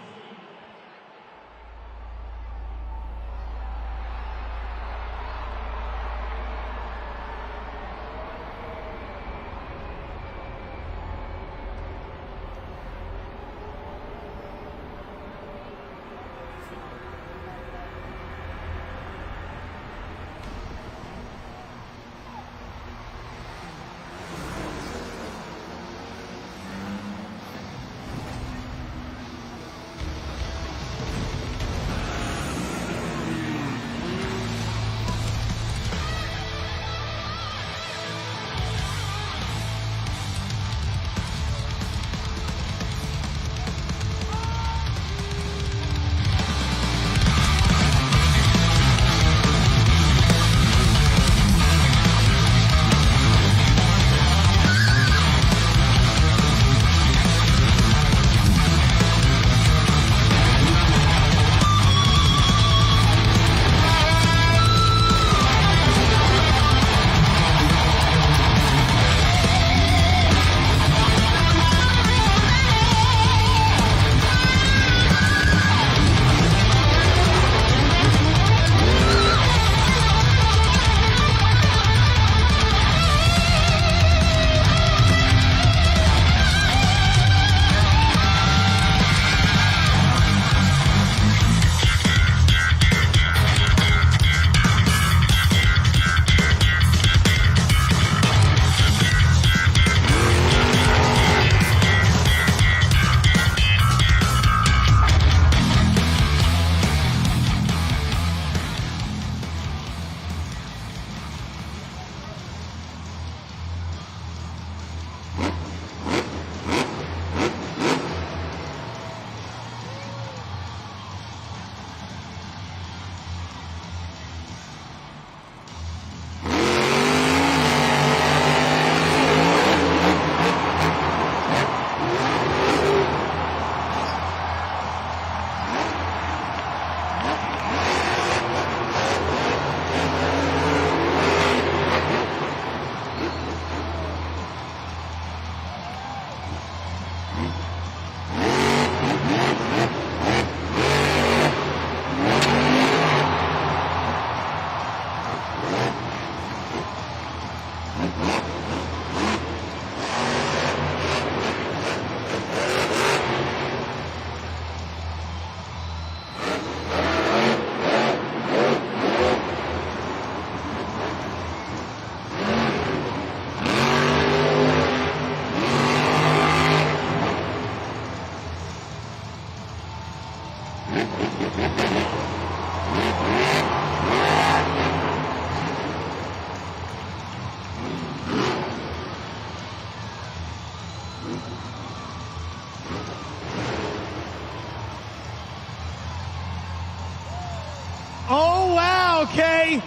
Oh, wow, okay.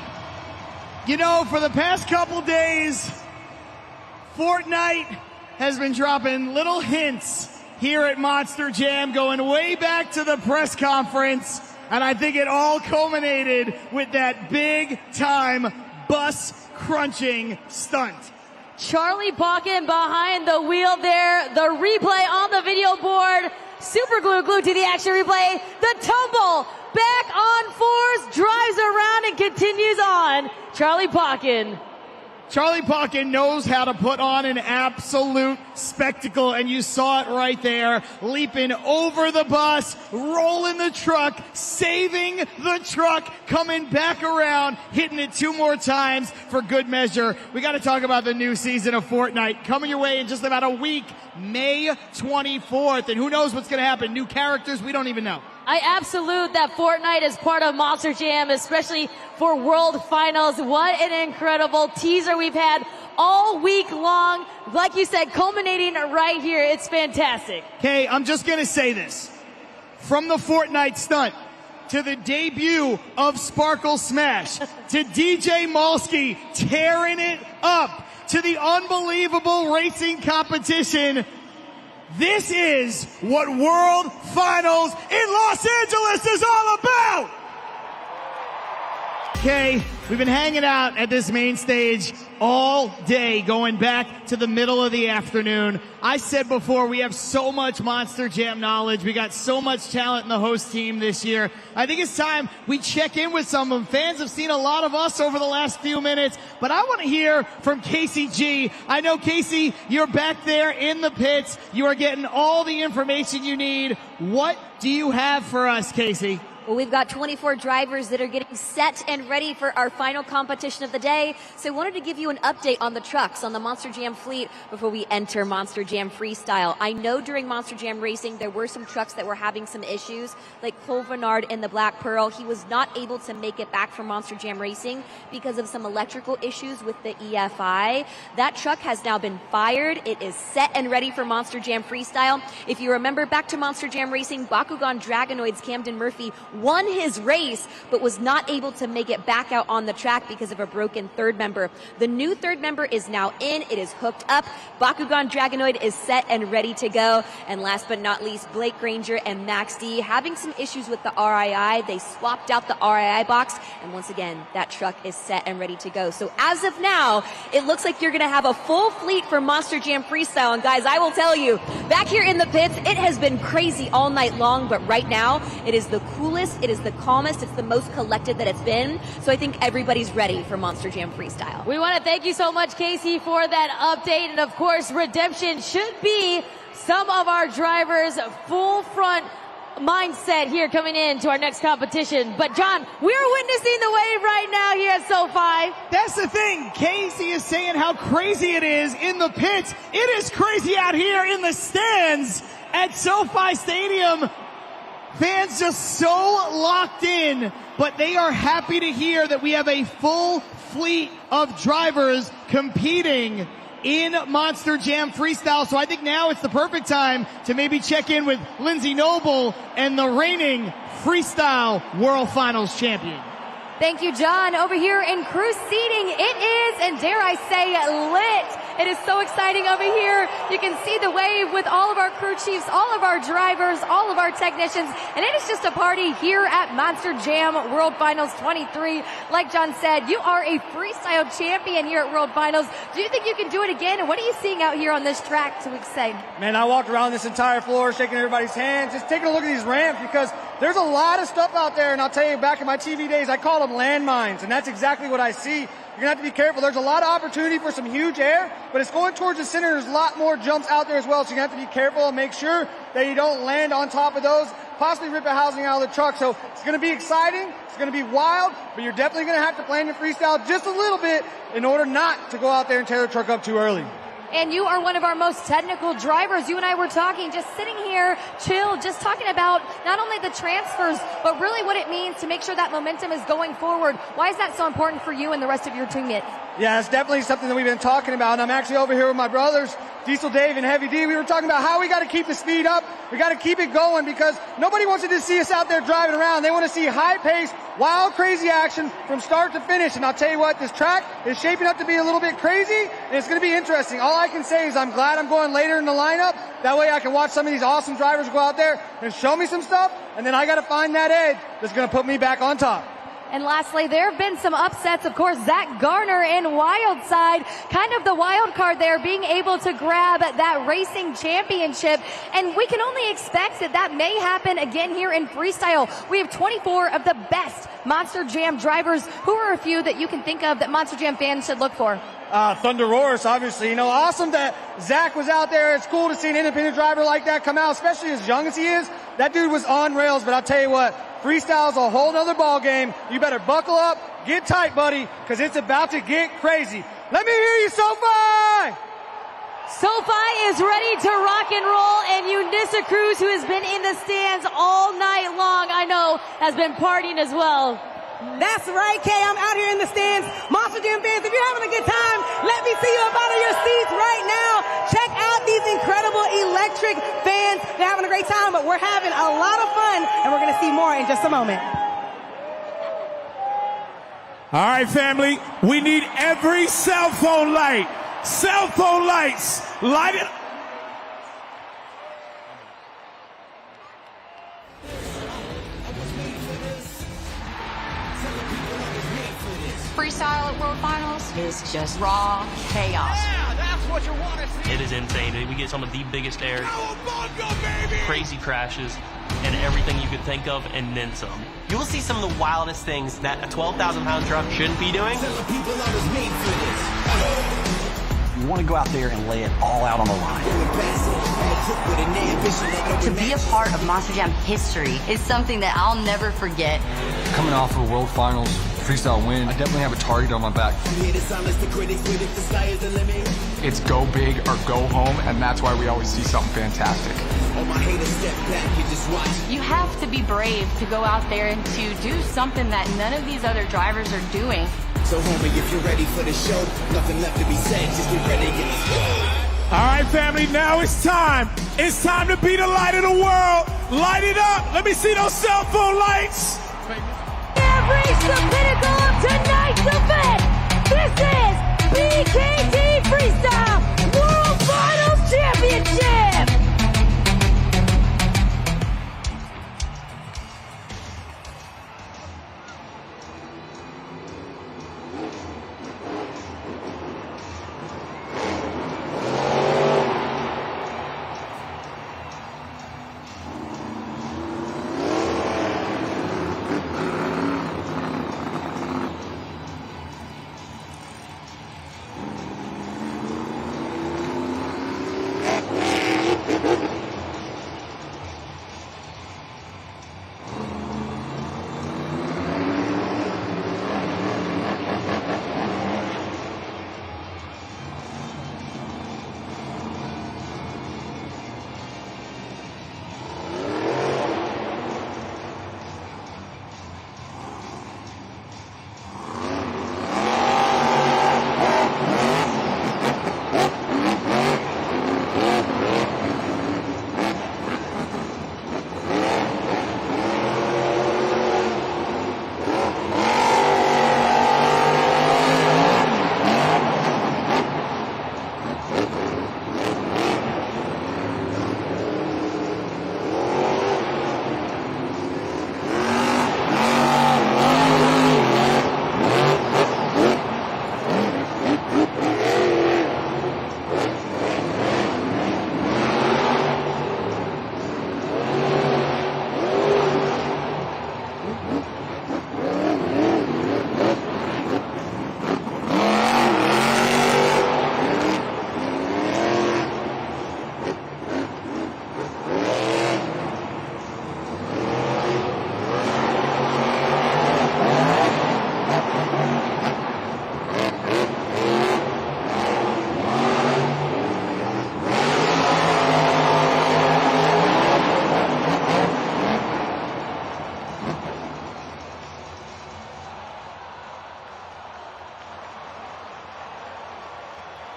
You know, for the past couple days, Fortnite has been dropping little hints here at Monster Jam, going way back to the press conference, and I think it all culminated with that big-time bus-crunching stunt. Charlie Balkin behind the wheel there. The replay on the video board. Super glued to the action replay. The tumble back on fours, drives around and continues on. Charlie Balkin. Charlie Balkin knows how to put on an absolute spectacle, and you saw it right there, leaping over the bus, rolling the truck, saving the truck, coming back around, hitting it 2 more times for good measure. We got to talk about the new season of Fortnite coming your way in just about a week, May 24th, and who knows what's going to happen. New characters, we don't even know. I absolute that Fortnite is part of Monster Jam, especially for World Finals. What an incredible teaser we've had all week long. Like you said, culminating right here. It's fantastic. Okay, I'm just going to say this. From the Fortnite stunt to the debut of Sparkle Smash to DJ Malski tearing it up to the unbelievable racing competition, this is what World Finals in Los Angeles is all about! Okay, we've been hanging out at this main stage all day, going back to the middle of the afternoon. I said before, we have so much Monster Jam knowledge. We got so much talent in the host team this year. I think it's time we check in with some of them. Fans have seen a lot of us over the last few minutes, but I want to hear from Casey G. I know, Casey, you're back there in the pits. You are getting all the information you need. What do you have for us, Casey? Well, we've got 24 drivers that are getting set and ready for our final competition of the day. So I wanted to give you an update on the trucks on the Monster Jam fleet before we enter Monster Jam Freestyle. I know during Monster Jam Racing, there were some trucks that were having some issues, like Cole Bernard in the Black Pearl. He was not able to make it back from Monster Jam Racing because of some electrical issues with the EFI. That truck has now been fired. It is set and ready for Monster Jam Freestyle. If you remember back to Monster Jam Racing, Bakugan Dragonoid's Camden Murphy won his race, but was not able to make it back out on the track because of a broken third member. The new third member is now in. It is hooked up. Bakugan Dragonoid is set and ready to go. And last but not least, Blake Granger and Max D having some issues with the RII. They swapped out the RII box, and once again, that truck is set and ready to go. So as of now, it looks like you're going to have a full fleet for Monster Jam Freestyle. And guys, I will tell you, back here in the pits, it has been crazy all night long, but right now, it is the coolest, it is the calmest, it's the most collected that it's been. So I think everybody's ready for Monster Jam Freestyle. We want to thank you so much, Casey, for that update. And of course, redemption should be some of our drivers' full front mindset here coming into our next competition. But John, we're witnessing the wave right now here at SoFi. That's the thing. Casey is saying how crazy it is in the pits. It is crazy out here in the stands at SoFi Stadium. Fans just so locked in, but they are happy to hear that we have a full fleet of drivers competing in Monster Jam Freestyle. So I think now it's the perfect time to maybe check in with Lindsay Noble and the reigning Freestyle World Finals champion. Thank you, John. Over here in crew seating, it is, and dare I say, lit. It is so exciting over here. You can see the wave with all of our crew chiefs, all of our drivers, all of our technicians, and it is just a party here at Monster Jam World Finals 23. Like John said, you are a freestyle champion here at World Finals. Do you think you can do it again? And what are you seeing out here on this track to say? Man, I walked around this entire floor shaking everybody's hands, just taking a look at these ramps, because there's a lot of stuff out there, and I'll tell you, back in my TV days, I call them landmines, and that's exactly what I see. You're going to have to be careful. There's a lot of opportunity for some huge air, but it's going towards the center. There's a lot more jumps out there as well, so you're going to have to be careful and make sure that you don't land on top of those, possibly rip a housing out of the truck. So it's going to be exciting. It's going to be wild, but you're definitely going to have to plan your freestyle just a little bit in order not to go out there and tear the truck up too early. And you are one of our most technical drivers. You and I were talking, just sitting here, chill, just talking about not only the transfers, but really what it means to make sure that momentum is going forward. Why is that so important for you and the rest of your teammates? Yeah, it's definitely something that we've been talking about. And I'm actually over here with my brothers, Diesel Dave and Heavy D, we were talking about how we got to keep the speed up. We got to keep it going because nobody wants to just see us out there driving around. They want to see high-paced, wild, crazy action from start to finish. And I'll tell you what, this track is shaping up to be a little bit crazy, and it's going to be interesting. All I can say is I'm glad I'm going later in the lineup. That way I can watch some of these awesome drivers go out there and show me some stuff, and then I got to find that edge that's going to put me back on top. And lastly, there have been some upsets. Of course, Zach Garner in Wildside, kind of the wild card there, being able to grab that racing championship. And we can only expect that that may happen again here in freestyle. We have 24 of the best Monster Jam drivers. Who are a few that you can think of that Monster Jam fans should look for? Thunder Roars, obviously. You know, awesome that Zach was out there. It's cool to see an independent driver like that come out, especially as young as he is. That dude was on rails, but I'll tell you what, freestyle's a whole nother ball game. You better buckle up, get tight, buddy, because it's about to get crazy. Let me hear you, SoFi! SoFi is ready to rock and roll, and Unisa Cruz, who has been in the stands all night long, I know, has been partying as well. That's right, Kay. I'm out here in the stands. Monster Jam fans, if you're having a good time, let me see you up out of your seats right now. Check out these incredible electric fans. They're having a great time, but we're having a lot of fun, and we're going to see more in just a moment. All right, family. We need every cell phone light. Cell phone lights. Light it. Freestyle at World Finals is just raw chaos. Yeah, that's what you want to see. It is insane. We get some of the biggest airs, crazy crashes, and everything you could think of, and then some. You will see some of the wildest things that a 12,000-pound truck shouldn't be doing. You want to go out there and lay it all out on the line. To be a part of Monster Jam history is something that I'll never forget. Coming off of World Finals freestyle win, I definitely have a target on my back. It's go big or go home, and that's why we always see something fantastic. You have to be brave to go out there and to do something that none of these other drivers are doing. So homie, if you're ready for the show, nothing left to be said, just get ready to get it. All right, family, now it's time. It's time to be the light of the world. Light it up. Let me see those cell phone lights. Reach the pinnacle of tonight's event. This is BKT Freestyle World Finals Championship.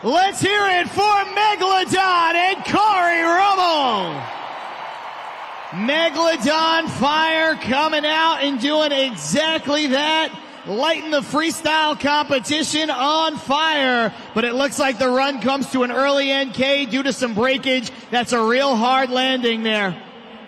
Let's hear it for Megalodon and Corey Rummel. Megalodon Fire coming out and doing exactly that. Lighting the freestyle competition on fire. But it looks like the run comes to an early NK due to some breakage. That's a real hard landing there.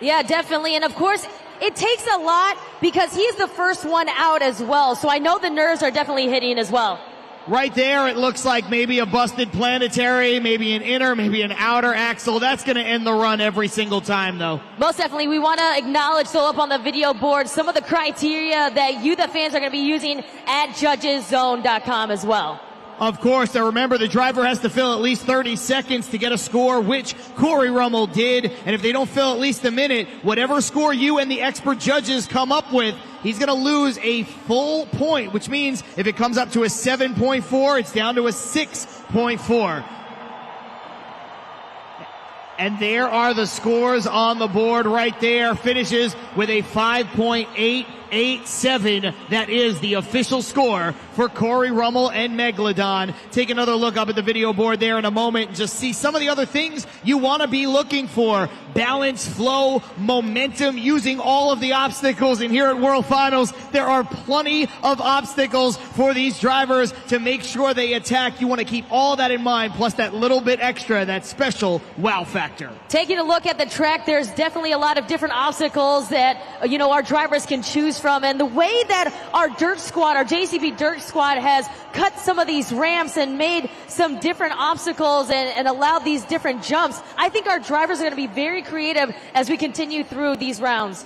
Yeah, definitely. And of course, it takes a lot because he's the first one out as well. So I know the nerves are definitely hitting as well. Right there, it looks like maybe a busted planetary, maybe an inner, maybe an outer axle. That's going to end the run every single time, though. Most definitely. We want to acknowledge, so up on the video board, some of the criteria that you, the fans, are going to be using at judgeszone.com as well. Of course, now remember, the driver has to fill at least 30 seconds to get a score, which Corey Rummel did. And if they don't fill at least a minute, whatever score you and the expert judges come up with, he's going to lose a full point, which means if it comes up to a 7.4, it's down to a 6.4. And there are the scores on the board right there. Finishes with a 5.887. That is the official score for Corey Rummel and Megalodon. Take another look up at the video board there in a moment and just see some of the other things you want to be looking for. Balance, flow, momentum, using all of the obstacles. And here at World Finals, there are plenty of obstacles for these drivers to make sure they attack. You want to keep all that in mind, plus that little bit extra, that special wow factor. Taking a look at the track, there's definitely a lot of different obstacles that, our drivers can choose from. And the way that our Dirt Squad, our JCB Dirt Squad has cut some of these ramps and made some different obstacles and allowed these different jumps, I think our drivers are going to be very creative as we continue through these rounds.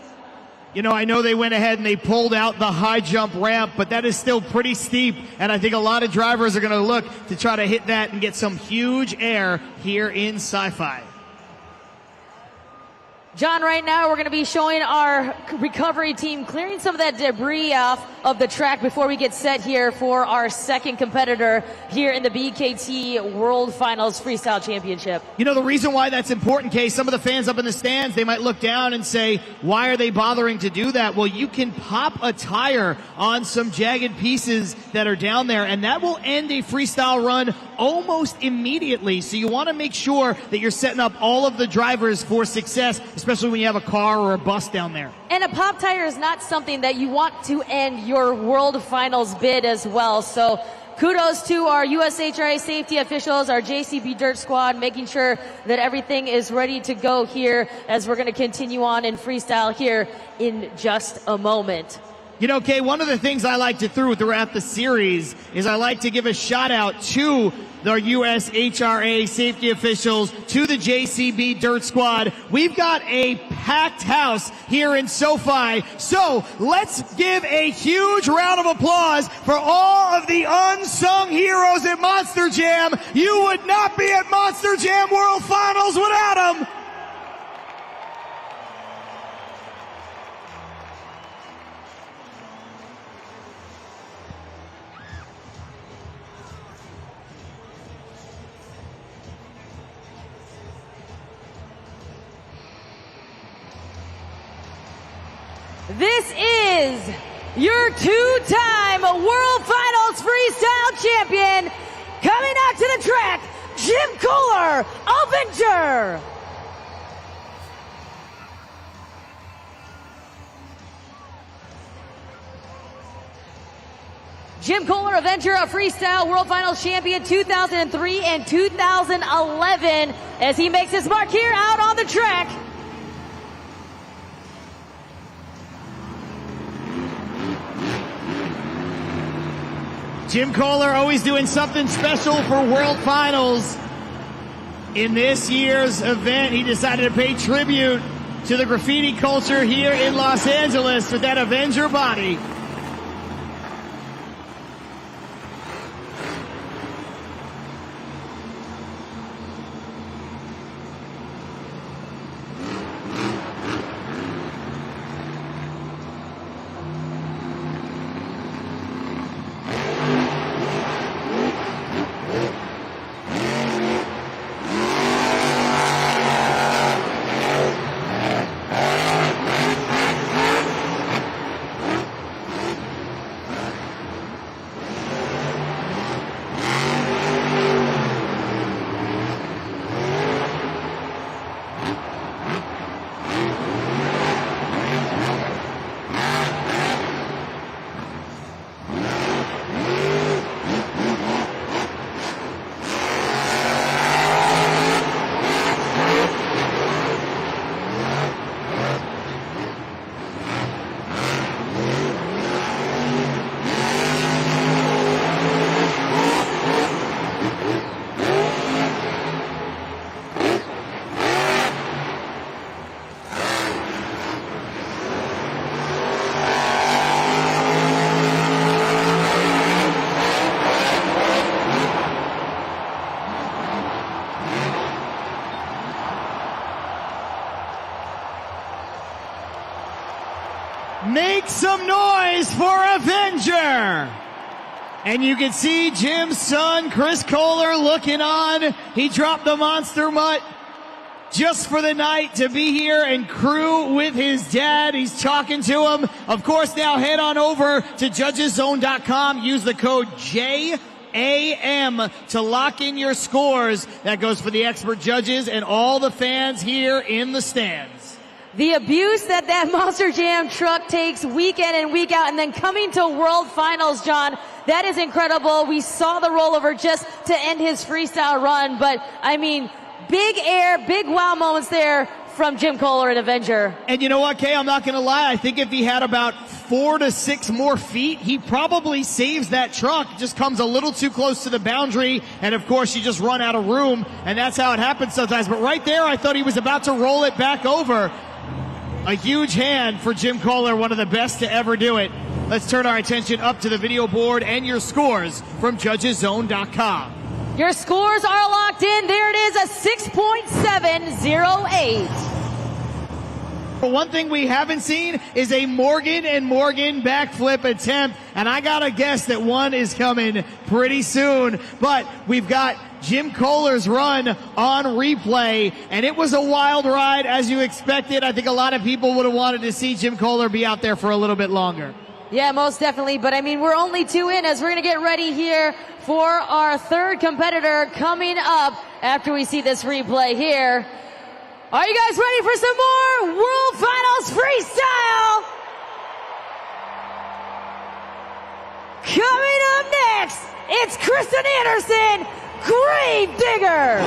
I know they went ahead and they pulled out the high jump ramp, but that is still pretty steep. And I think a lot of drivers are going to look to try to hit that and get some huge air here in Sci-Fi. John, right now we're going to be showing our recovery team clearing some of that debris off of the track before we get set here for our second competitor here in the BKT World Finals Freestyle Championship. The reason why that's important, Kay, some of the fans up in the stands, they might look down and say, why are they bothering to do that? Well, you can pop a tire on some jagged pieces that are down there, and that will end a freestyle run almost immediately. So you want to make sure that you're setting up all of the drivers for success, especially when you have a car or a bus down there. And a pop tire is not something that you want to end your World Finals bid as well. So kudos to our USHRA safety officials, our JCB Dirt Squad, making sure that everything is ready to go here as we're going to continue on in freestyle here in just a moment. Kay, one of the things I like to do throughout the series is I like to give a shout out to the USHRA safety officials, to the JCB Dirt Squad. We've got a packed house here in SoFi, so let's give a huge round of applause for all of the unsung heroes at Monster Jam. You would not be at Monster Jam World Finals without them. This is your two-time World Finals Freestyle Champion, coming out to the track, Jim Kohler, Avenger. Jim Kohler, Avenger, a Freestyle World Finals Champion 2003 and 2011, as he makes his mark here out on the track. Jim Kohler always doing something special for World Finals. In this year's event, he decided to pay tribute to the graffiti culture here in Los Angeles with that Avenger body. And you can see Jim's son, Chris Kohler, looking on. He dropped the monster mutt just for the night to be here and crew with his dad. He's talking to him. Of course, now head on over to judgeszone.com. Use the code JAM to lock in your scores. That goes for the expert judges and all the fans here in the stands. The abuse that Monster Jam truck takes week in and week out, and then coming to World Finals, John, that is incredible. We saw the rollover just to end his freestyle run, but I mean, big air, big wow moments there from Jim Kohler and Avenger. And you know what, Kay? I'm not going to lie. I think if he had about 4 to 6 more feet, he probably saves that truck. Just comes a little too close to the boundary, and of course, you just run out of room, and that's how it happens sometimes. But right there, I thought he was about to roll it back over. A huge hand for Jim Kohler, one of the best to ever do it. Let's turn our attention up to the video board and your scores from judgeszone.com. Your scores are locked in. There it is, a 6.708. One thing we haven't seen is a Morgan and Morgan backflip attempt, and I gotta guess that one is coming pretty soon. But we've got Jim Kohler's run on replay, and it was a wild ride as you expected. I think a lot of people would have wanted to see Jim Kohler be out there for a little bit longer. Yeah, most definitely. But I mean, we're only 2 in as we're going to get ready here for our third competitor coming up after we see this replay here. Are you guys ready for some more World Finals freestyle? Coming up next, it's Kristen Anderson, Grave Digger.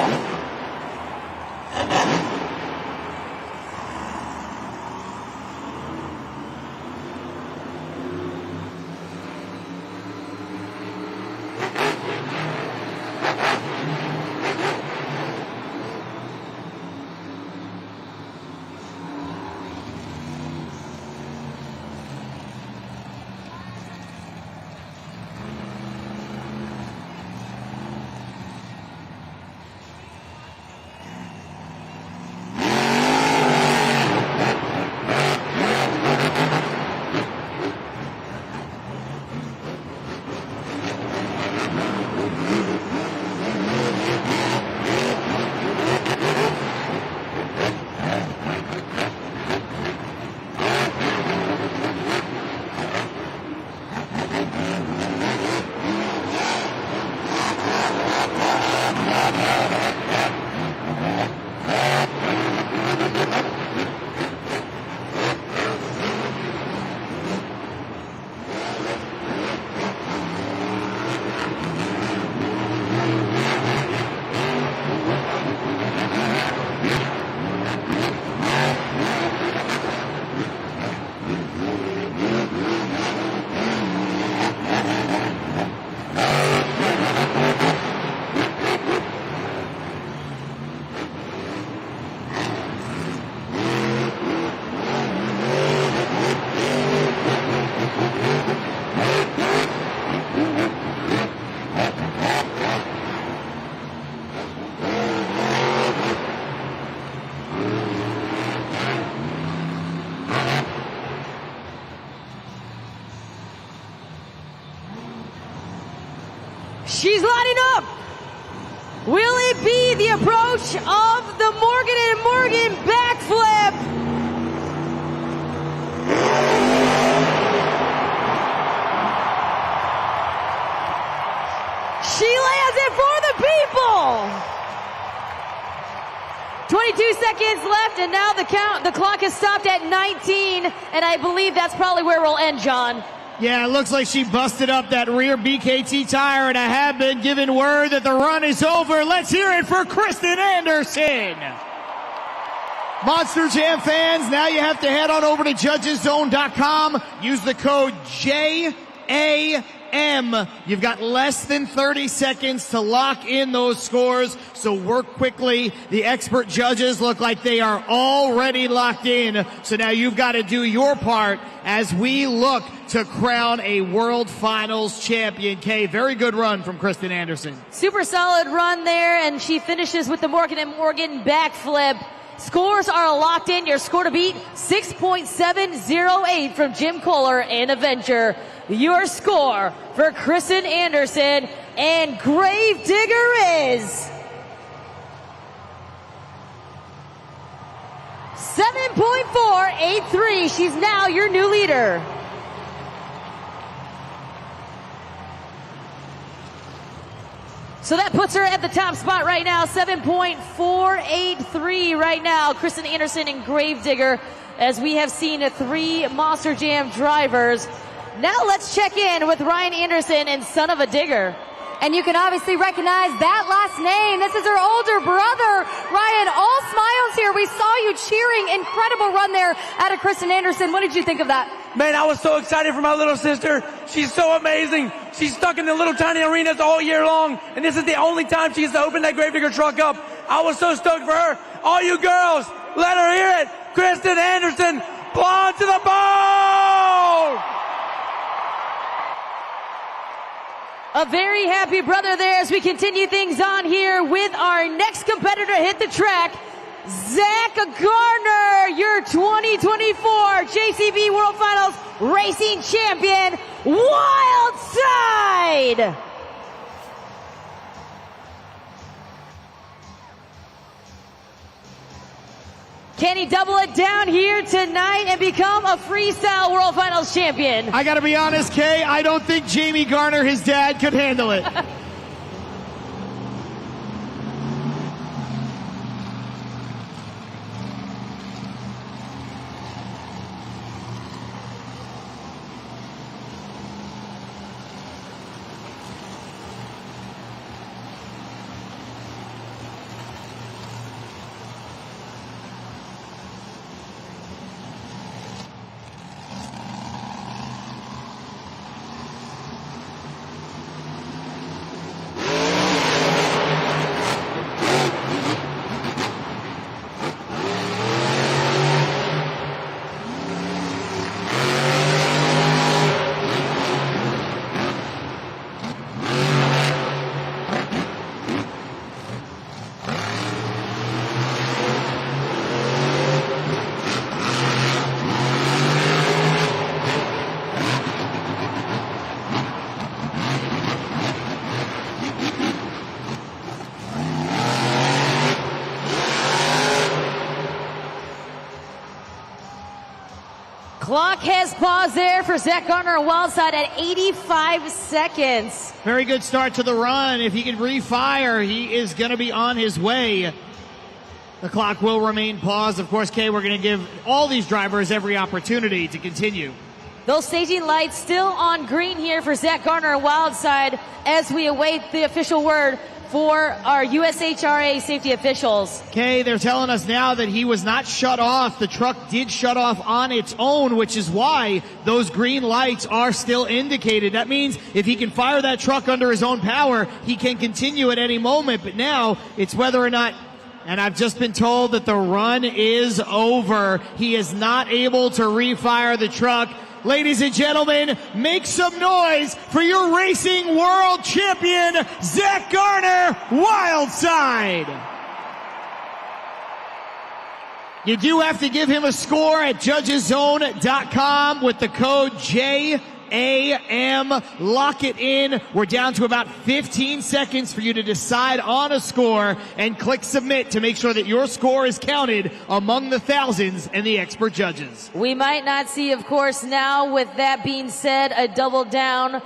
She's lining up. Will it be the approach of the Morgan and Morgan backflip? She lands it for the people. 22 seconds left, and now the clock has stopped at 19, and I believe that's probably where we'll end, John. Yeah, it looks like she busted up that rear BKT tire, and I have been given word that the run is over. Let's hear it for Kristen Anderson. Monster Jam fans, now you have to head on over to judgeszone.com. Use the code JAM. You've got less than 30 seconds to lock in those scores, so work quickly. The expert judges look like they are already locked in, so now you've got to do your part as we look to crown a World Finals champion. Kay, very good run from Kristen Anderson. Super solid run there, and she finishes with the Morgan and Morgan backflip. Scores are locked in. Your score to beat, 6.708 from Jim Kohler and Avenger. your score for Kristen Anderson and Gravedigger is 7.483. She's now your new leader. So that puts her at the top spot right now, 7.483 right now. Kristen Anderson and Gravedigger, as we have seen 3 Monster Jam drivers. Now let's check in with Ryan Anderson and Son of a Digger. And you can obviously recognize that last name. This is her older brother, Ryan. All smiles here. We saw you cheering. Incredible run there out of Kristen Anderson. What did you think of that? Man, I was so excited for my little sister. She's so amazing. She's stuck in the little tiny arenas all year long, and this is the only time she gets to open that Gravedigger truck up. I was so stoked for her. All you girls, let her hear it. Kristen Anderson, blonde to the bone! A very happy brother there as we continue things on here with our next competitor to hit the track, Zach Gardner, your 2024 JCB World Finals Racing Champion, Wild Side! Can he double it down here tonight and become a Freestyle World Finals champion? I gotta be honest, Kay, I don't think Jamie Garner, his dad, could handle it. Clock has paused there for Zach Gardner on wild side at 85 seconds. Very good start to the run. If he can refire, he is going to be on his way. The clock will remain paused. Of course, Kay, we're going to give all these drivers every opportunity to continue. Those staging lights still on green here for Zach Gardner on wild side as we await the official word for our USHRA safety officials. Okay, they're telling us now that he was not shut off. The truck did shut off on its own, which is why those green lights are still indicated. That means if he can fire that truck under his own power, he can continue at any moment. But now it's whether or not, and I've just been told that the run is over. He is not able to refire the truck. Ladies and gentlemen, make some noise for your racing world champion, Zach Gardner, Wildside. You do have to give him a score at judgeszone.com with the code JAM. Lock it in. We're down to about 15 seconds for you to decide on a score and click submit to make sure that your score is counted among the thousands and the expert judges. We might not see, of course, now with that being said, a double down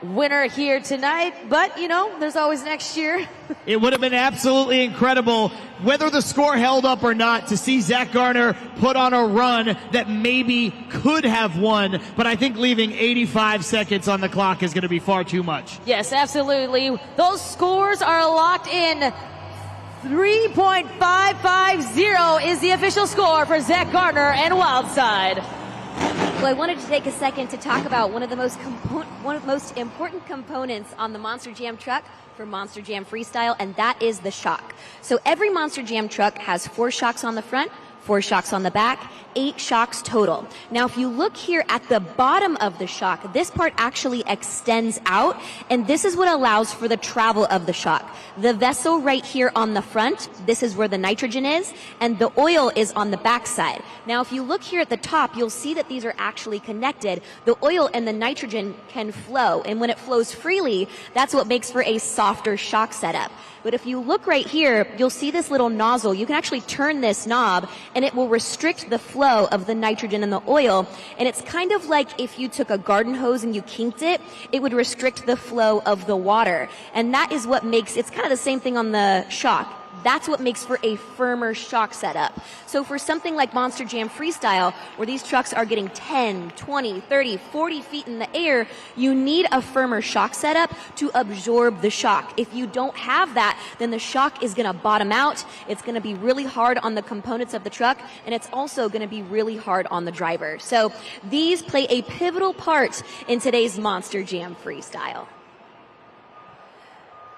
winner here tonight, but you know, there's always next year. It would have been absolutely incredible, whether the score held up or not, to see Zach Gardner put on a run that maybe could have won, but I think leaving 85 seconds on the clock is going to be far too much. Yes, absolutely. Those scores are locked in. 3.550 is the official score for Zach Gardner and Wildside. Well, I wanted to take a second to talk about one of the most important components on the Monster Jam truck for Monster Jam Freestyle, and that is the shock. So every Monster Jam truck has 4 shocks on the front, 4 shocks on the back, 8 shocks total. Now, if you look here at the bottom of the shock, this part actually extends out, and this is what allows for the travel of the shock. The vessel right here on the front, this is where the nitrogen is, and the oil is on the back side. Now, if you look here at the top, you'll see that these are actually connected. The oil and the nitrogen can flow, and when it flows freely, that's what makes for a softer shock setup. But if you look right here, you'll see this little nozzle. You can actually turn this knob, and it will restrict the flow of the nitrogen and the oil. And it's kind of like if you took a garden hose and you kinked it, it would restrict the flow of the water. And that is what makes, it's kind of the same thing on the shock. That's what makes for a firmer shock setup. So for something like Monster Jam Freestyle, where these trucks are getting 10, 20, 30, 40 feet in the air, you need a firmer shock setup to absorb the shock. If you don't have that, then the shock is going to bottom out. It's going to be really hard on the components of the truck, and it's also going to be really hard on the driver. So these play a pivotal part in today's Monster Jam Freestyle.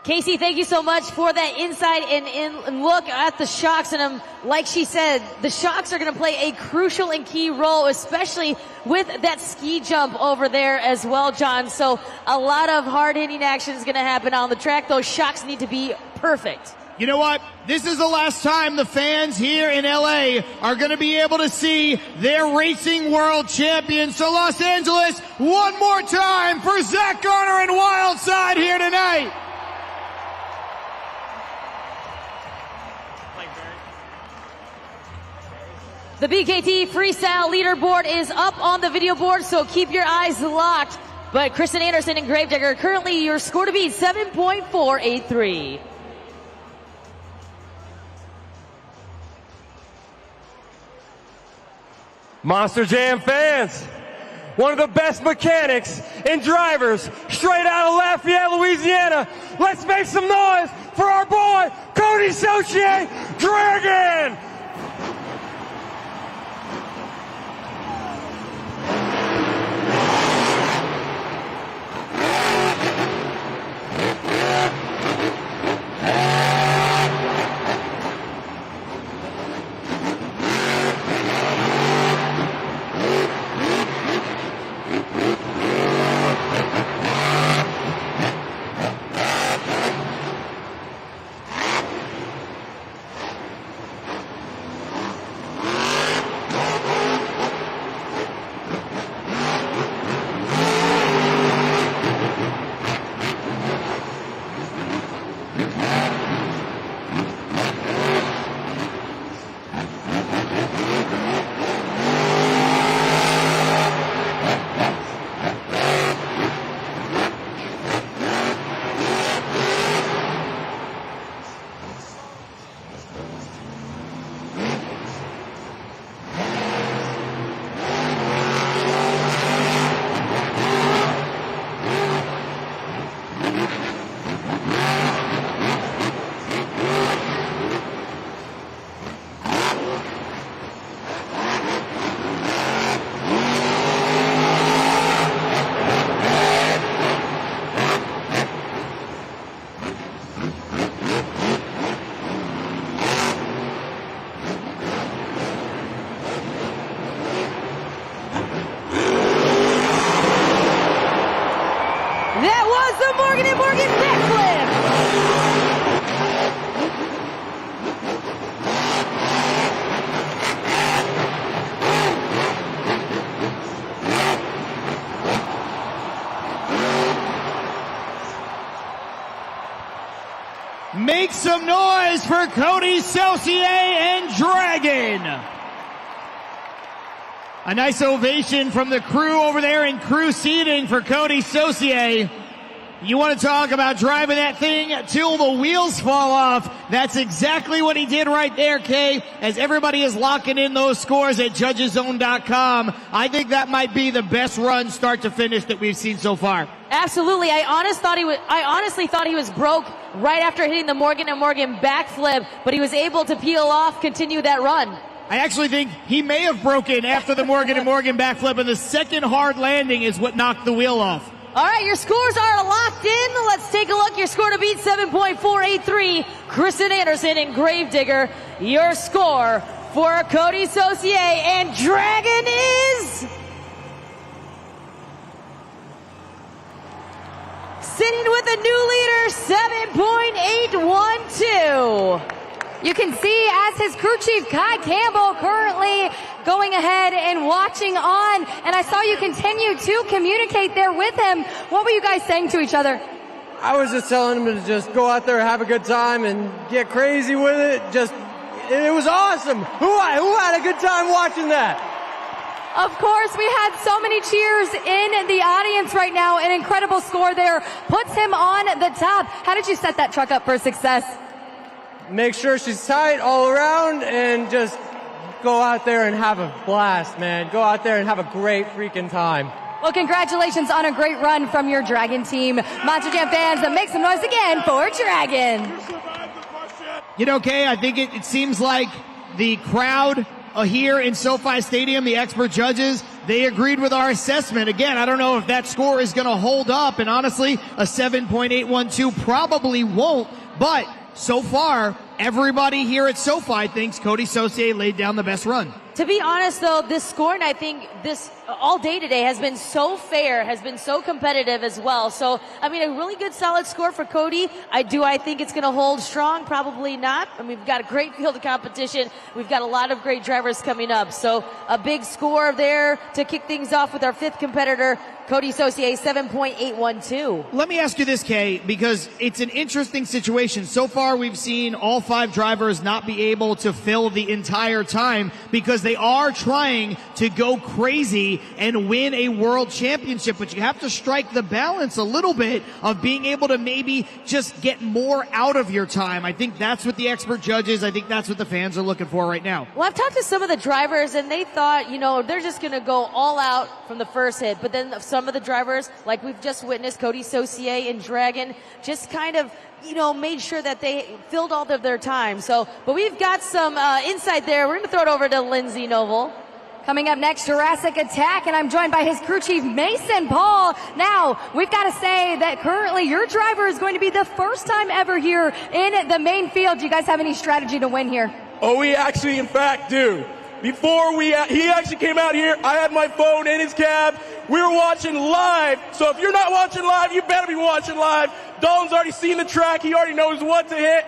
Casey, thank you so much for that insight and look at the shocks. And like she said, the shocks are going to play a crucial and key role, especially with that ski jump over there as well, John. So a lot of hard-hitting action is going to happen on the track. Those shocks need to be perfect. You know what? This is the last time the fans here in LA are going to be able to see their racing world champion. So Los Angeles, one more time for Zach Garner and Wildside here tonight. The BKT Freestyle leaderboard is up on the video board, so keep your eyes locked. But Kristen Anderson and Gravedigger, currently your score to beat 7.483. Monster Jam fans, one of the best mechanics and drivers straight out of Lafayette, Louisiana. Let's make some noise for our boy, Cody Saucier Dragon! Make some noise for Cody Saucier and Dragon. A nice ovation from the crew over there in crew seating for Cody Saucier. You want to talk about driving that thing till the wheels fall off. That's exactly what he did right there, Kay, as everybody is locking in those scores at judgeszone.com. I think that might be the best run start to finish that we've seen so far. Absolutely. I honestly thought he was broke right after hitting the Morgan & Morgan backflip, but he was able to peel off, continue that run. I actually think he may have broken after the Morgan & Morgan backflip, and the second hard landing is what knocked the wheel off. All right, your scores are locked in. Let's take a look. Your score to beat 7.483. Kristen Anderson and Gravedigger. Your score for Cody Saucier, and Dragon is sitting with a new leader, 7.812. You can see as his crew chief, Kai Campbell, currently going ahead and watching on. And I saw you continue to communicate there with him. What were you guys saying to each other? I was just telling him to just go out there, have a good time, and get crazy with it. It was awesome. Who had a good time watching that? Of course, we had so many cheers in the audience right now. An incredible score there puts him on the top. How did you set that truck up for success? Make sure she's tight all around and just go out there and have a blast, man. Go out there and have a great freaking time. Well, congratulations on a great run from your Dragon team. Monster Jam fans, make some noise again for Dragon. You know, Kay, I think it seems like the crowd here in SoFi Stadium, the expert judges, they agreed with our assessment. Again, I don't know if that score is going to hold up, and honestly, a 7.812 probably won't, but so far, everybody here at SoFi thinks Cody Saucier laid down the best run. To be honest, though, this scoring, I think this all day today has been so fair, has been so competitive as well. So, I mean, a really good, solid score for Cody. I think it's going to hold strong? Probably not. I mean, we've got a great field of competition. We've got a lot of great drivers coming up. So, a big score there to kick things off with our fifth competitor, Cody Saucier, 7.812. Let me ask you this, Kay, because it's an interesting situation. So far, we've seen all 5 drivers not be able to fill the entire time because they are trying to go crazy and win a world championship, but you have to strike the balance a little bit of being able to maybe just get more out of your time. I think that's what the expert judges, I think that's what the fans are looking for right now. Well, I've talked to some of the drivers, and they thought, they're just going to go all out from the first hit, but then some of the drivers, like we've just witnessed, Cody Saucier and Dragon, just kind of made sure that they filled all of their time. So, but we've got some insight there. We're going to throw it over to Lindsay Noble. Coming up next, Jurassic Attack, and I'm joined by his crew chief, Mason Paul. Now, we've got to say that currently your driver is going to be the first time ever here in the main field. Do you guys have any strategy to win here? Oh, we actually, in fact, do. Before he actually came out here, I had my phone in his cab. We were watching live. So if you're not watching live, you better be watching live. Dalton's already seen the track. He already knows what to hit.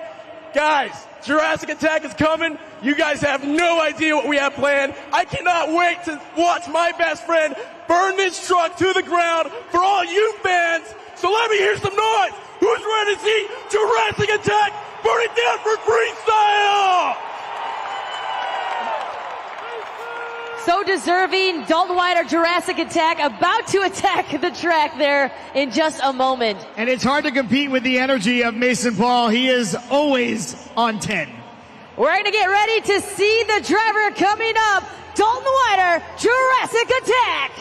Guys, Jurassic Attack is coming. You guys have no idea what we have planned. I cannot wait to watch my best friend burn this truck to the ground for all you fans. So let me hear some noise. Who's ready to see Jurassic Attack burn it down for freestyle? So deserving, Dalton White, Jurassic Attack, about to attack the track there in just a moment. And it's hard to compete with the energy of Mason Paul. He is always on 10. We're going to get ready to see the driver coming up, Dalton White, Jurassic Attack.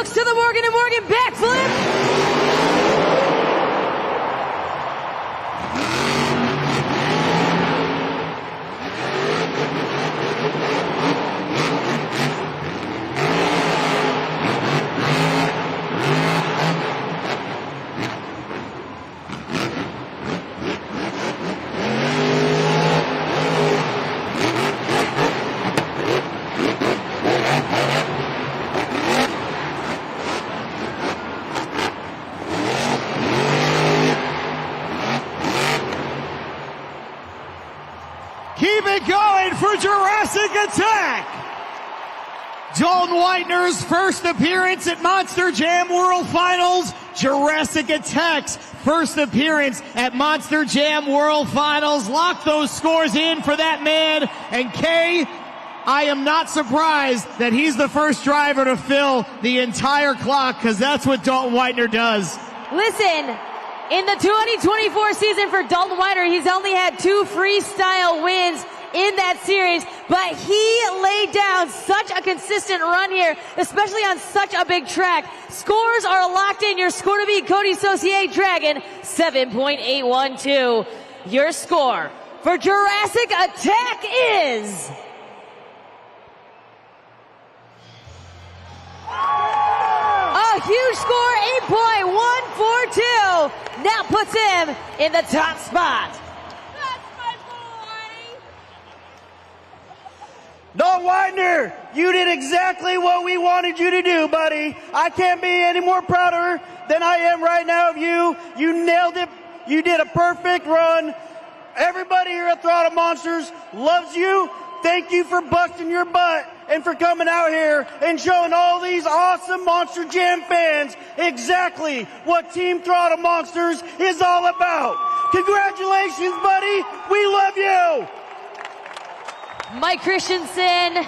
looks to the Morgan & Morgan backflip. Keep it going for Jurassic Attack. Dalton Whitener's first appearance at Monster Jam World Finals. Jurassic Attack's first appearance at Monster Jam World Finals. Lock those scores in for that man. And Kay, I am not surprised that he's the first driver to fill the entire clock, because that's what Dalton Whitener does. Listen, in the 2024 season for Dalton Whitener, he's only had 2 freestyle wins in that series, but he laid down such a consistent run here, especially on such a big track. Scores are locked in. Your score to beat Cody Saucier Dragon, 7.812. Your score for Jurassic Attack is... a huge score, 8.142. Now puts him in the top spot. Dalton Whitener, you did exactly what we wanted you to do, buddy. I can't be any more prouder than I am right now of you. You nailed it. You did a perfect run. Everybody here at Throttle Monsters loves you. Thank you for busting your butt and for coming out here and showing all these awesome Monster Jam fans exactly what Team Throttle Monsters is all about. Congratulations, buddy. We love you. Mike Christensen,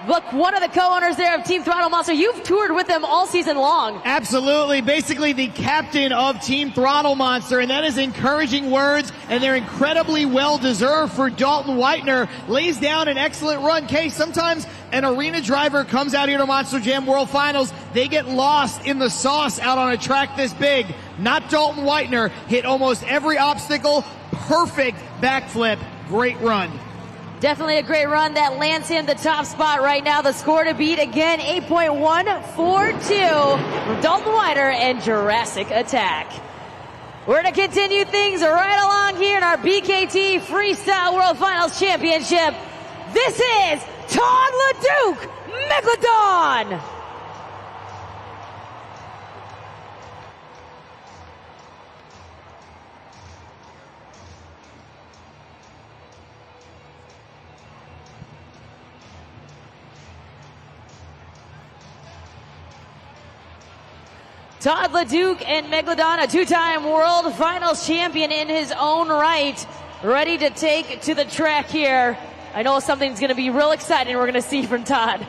look, one of the co-owners there of Team Throttle Monster. You've toured with them all season long. Absolutely. Basically the captain of Team Throttle Monster, and that is encouraging words, and they're incredibly well-deserved for Dalton Whitener. Lays down an excellent run. Kay, sometimes an arena driver comes out here to Monster Jam World Finals, they get lost in the sauce out on a track this big. Not Dalton Whitener. Hit almost every obstacle. Perfect backflip. Great run. Definitely a great run that lands him the top spot right now. The score to beat again, 8.142 from Dalton Whitener and Jurassic Attack. We're going to continue things right along here in our BKT Freestyle World Finals Championship. This is Todd LeDuc, Megalodon. Todd LeDuc and Megalodon, a 2-time World Finals champion in his own right, ready to take to the track here. I know something's going to be real exciting we're going to see from Todd.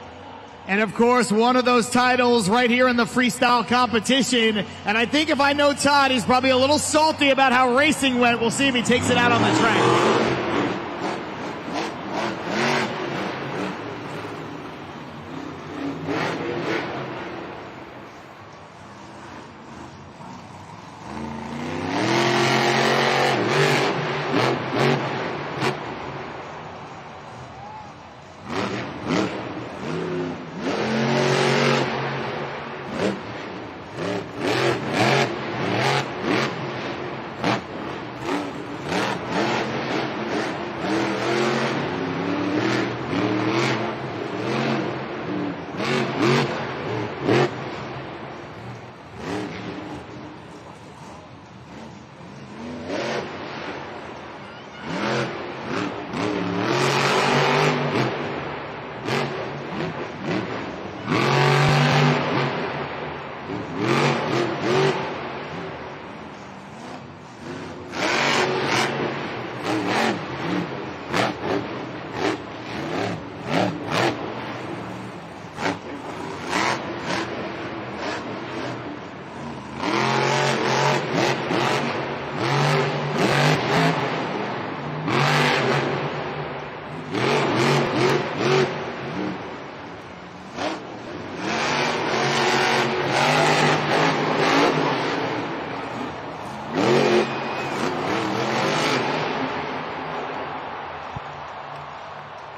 And of course, one of those titles right here in the freestyle competition. And I think if I know Todd, he's probably a little salty about how racing went. We'll see if he takes it out on the track.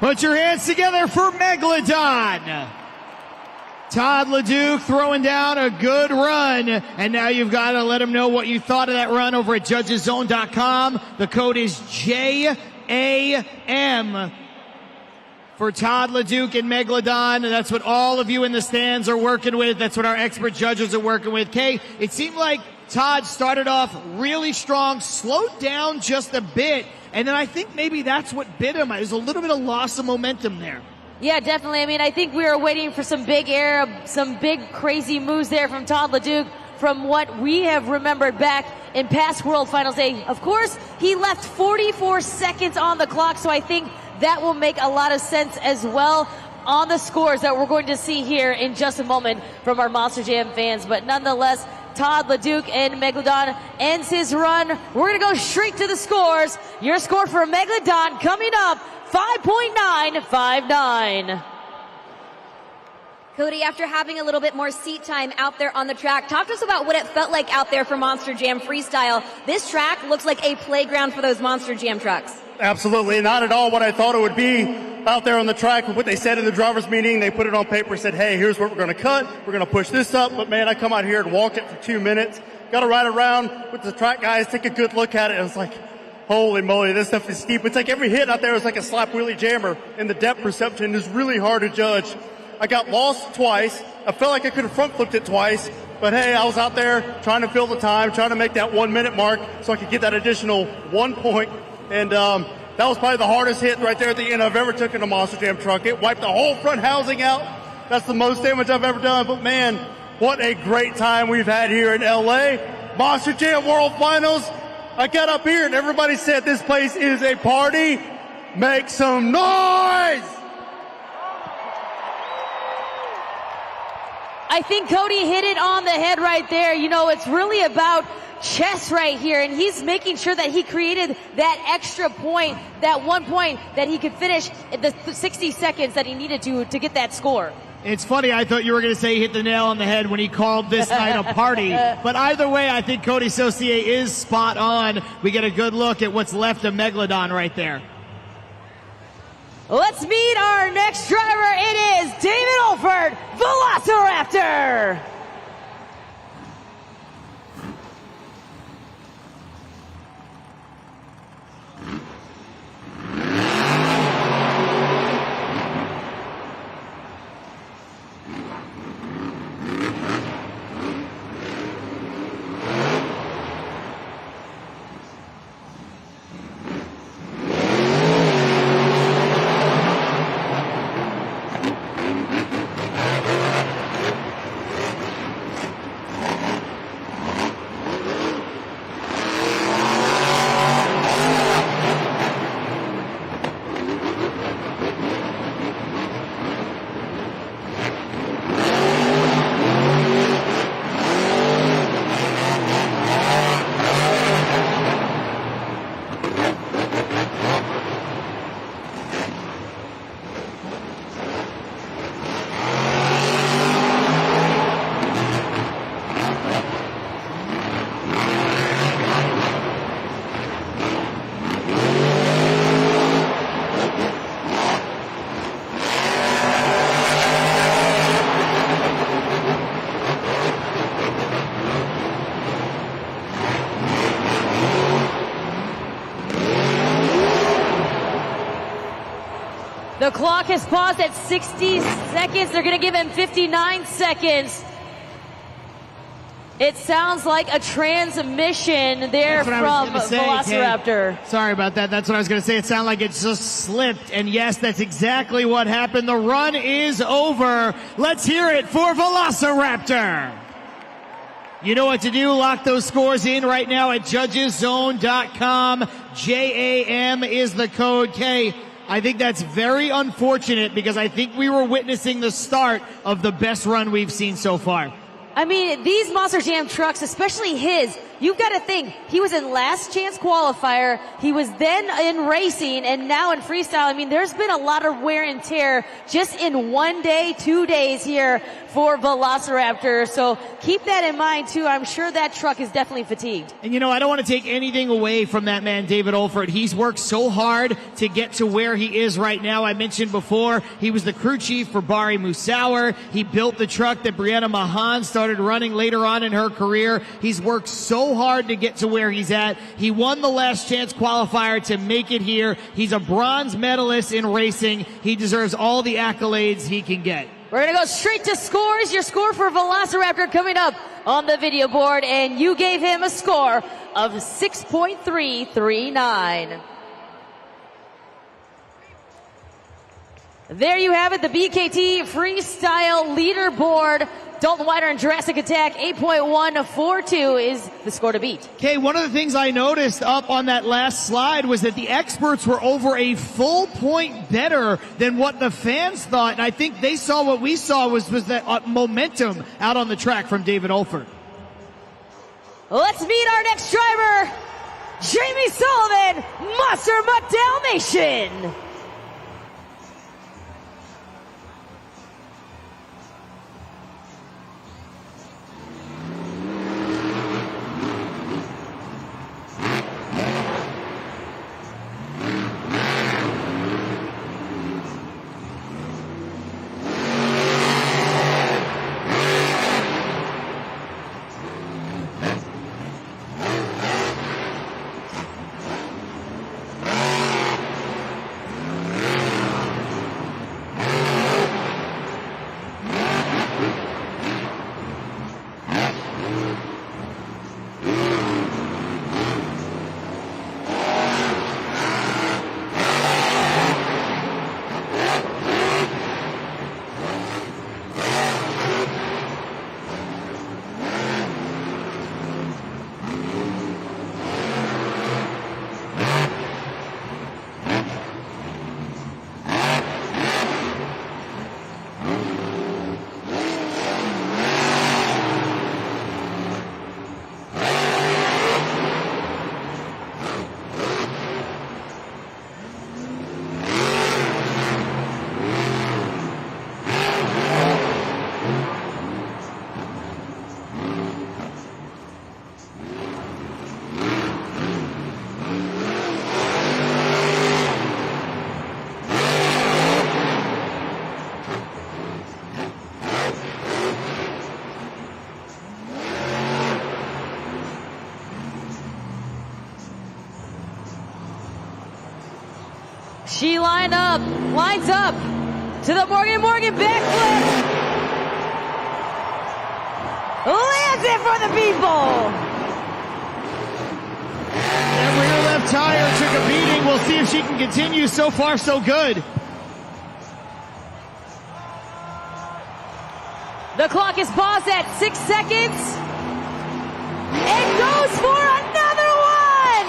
Put your hands together for Megalodon. Todd LeDuc throwing down a good run. And now you've got to let him know what you thought of that run over at judgeszone.com. The code is JAM for Todd LeDuc and Megalodon. That's what all of you in the stands are working with. That's what our expert judges are working with. Kay, it seemed like Todd started off really strong, slowed down just a bit, and then I think maybe that's what bit him. There's a little bit of loss of momentum there. Yeah, definitely. I mean, I think we were waiting for some big air, some big crazy moves there from Todd LeDuc from what we have remembered back in past World Finals Day. Of course, he left 44 seconds on the clock, so I think that will make a lot of sense as well on the scores that we're going to see here in just a moment from our Monster Jam fans. But nonetheless, Todd LeDuc and Megalodon ends his run. We're going to go straight to the scores. Your score for Megalodon coming up, 5.959. Cody, after having a little bit more seat time out there on the track, talk to us about what it felt like out there for Monster Jam Freestyle. This track looks like a playground for those Monster Jam trucks. Absolutely, not at all what I thought it would be out there on the track. What they said in the driver's meeting, they put it on paper, said, hey, here's what we're going to cut. We're going to push this up. But man, I come out here and walk it for 2 minutes. Got to ride around with the track guys, take a good look at it. It was like, holy moly, this stuff is steep. It's like every hit out there is like a slap wheelie jammer, and the depth perception is really hard to judge. I got lost twice. I felt like I could have front flipped it twice. But hey, I was out there trying to fill the time, trying to make that 1 minute mark so I could get that additional 1 point. And that was probably the hardest hit right there at the end I've ever took in a Monster Jam truck. It wiped the whole front housing out. That's the most damage I've ever done. But man, what a great time we've had here in LA. Monster Jam World Finals. I got up here and everybody said this place is a party. Make some noise! I think Cody hit it on the head right there. You know, it's really about chess right here, and he's making sure that he created that extra point, that 1 point that he could finish in the 60 seconds that he needed to get that score. It's funny, I thought you were going to say he hit the nail on the head when he called this night a party. But either way, I think Cody Saucier is spot on. We get a good look at what's left of Megalodon right there. Let's meet our next driver. It is David Olford, Velociraptor. The clock has paused at 60 seconds. They're going to give him 59 seconds. It sounds like a transmission there from Velociraptor. Hey, sorry about that. That's what I was going to say. It sounded like it just slipped. And yes, that's exactly what happened. The run is over. Let's hear it for Velociraptor. You know what to do. Lock those scores in right now at judgeszone.com. JAM is the code. K. I think that's very unfortunate because I think we were witnessing the start of the best run we've seen so far. I mean, these Monster Jam trucks, especially his, you've got to think, he was in last chance qualifier, he was then in racing, and now in freestyle. I mean, there's been a lot of wear and tear just in 1 day, 2 days here for Velociraptor. So keep that in mind too. I'm sure that truck is definitely fatigued. And you know, I don't want to take anything away from that man, David Olford. He's worked so hard to get to where he is right now. I mentioned before, he was the crew chief for Bari Musauer. He built the truck that Brianna Mahan started running later on in her career. He's worked so hard to get to where he's at. He won the last chance qualifier to make it here. He's a bronze medalist in racing. He deserves all the accolades he can get. We're going to go straight to scores. Your score for Velociraptor coming up on the video board, and you gave him a score of 6.339. There you have it, the BKT Freestyle Leaderboard. Dalton Wider and Jurassic Attack, 8.142 is the score to beat. Okay, one of the things I noticed up on that last slide was that the experts were over a full point better than what the fans thought. And I think they saw what we saw was that momentum out on the track from David Olford. Let's meet our next driver, Jamie Sullivan, Monster Mutt Dalmatian. She lines up to the Morgan backflip. Lands it for the people. That rear left tire took a beating. We'll see if she can continue. So far, so good. The clock is paused at 6 seconds. And goes for another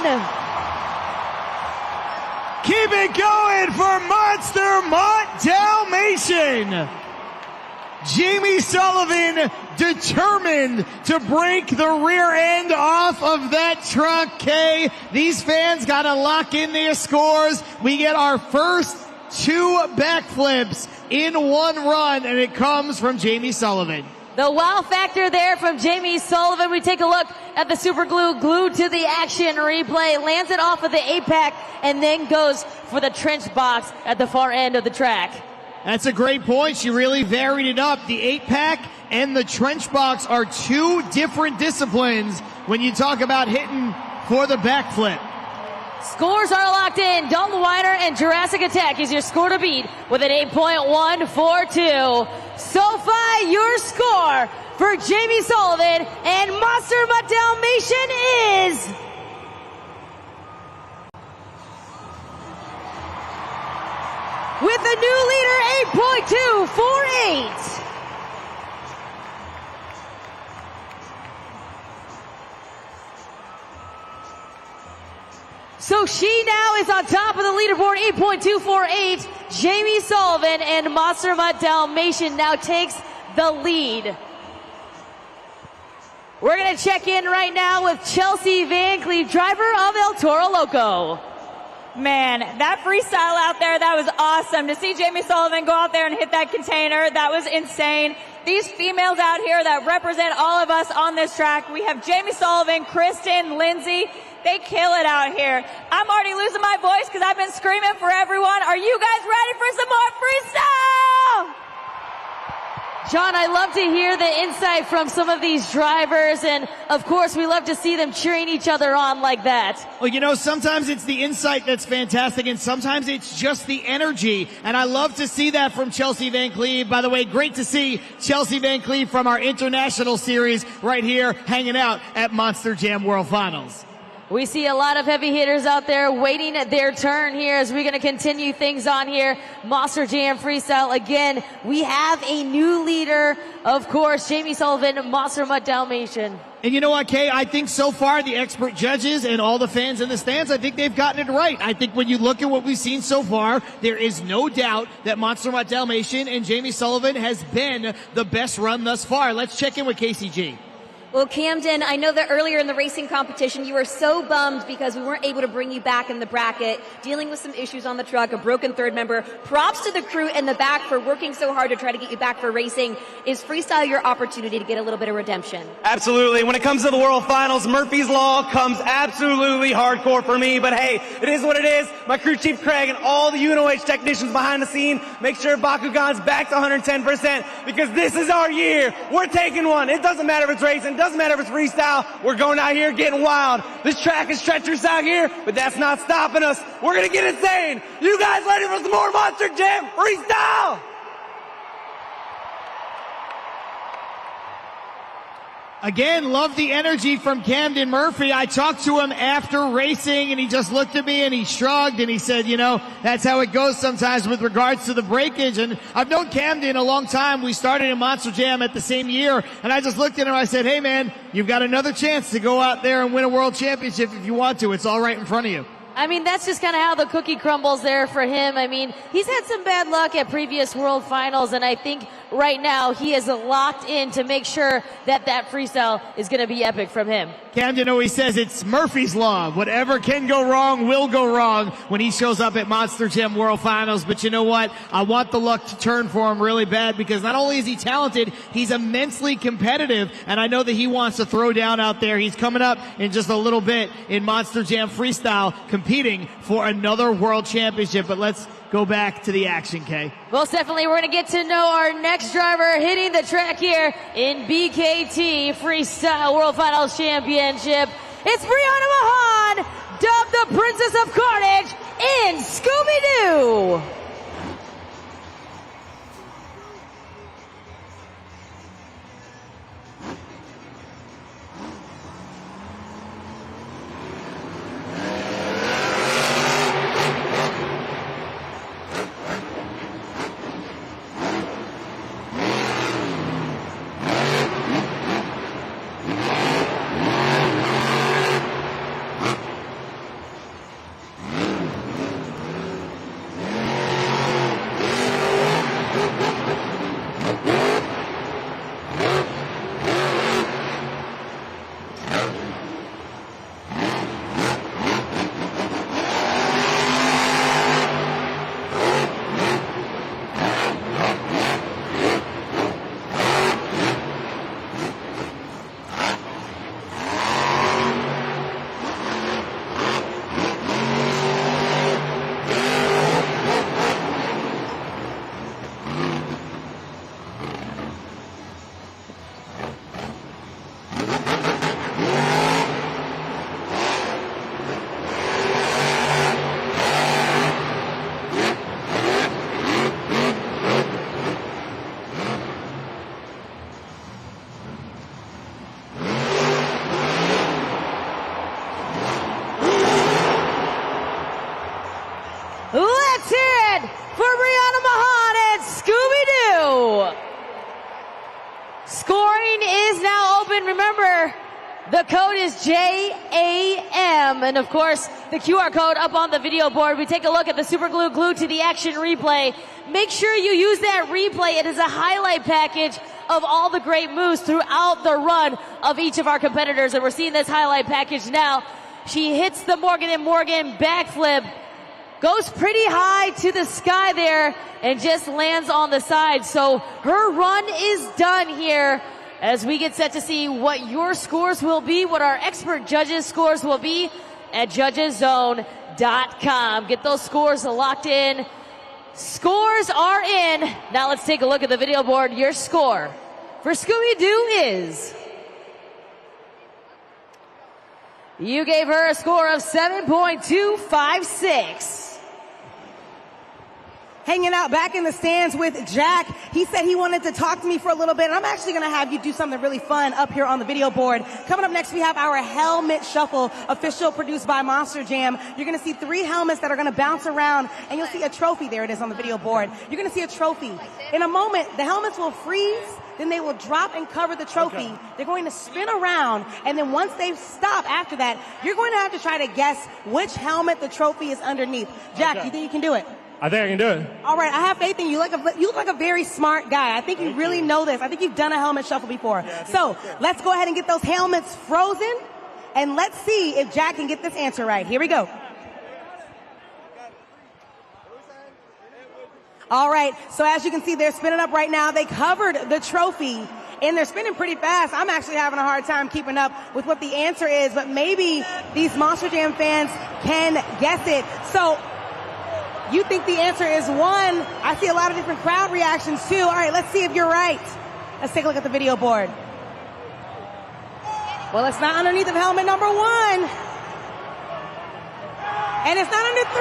one. Keep it going for Monster Mutt Dalmatian. Jamie Sullivan determined to break the rear end off of that truck, Kay. These fans got to lock in their scores. We get our first 2 backflips in one run, and it comes from Jamie Sullivan. The wow factor there from Jamie Sullivan. We take a look at the super glue glued to the action replay, lands it off of the 8-pack, and then goes for the trench box at the far end of the track. That's a great point. She really varied it up. The 8-pack and the trench box are 2 different disciplines when you talk about hitting for the backflip. Scores are locked in. Dalton Wider and Jurassic Attack is your score to beat with an 8.142. SoFi, your score for Jamie Sullivan and Monster Mutt Dalmatian is... with the new leader, 8.248. So she now is on top of the leaderboard, 8.248. Jamie Sullivan and Monster Mutt Dalmatian now takes the lead. We're going to check in right now with Chelsea Van Cleef, driver of El Toro Loco. Man, that freestyle out there, that was awesome. To see Jamie Sullivan go out there and hit that container, that was insane. These females out here that represent all of us on this track, we have Jamie Sullivan, Kristen, Lindsay. They kill it out here. I'm already losing my voice because I've been screaming for everyone. Are you guys ready for some more freestyle? John, I love to hear the insight from some of these drivers, and of course we love to see them cheering each other on like that. Well, you know, sometimes it's the insight that's fantastic, and sometimes it's just the energy, and I love to see that from Chelsea Van Cleef. By the way, great to see Chelsea Van Cleef from our international series right here hanging out at Monster Jam World Finals. We see a lot of heavy hitters out there waiting their turn here as we're going to continue things on here. Monster Jam Freestyle. Again, we have a new leader, of course, Jamie Sullivan, Monster Mutt Dalmatian. And you know what, Kay? I think so far the expert judges and all the fans in the stands, I think they've gotten it right. I think when you look at what we've seen so far, there is no doubt that Monster Mutt Dalmatian and Jamie Sullivan has been the best run thus far. Let's check in with KCG. Well, Camden, I know that earlier in the racing competition, you were so bummed because we weren't able to bring you back in the bracket, dealing with some issues on the truck, a broken third member. Props to the crew in the back for working so hard to try to get you back for racing. Is freestyle your opportunity to get a little bit of redemption? Absolutely. When it comes to the World Finals, Murphy's Law comes absolutely hardcore for me. But hey, it is what it is. My crew chief Craig and all the UNOH technicians behind the scene make sure Bakugan's back to 110% because this is our year. We're taking one. It doesn't matter if it's racing. Doesn't matter if it's freestyle. We're going out here getting wild. This track is treacherous out here, but that's not stopping us. We're going to get insane. You guys ready for some more Monster Jam freestyle? Again, love the energy from Camden Murphy. I talked to him after racing and he just looked at me and he shrugged and he said, you know, that's how it goes sometimes with regards to the breakage. And I've known Camden a long time. We started in Monster Jam at the same year. And I just looked at him and I said, hey man, you've got another chance to go out there and win a world championship if you want to. It's all right in front of you. I mean, that's just kind of how the cookie crumbles there for him. I mean, he's had some bad luck at previous World Finals, and I think right now he is locked in to make sure that that freestyle is going to be epic from him. Camden always says it's Murphy's Law. Whatever can go wrong will go wrong when he shows up at Monster Jam World Finals. But you know what? I want the luck to turn for him really bad because not only is he talented, he's immensely competitive, and I know that he wants to throw down out there. He's coming up in just a little bit in Monster Jam Freestyle, competing for another world championship. But let's go back to the action, Kay. Most definitely, we're going to get to know our next driver hitting the track here in BKT Freestyle World Finals Championship. It's Brianna Mahan, dubbed the Princess of Carnage in Scooby-Doo. Let's hear it for Brianna Mahan and Scooby-Doo. Scoring is now open. Remember, the code is JAM. And of course, the QR code up on the video board. We take a look at the super glue glued to the action replay. Make sure you use that replay. It is a highlight package of all the great moves throughout the run of each of our competitors. And we're seeing this highlight package now. She hits the Morgan & Morgan backflip, goes pretty high to the sky there, and just lands on the side. So her run is done here as we get set to see what your scores will be, what our expert judges' scores will be at judgeszone.com. Get those scores locked in. Scores are in. Now let's take a look at the video board. Your score for Scooby-Doo is... You gave her a score of 7.256. Hanging out back in the stands with Jack. He said he wanted to talk to me for a little bit, and I'm actually going to have you do something really fun up here on the video board. Coming up next, we have our Helmet Shuffle, official produced by Monster Jam. You're going to see 3 helmets that are going to bounce around, and you'll see a trophy. There it is on the video board. You're going to see a trophy. In a moment, the helmets will freeze, then they will drop and cover the trophy. Okay. They're going to spin around, and then once they stop after that, you're going to have to try to guess which helmet the trophy is underneath. Jack, okay. You think you can do it? I think I can do it. All right, I have faith in you. You look like a very smart guy. I think you really know this. I think you've done a helmet shuffle before. Yeah, so let's go ahead and get those helmets frozen, and let's see if Jack can get this answer right. Here we go. All right, so as you can see, they're spinning up right now. They covered the trophy, and they're spinning pretty fast. I'm actually having a hard time keeping up with what the answer is, but maybe these Monster Jam fans can guess it. So you think the answer is 1. I see a lot of different crowd reactions too. All right, let's see if you're right. Let's take a look at the video board. Well, it's not underneath of helmet number 1. And it's not under 3.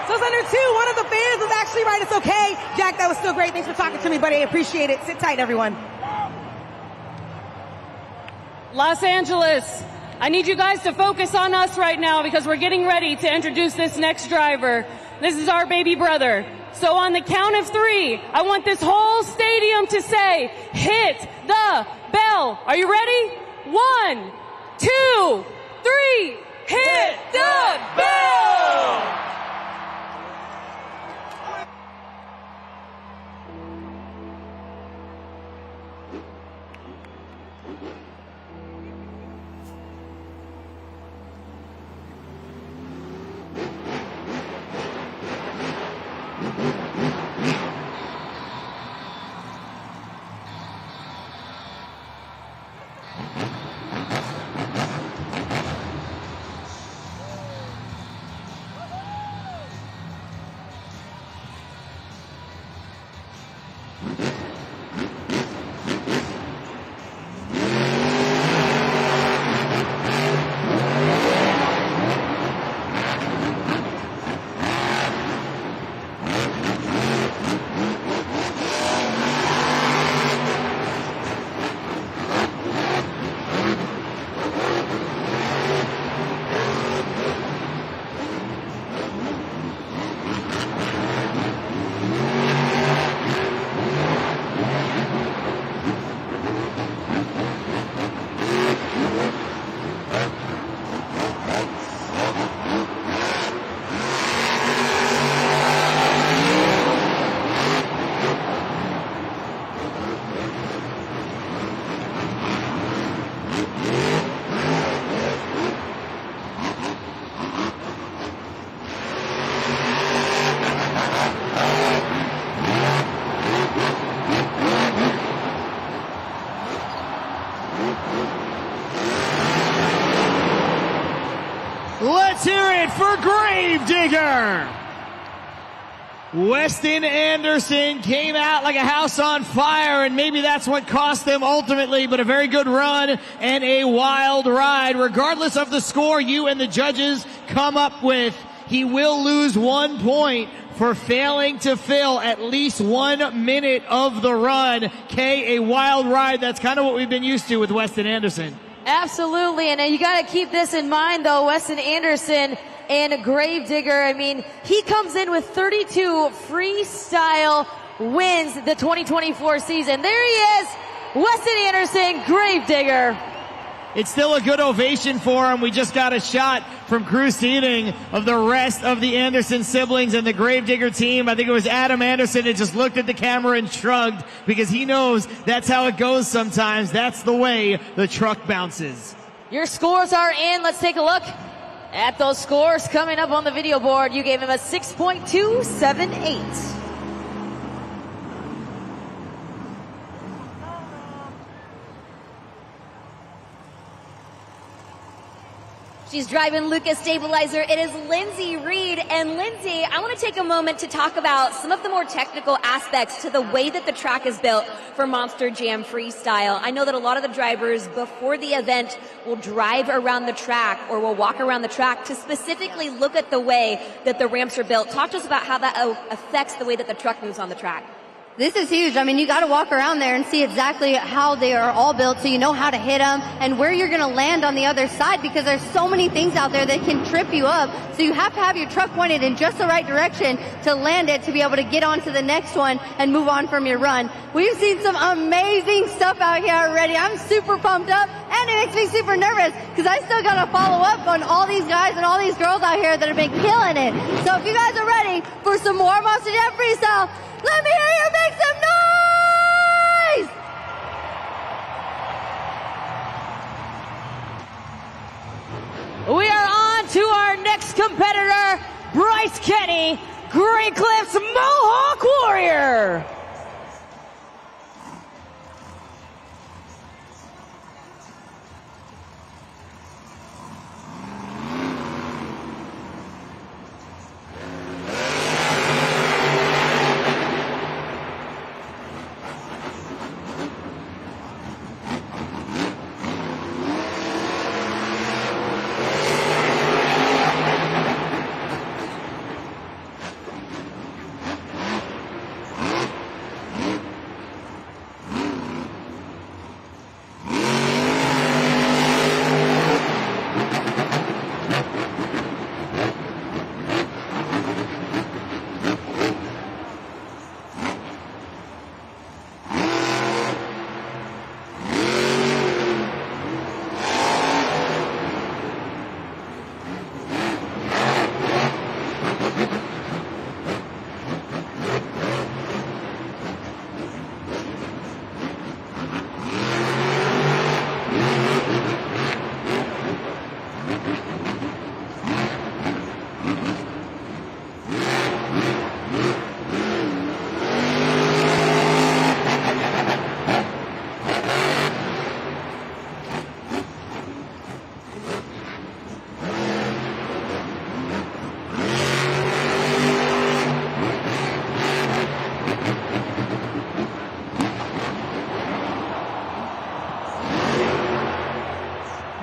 So it's under 2. One of the fans was actually right. It's okay. Jack, that was still great. Thanks for talking to me, buddy. I appreciate it. Sit tight, everyone. Los Angeles, I need you guys to focus on us right now because we're getting ready to introduce this next driver. This is our baby brother. So on the count of 3, I want this whole stadium to say, hit the bell. Are you ready? 1, 2, 3, hit the bell! Let's hear it for Gravedigger. Weston Anderson came out like a house on fire, and maybe that's what cost them ultimately, but a very good run and a wild ride. Regardless of the score you and the judges come up with, he will lose 1 point for failing to fill at least 1 minute of the run. Kay, a wild ride. That's kind of what we've been used to with Weston Anderson. Absolutely, and you got to keep this in mind, though. Weston Anderson and Gravedigger, I mean, he comes in with 32 freestyle wins the 2024 season. There he is, Weston Anderson, Gravedigger. It's still a good ovation for him. We just got a shot from crew seating of the rest of the Anderson siblings and the Gravedigger team. I think it was Adam Anderson that just looked at the camera and shrugged because he knows that's how it goes sometimes. That's the way the truck bounces. Your scores are in. Let's take a look at those scores coming up on the video board. You gave him a 6.278. She's driving Lucas Stabilizer. It is Lindsay Reed. And Lindsay, I want to take a moment to talk about some of the more technical aspects to the way that the track is built for Monster Jam Freestyle. I know that a lot of the drivers before the event will drive around the track or will walk around the track to specifically look at the way that the ramps are built. Talk to us about how that affects the way that the truck moves on the track. This is huge. I mean, you got to walk around there and see exactly how they are all built so you know how to hit them and where you're going to land on the other side because there's so many things out there that can trip you up. So you have to have your truck pointed in just the right direction to land it to be able to get on to the next one and move on from your run. We've seen some amazing stuff out here already. I'm super pumped up and it makes me super nervous because I still got to follow up on all these guys and all these girls out here that have been killing it. So if you guys are ready for some more Monster Jam Freestyle, let me hear you make some noise! We are on to our next competitor, Bryce Kenny, Great Clips Mohawk Warrior.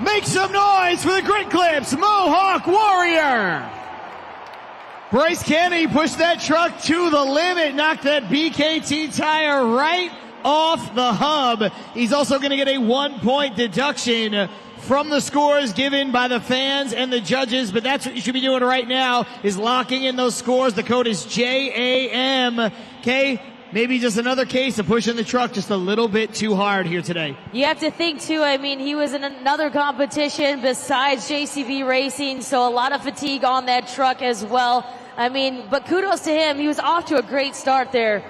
Make some noise for the Great Clips Mohawk Warrior. Bryce Kenny pushed that truck to the limit, knocked that BKT tire right off the hub. He's also going to get a 1-point deduction from the scores given by the fans and the judges, but that's what you should be doing right now, is locking in those scores. The code is JAM. Okay? Maybe just another case of pushing the truck just a little bit too hard here today. You have to think, too, I mean, he was in another competition besides JCB Racing, so a lot of fatigue on that truck as well. I mean, but kudos to him. He was off to a great start there.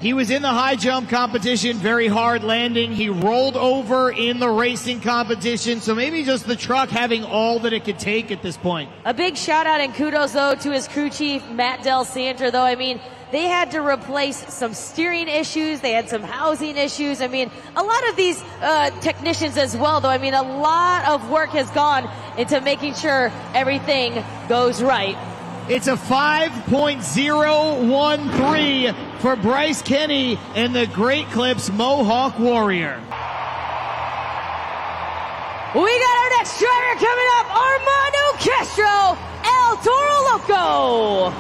He was in the high jump competition, very hard landing. He rolled over in the racing competition, so maybe just the truck having all that it could take at this point. A big shout out and kudos, though, to his crew chief, Matt Del Santer, though. I mean, they had to replace some steering issues. They had some housing issues. I mean, a lot of these technicians as well, though. I mean, a lot of work has gone into making sure everything goes right. It's a 5.013 for Bryce Kenny and the Great Clips Mohawk Warrior. We got our next driver coming up, Armando Castro, El Toro Loco.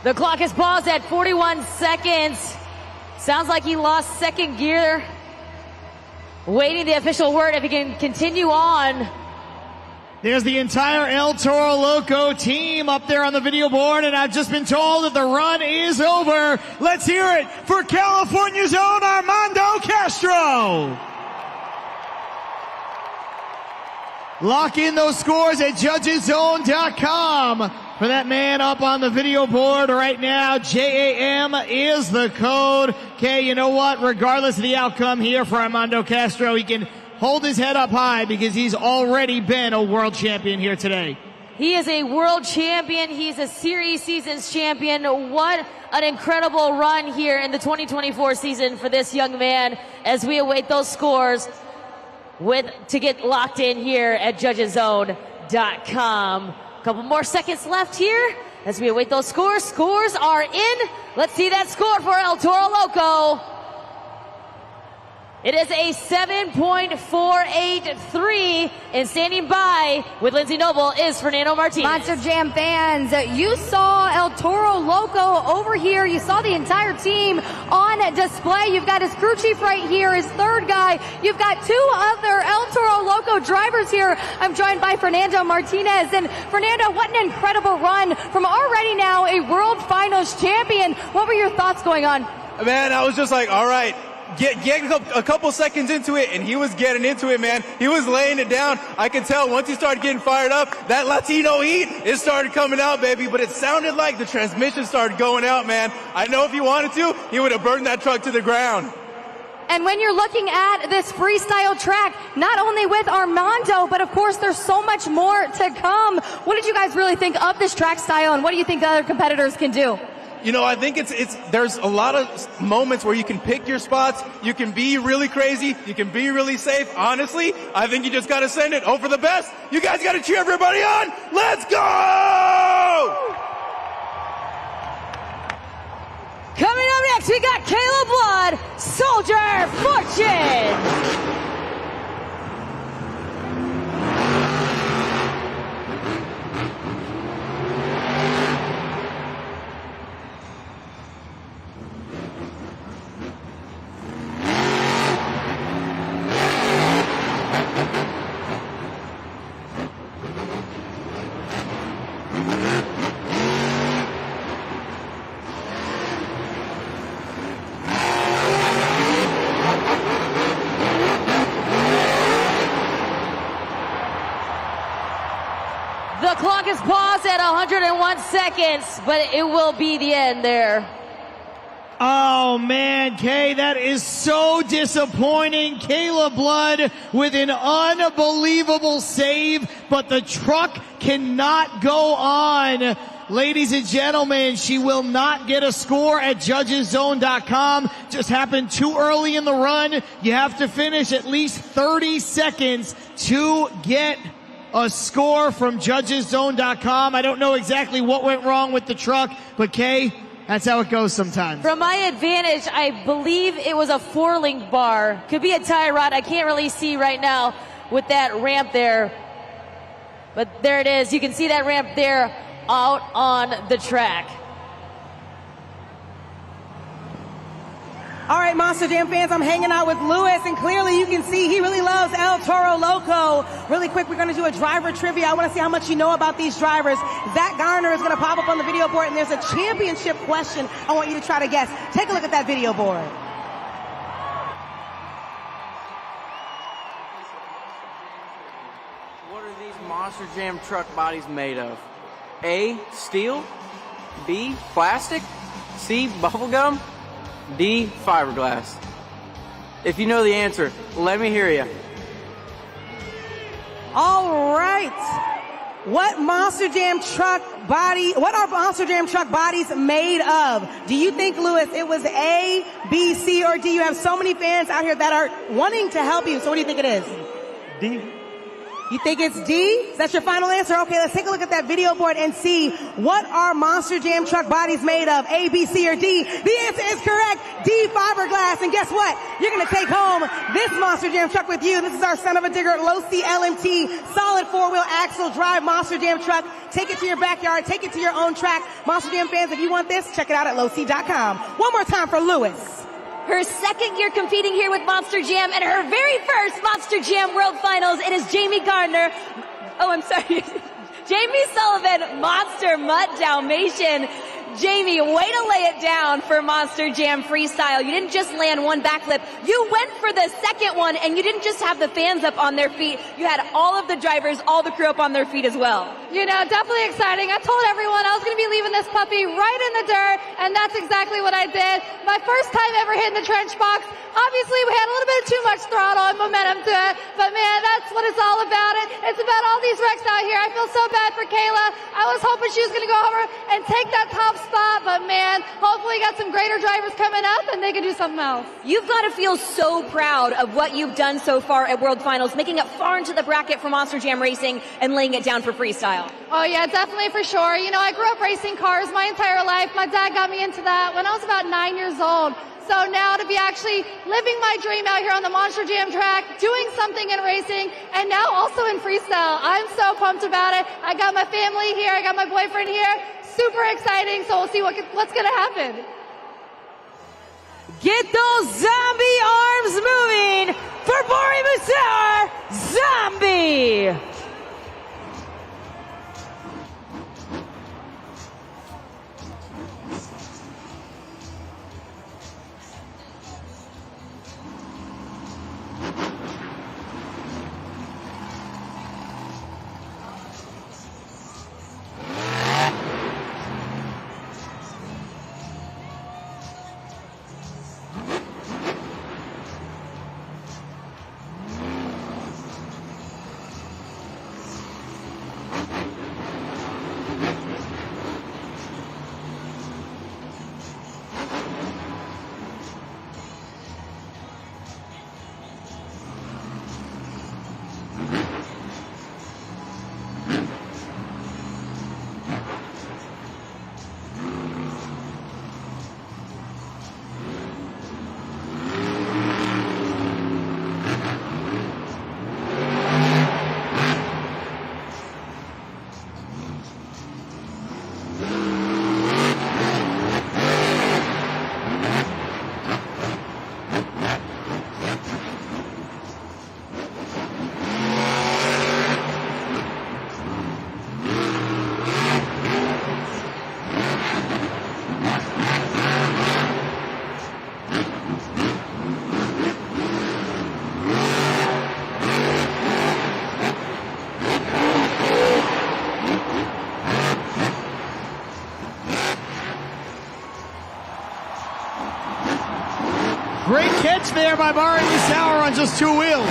The clock is paused at 41 seconds. Sounds like he lost second gear. Waiting the official word if he can continue on. There's the entire El Toro Loco team up there on the video board, and I've just been told that the run is over. Let's hear it for California's own Armando Castro. Lock in those scores at judgeszone.com. For that man up on the video board right now, JAM is the code. Okay, you know what? Regardless of the outcome here for Armando Castro, he can hold his head up high because he's already been a world champion here today. He is a world champion. He's a series seasons champion. What an incredible run here in the 2024 season for this young man as we await those scores to get locked in here at judgeszone.com. A couple more seconds left here as we await those scores. Scores are in. Let's see that score for El Toro Loco. It is a 7.483, and standing by with Lindsay Noble is Fernando Martinez. Monster Jam fans, you saw El Toro Loco over here. You saw the entire team on display. You've got his crew chief right here, his third guy. You've got two other El Toro Loco drivers here. I'm joined by Fernando Martinez. And Fernando, what an incredible run from already now a World Finals champion. What were your thoughts going on? Man, I was just like, all right. Get a couple seconds into it, and he was getting into it, man. He was laying it down. I could tell once he started getting fired up, that Latino heat, it started coming out, baby. But it sounded like the transmission started going out, man. I know if he wanted to, he would have burned that truck to the ground. And when you're looking at this freestyle track, not only with Armando, but of course there's so much more to come. What did you guys really think of this track style, and what do you think the other competitors can do? You know, I think there's a lot of moments where you can pick your spots. You can be really crazy. You can be really safe. Honestly, I think you just got to send it. Hope for the best. You guys got to cheer everybody on. Let's go! Coming up next, we got Caleb Blood, Soldier Fortune. The clock is paused at 101 seconds, but it will be the end there. Oh man, Kay, that is so disappointing. Caleb Blood with an unbelievable save, but the truck cannot go on. Ladies and gentlemen, she will not get a score at judgeszone.com. Just happened too early in the run. You have to finish at least 30 seconds to get a score from judgeszone.com. I don't know exactly what went wrong with the truck, but Kay, that's how it goes sometimes. From my advantage, I believe it was a 4-link bar. Could be a tie rod. I can't really see right now with that ramp there. But there it is. You can see that ramp there out on the track. All right, Monster Jam fans, I'm hanging out with Lewis, and clearly you can see he really loves El Toro Loco. Really quick, we're going to do a driver trivia. I want to see how much you know about these drivers. Zach Garner is going to pop up on the video board, and there's a championship question I want you to try to guess. Take a look at that video board. What are these Monster Jam truck bodies made of? A, steel, B, plastic, C, bubblegum, D, fiberglass. If you know the answer, let me hear you. All right. What are Monster Jam truck bodies made of? Do you think, Lewis, it was A, B, C, or D? You have so many fans out here that are wanting to help you. So what do you think it is? D. You think it's D? Is that your final answer? Okay, let's take a look at that video board and see what are Monster Jam truck bodies made of, A, B, C, or D. The answer is correct, D, fiberglass. And guess what? You're going to take home this Monster Jam truck with you. This is our son of a digger, low C LMT, solid four-wheel axle drive Monster Jam truck. Take it to your backyard. Take it to your own track. Monster Jam fans, if you want this, check it out at lowc.com. One more time for Lewis. Her second year competing here with Monster Jam and her very first Monster Jam World Finals. It is Jamie Gardner. Oh, I'm sorry. Jamie Sullivan, Monster Mutt Dalmatian. Jamie, way to lay it down for Monster Jam Freestyle. You didn't just land one backflip. You went for the second one, and you didn't just have the fans up on their feet. You had all of the drivers, all the crew up on their feet as well. You know, definitely exciting. I told everyone I was going to be leaving this puppy right in the dirt, and that's exactly what I did. My first time ever hitting the trench box. Obviously, we had a little bit of too much throttle and momentum to it, but man, that's what it's all about. It's about all these wrecks out here. I feel so bad for Kayla. I was hoping she was going to go over and take that top spot, but man, hopefully got some greater drivers coming up and they can do something else. You've got to feel so proud of what you've done so far at World Finals, making it far into the bracket for Monster Jam Racing and laying it down for freestyle. Oh yeah, definitely for sure. You know, I grew up racing cars my entire life. My dad got me into that when I was about 9 years old. So now to be actually living my dream out here on the Monster Jam track, doing something in racing, and now also in freestyle. I'm so pumped about it. I got my family here. I got my boyfriend here. Super exciting. So we'll see what's going to happen. Get those zombie arms moving for Bari Musar, Zombie. Great catch there by Bari Musar on just two wheels.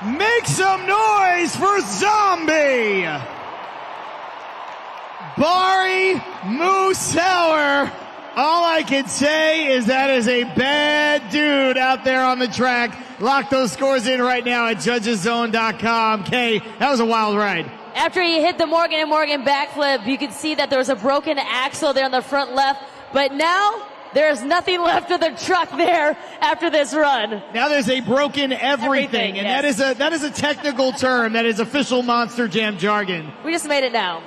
Make some noise for Zombie! Bari Musar. All I can say is that is a bad dude out there on the track. Lock those scores in right now at judgeszone.com. Kay, that was a wild ride. After he hit the Morgan & Morgan backflip, you could see that there was a broken axle there on the front left, but now there's nothing left of the truck there after this run. Now there's a broken everything and yes. that is a technical term. That is official Monster Jam jargon. We just made it now.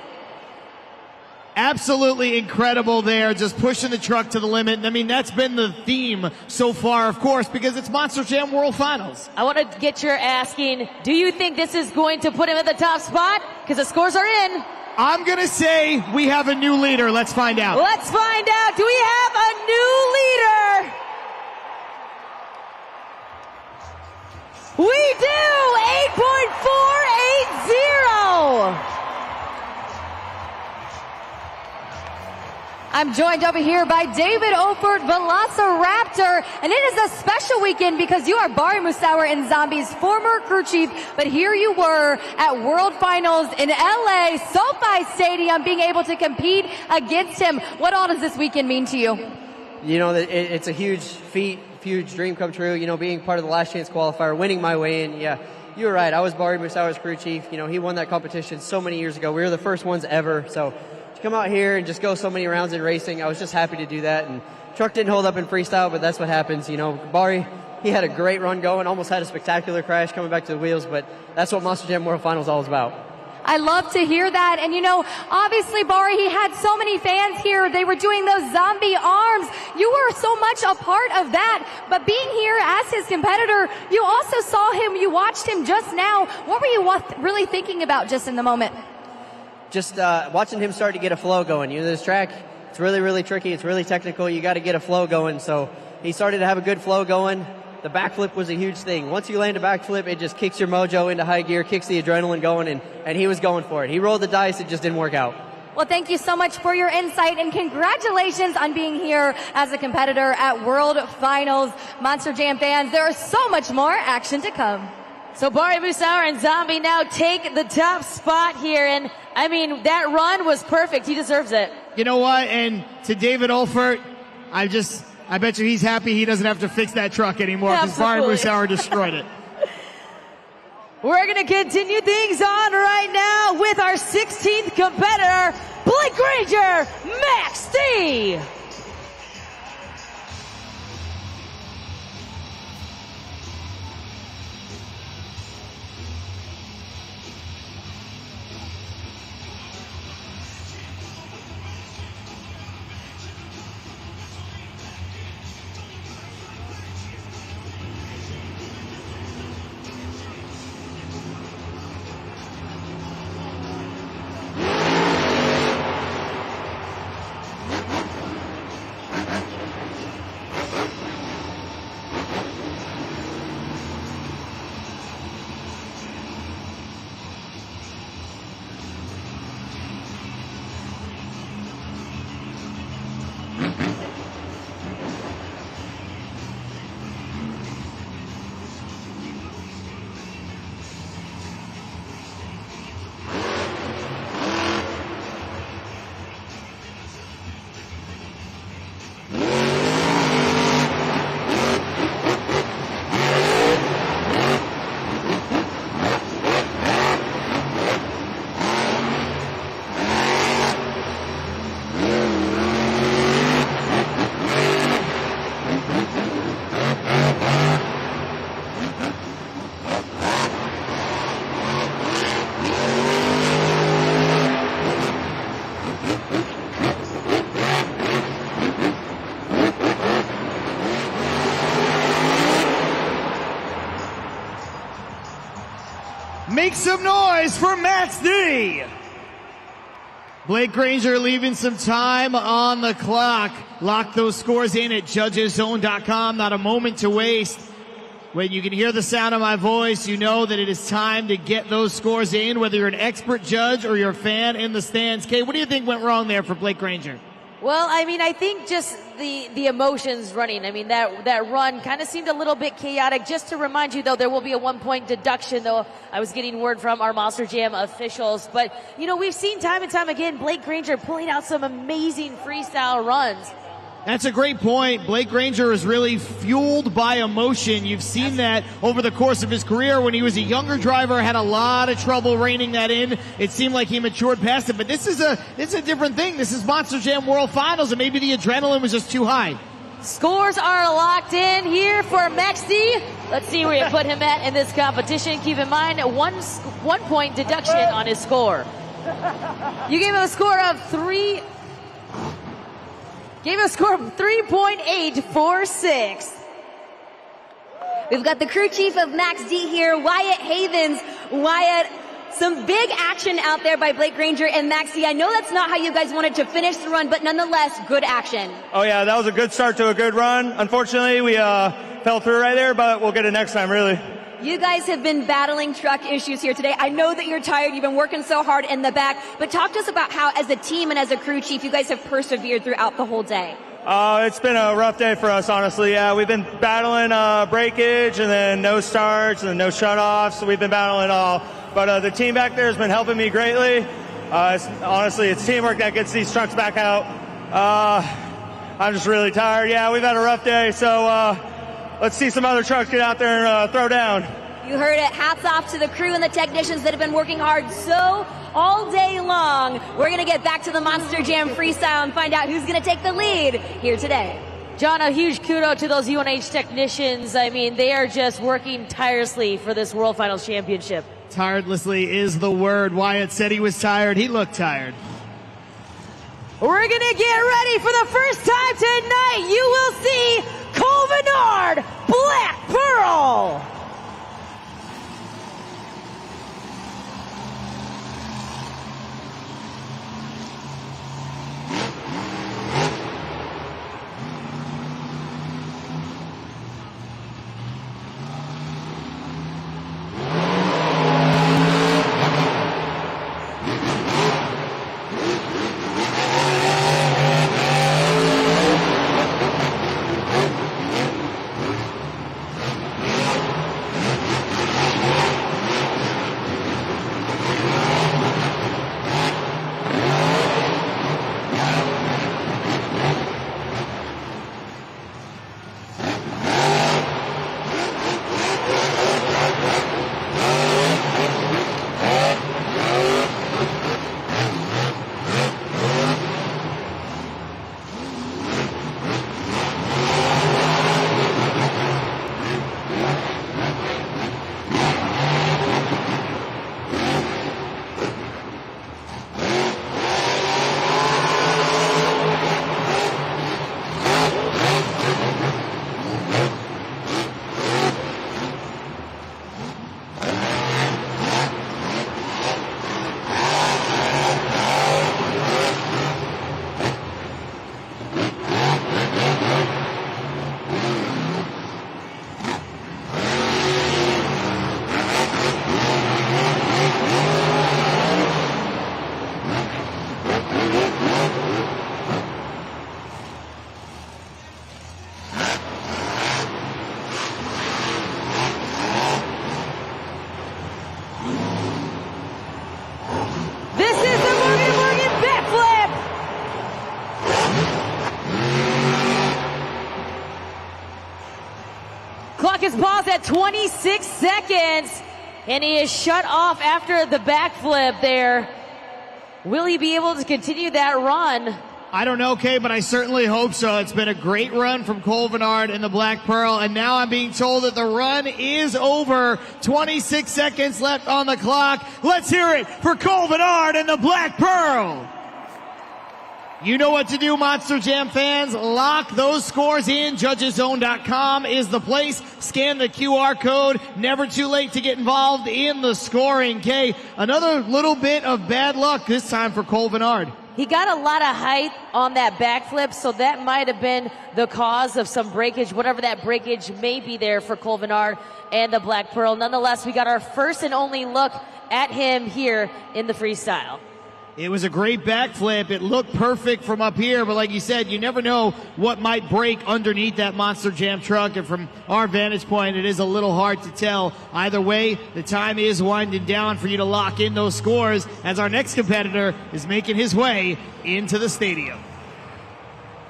Absolutely incredible there, just pushing the truck to the limit. I mean, that's been the theme so far, of course, because it's Monster Jam World Finals. I want to get your asking, do you think this is going to put him at the top spot? Because the scores are in. I'm going to say we have a new leader. Let's find out. Let's find out. Do we have a new leader? We do! 8.480! I'm joined over here by David Ofert, Velociraptor, and it is a special weekend because you are Bari Musauer and Zombie's former crew chief, but here you were at World Finals in LA, SoFi Stadium, being able to compete against him. What all does this weekend mean to you? You know, it's a huge feat, huge dream come true, you know, being part of the last chance qualifier, winning my way in. Yeah, you were right. I was Bari Musauer's crew chief. You know, he won that competition so many years ago. We were the first ones ever, so to come out here and just go so many rounds in racing, I was just happy to do that. And truck didn't hold up in freestyle, but that's what happens. You know, Bari, he had a great run going, almost had a spectacular crash coming back to the wheels, but that's what Monster Jam World Finals is all about. I love to hear that. And you know, obviously, Bari, he had so many fans here. They were doing those zombie arms. You were so much a part of that. But being here as his competitor, you also saw him, you watched him just now. What were you really thinking about just in the moment? Just watching him start to get a flow going. You know, this track, it's really, really tricky. It's really technical. You got to get a flow going. So he started to have a good flow going. The backflip was a huge thing. Once you land a backflip, it just kicks your mojo into high gear, kicks the adrenaline going, and he was going for it. He rolled the dice. It just didn't work out. Well, thank you so much for your insight, and congratulations on being here as a competitor at World Finals. Monster Jam fans, there is so much more action to come. So Bari Musauer and Zombie now take the top spot here, and I mean, that run was perfect. He deserves it. You know what? And to David Olfert, I bet you he's happy he doesn't have to fix that truck anymore because Bari Musauer destroyed it. We're going to continue things on right now with our 16th competitor, Blake Granger, Max D. Make some noise for Max D. Blake Granger leaving some time on the clock. Lock those scores in at judgeszone.com. Not a moment to waste. When you can hear the sound of my voice, you know that it is time to get those scores in, whether you're an expert judge or you're a fan in the stands. Kay, what do you think went wrong there for Blake Granger? Well, I mean, I think just the emotions running. I mean, that run kind of seemed a little bit chaotic. Just to remind you, though, there will be a 1-point deduction, though I was getting word from our Monster Jam officials. But, you know, we've seen time and time again Blake Granger pulling out some amazing freestyle runs. That's a great point. Blake Granger is really fueled by emotion. You've seen that over the course of his career. When he was a younger driver, had a lot of trouble reining that in. It seemed like he matured past it. But this is a different thing. This is Monster Jam World Finals, and maybe the adrenaline was just too high. Scores are locked in here for Max D. Let's see where you put him at in this competition. Keep in mind, 1 point deduction on his score. You gave him a score of 3.846. We've got the crew chief of Max D here, Wyatt Havens. Wyatt, some big action out there by Blake Granger and Max D. I know that's not how you guys wanted to finish the run, but nonetheless, good action. Oh yeah, that was a good start to a good run. Unfortunately, we fell through right there, but we'll get it next time, really. You guys have been battling truck issues here today. I know that you're tired. You've been working so hard in the back, but talk to us about how, as a team and as a crew chief, you guys have persevered throughout the whole day. It's been a rough day for us, honestly. Yeah, we've been battling breakage and then no starts and then no shutoffs. So we've been battling it all. But the team back there has been helping me greatly. Honestly, it's teamwork that gets these trucks back out. I'm just really tired. Yeah, we've had a rough day. So let's see some other trucks get out there and throw down. You heard it. Hats off to the crew and the technicians that have been working hard all day long. We're going to get back to the Monster Jam Freestyle and find out who's going to take the lead here today. John, a huge kudo to those UNH technicians. I mean, they are just working tirelessly for this World Finals Championship. Tirelessly is the word. Wyatt said he was tired. He looked tired. We're going to get ready for the first time tonight. You will see Cole Vennard, Black Pearl. Clock is paused at 26 seconds, and he is shut off after the backflip there. Will he be able to continue that run? I don't know, Kay, but I certainly hope so. It's been a great run from Cole Vennard and the Black Pearl, and now I'm being told that the run is over. 26 seconds left on the clock. Let's hear it for Cole Vennard and the Black Pearl. You know what to do, Monster Jam fans. Lock those scores in. JudgesZone.com is the place. Scan the QR code. Never too late to get involved in the scoring. Kay, another little bit of bad luck this time for Cole Vennard. He got a lot of height on that backflip, so that might have been the cause of some breakage, whatever that breakage may be there for Cole Vennard and the Black Pearl. Nonetheless, we got our first and only look at him here in the freestyle. It was a great backflip. It looked perfect from up here, but like you said, you never know what might break underneath that Monster Jam truck, and from our vantage point, it is a little hard to tell. Either way, the time is winding down for you to lock in those scores as our next competitor is making his way into the stadium.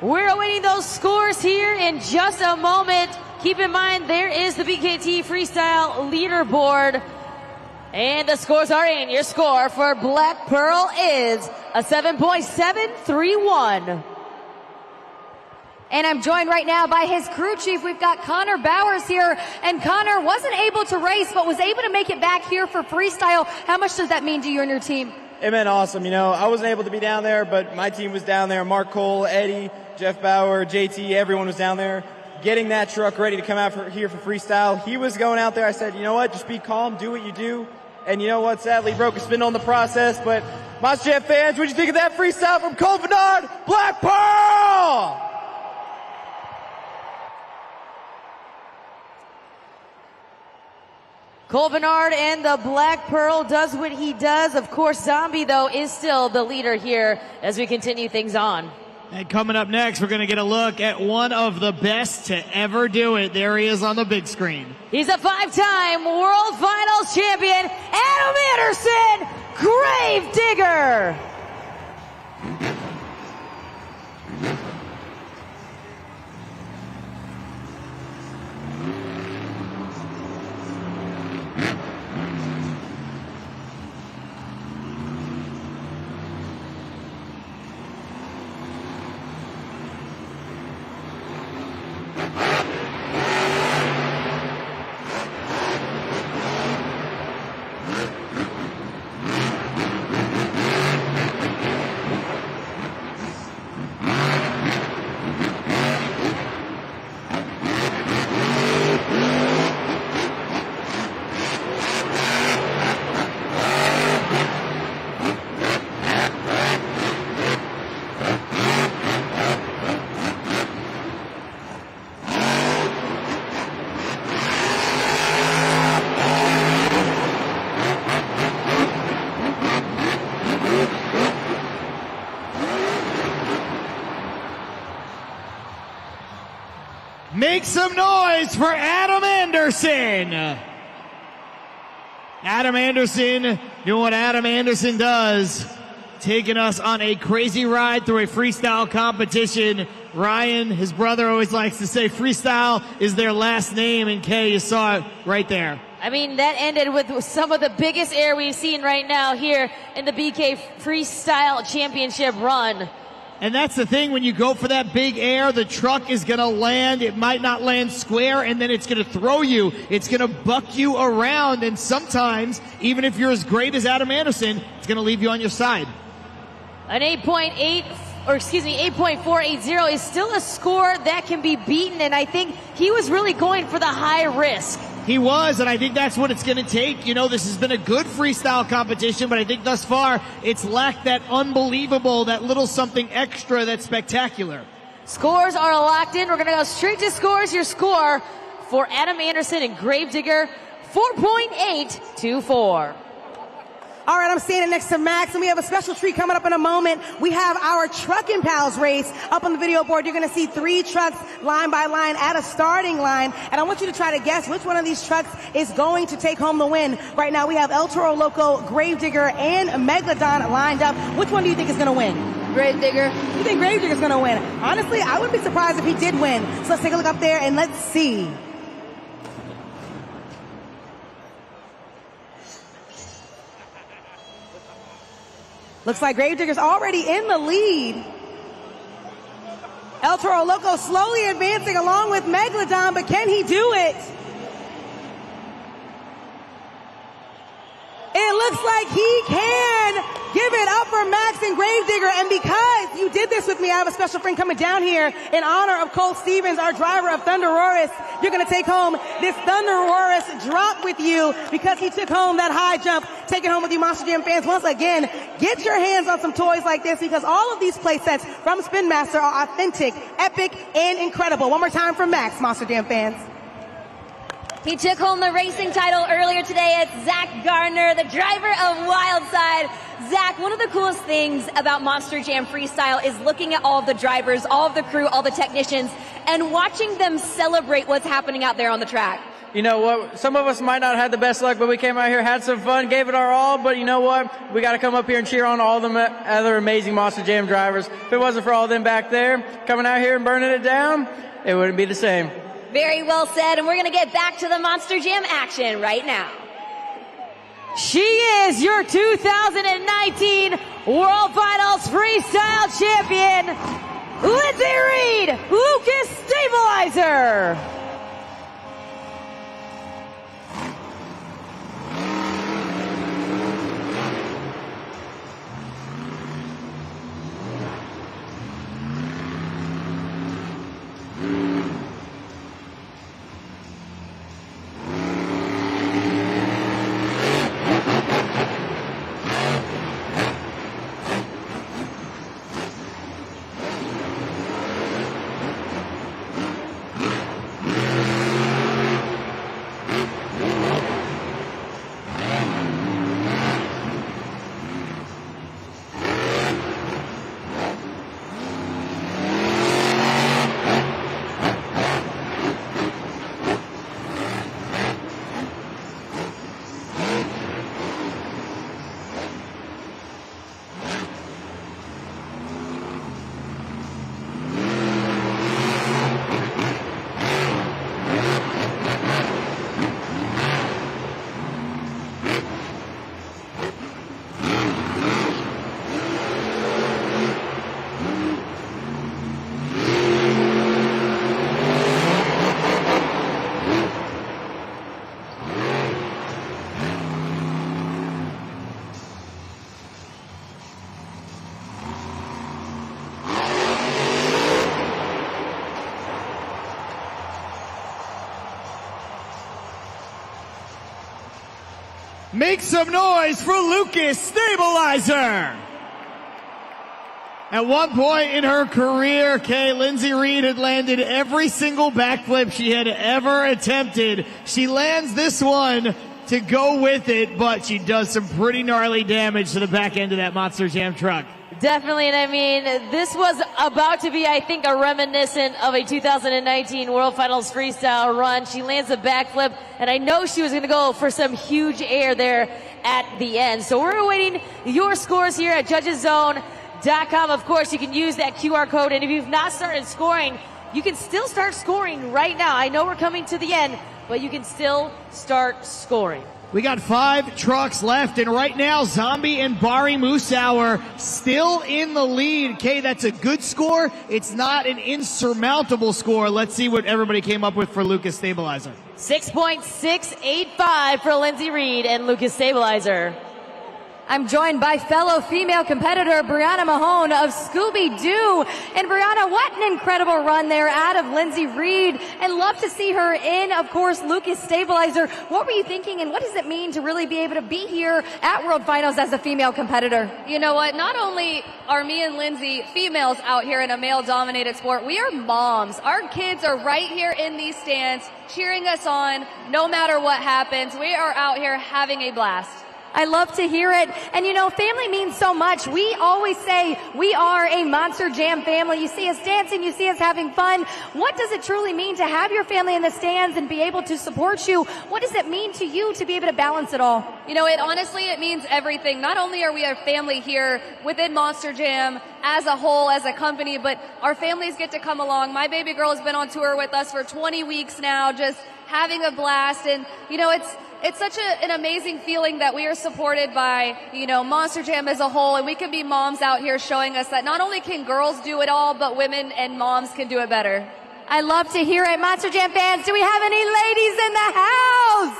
We're awaiting those scores here in just a moment. Keep in mind, there is the BKT Freestyle leaderboard. And the scores are in. Your score for Black Pearl is a 7.731. And I'm joined right now by his crew chief. We've got Connor Bowers here. And Connor wasn't able to race, but was able to make it back here for freestyle. How much does that mean to you and your team? It meant awesome. You know, I wasn't able to be down there, but my team was down there. Mark Cole, Eddie, Jeff Bauer, JT, everyone was down there getting that truck ready to come out here for freestyle. He was going out there. I said, you know what, just be calm, do what you do. And you know what, sadly broke a spindle in the process. But Monster Jam fans, what'd you think of that freestyle from Cole Bernard, Black Pearl? Cole Bernard and the Black Pearl does what he does. Of course, Zombie, though, is still the leader here as we continue things on. And coming up next, we're going to get a look at one of the best to ever do it. There he is on the big screen. He's a 5-time World Finals champion, Adam Anderson, Grave Digger. Make some noise for Adam Anderson. Adam Anderson doing what Adam Anderson does, taking us on a crazy ride through a freestyle competition. Ryan, his brother, always likes to say freestyle is their last name, and Kay, you saw it right there. I mean, that ended with some of the biggest air we've seen right now here in the BK Freestyle Championship run. And that's the thing, when you go for that big air, the truck is going to land. It might not land square, and then it's going to throw you. It's going to buck you around, and sometimes, even if you're as great as Adam Anderson, it's going to leave you on your side. An 8.480 is still a score that can be beaten, and I think he was really going for the high risk. He was, and I think that's what it's going to take. You know, this has been a good freestyle competition, but I think thus far it's lacked that unbelievable, that little something extra that's spectacular. Scores are locked in. We're going to go straight to scores. Your score for Adam Anderson and Gravedigger, 4.824. All right, I'm standing next to Max, and we have a special treat coming up in a moment. We have our Truckin' Pals race up on the video board. You're going to see 3 trucks line by line at a starting line, and I want you to try to guess which one of these trucks is going to take home the win. Right now, we have El Toro Loco, Gravedigger, and Megalodon lined up. Which one do you think is going to win? Gravedigger. You think Gravedigger's going to win? Honestly, I wouldn't be surprised if he did win. So let's take a look up there, and let's see. Looks like Gravedigger's already in the lead. El Toro Loco slowly advancing along with Megalodon, but can he do it? It looks like he can. Give it up for Max and Gravedigger. And because you did this with me, I have a special friend coming down here in honor of Cole Stevens, our driver of Thunderoris. You're going to take home this Thunderoris drop with you because he took home that high jump. Take it home with you, Monster Jam fans. Once again, get your hands on some toys like this because all of these play sets from Spin Master are authentic, epic, and incredible. One more time for Max, Monster Jam fans. He took home the racing title earlier today. It's Zach Gardner, the driver of Wildside. Zach, one of the coolest things about Monster Jam Freestyle is looking at all of the drivers, all of the crew, all the technicians, and watching them celebrate what's happening out there on the track. You know what? Some of us might not have had the best luck, but we came out here, had some fun, gave it our all. But you know what? We got to come up here and cheer on all the other amazing Monster Jam drivers. If it wasn't for all of them back there coming out here and burning it down, it wouldn't be the same. Very well said, and we're going to get back to the Monster Jam action right now. She is your 2019 World Finals Freestyle Champion, Lindsay Reed, Lucas Stabilizer. Make some noise for Lucas Stabilizer. At one point in her career, Lindsay Reed had landed every single backflip she had ever attempted. She lands this one to go with it, but she does some pretty gnarly damage to the back end of that Monster Jam truck. Definitely, and I mean, this was about to be, I think, a reminiscent of a 2019 World Finals freestyle run. She lands a backflip, and I know she was going to go for some huge air there at the end. So we're awaiting your scores here at JudgesZone.com. Of course, you can use that QR code, and if you've not started scoring, you can still start scoring right now. I know we're coming to the end, but you can still start scoring. We got 5 trucks left, and right now, Zombie and Bari Musauer still in the lead. Kay, that's a good score. It's not an insurmountable score. Let's see what everybody came up with for Lucas Stabilizer. 6.685 for Lindsay Reed and Lucas Stabilizer. I'm joined by fellow female competitor Brianna Mahone of Scooby-Doo. And Brianna, what an incredible run there out of Lindsay Reed. And love to see her in, of course, Lucas Stabilizer. What were you thinking, and what does it mean to really be able to be here at World Finals as a female competitor? You know what? Not only are me and Lindsay females out here in a male-dominated sport, we are moms. Our kids are right here in these stands cheering us on no matter what happens. We are out here having a blast. I love to hear it. And you know, family means so much. We always say we are a Monster Jam family. You see us dancing, you see us having fun. What does it truly mean to have your family in the stands and be able to support you? What does it mean to you to be able to balance it all? You know, it means everything. Not only are we a family here within Monster Jam as a whole, as a company, but our families get to come along. My baby girl has been on tour with us for 20 weeks now, just having a blast. And, you know, it's such an amazing feeling that we are supported by, you know, Monster Jam as a whole, and we can be moms out here showing us that not only can girls do it all, but women and moms can do it better. I love to hear it. Monster Jam fans, do we have any ladies in the house?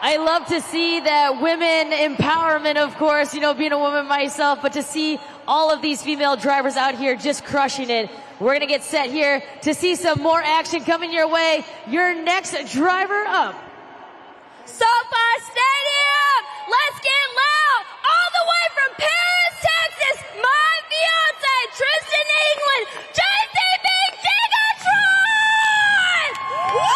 I love to see that women empowerment, of course, you know, being a woman myself, but to see all of these female drivers out here just crushing it. We're going to get set here to see some more action coming your way. Your next driver up. SoFi Stadium! Let's get loud! All the way from Paris, Texas, my fiance, Tristan England, JCB Gigatron! Woo!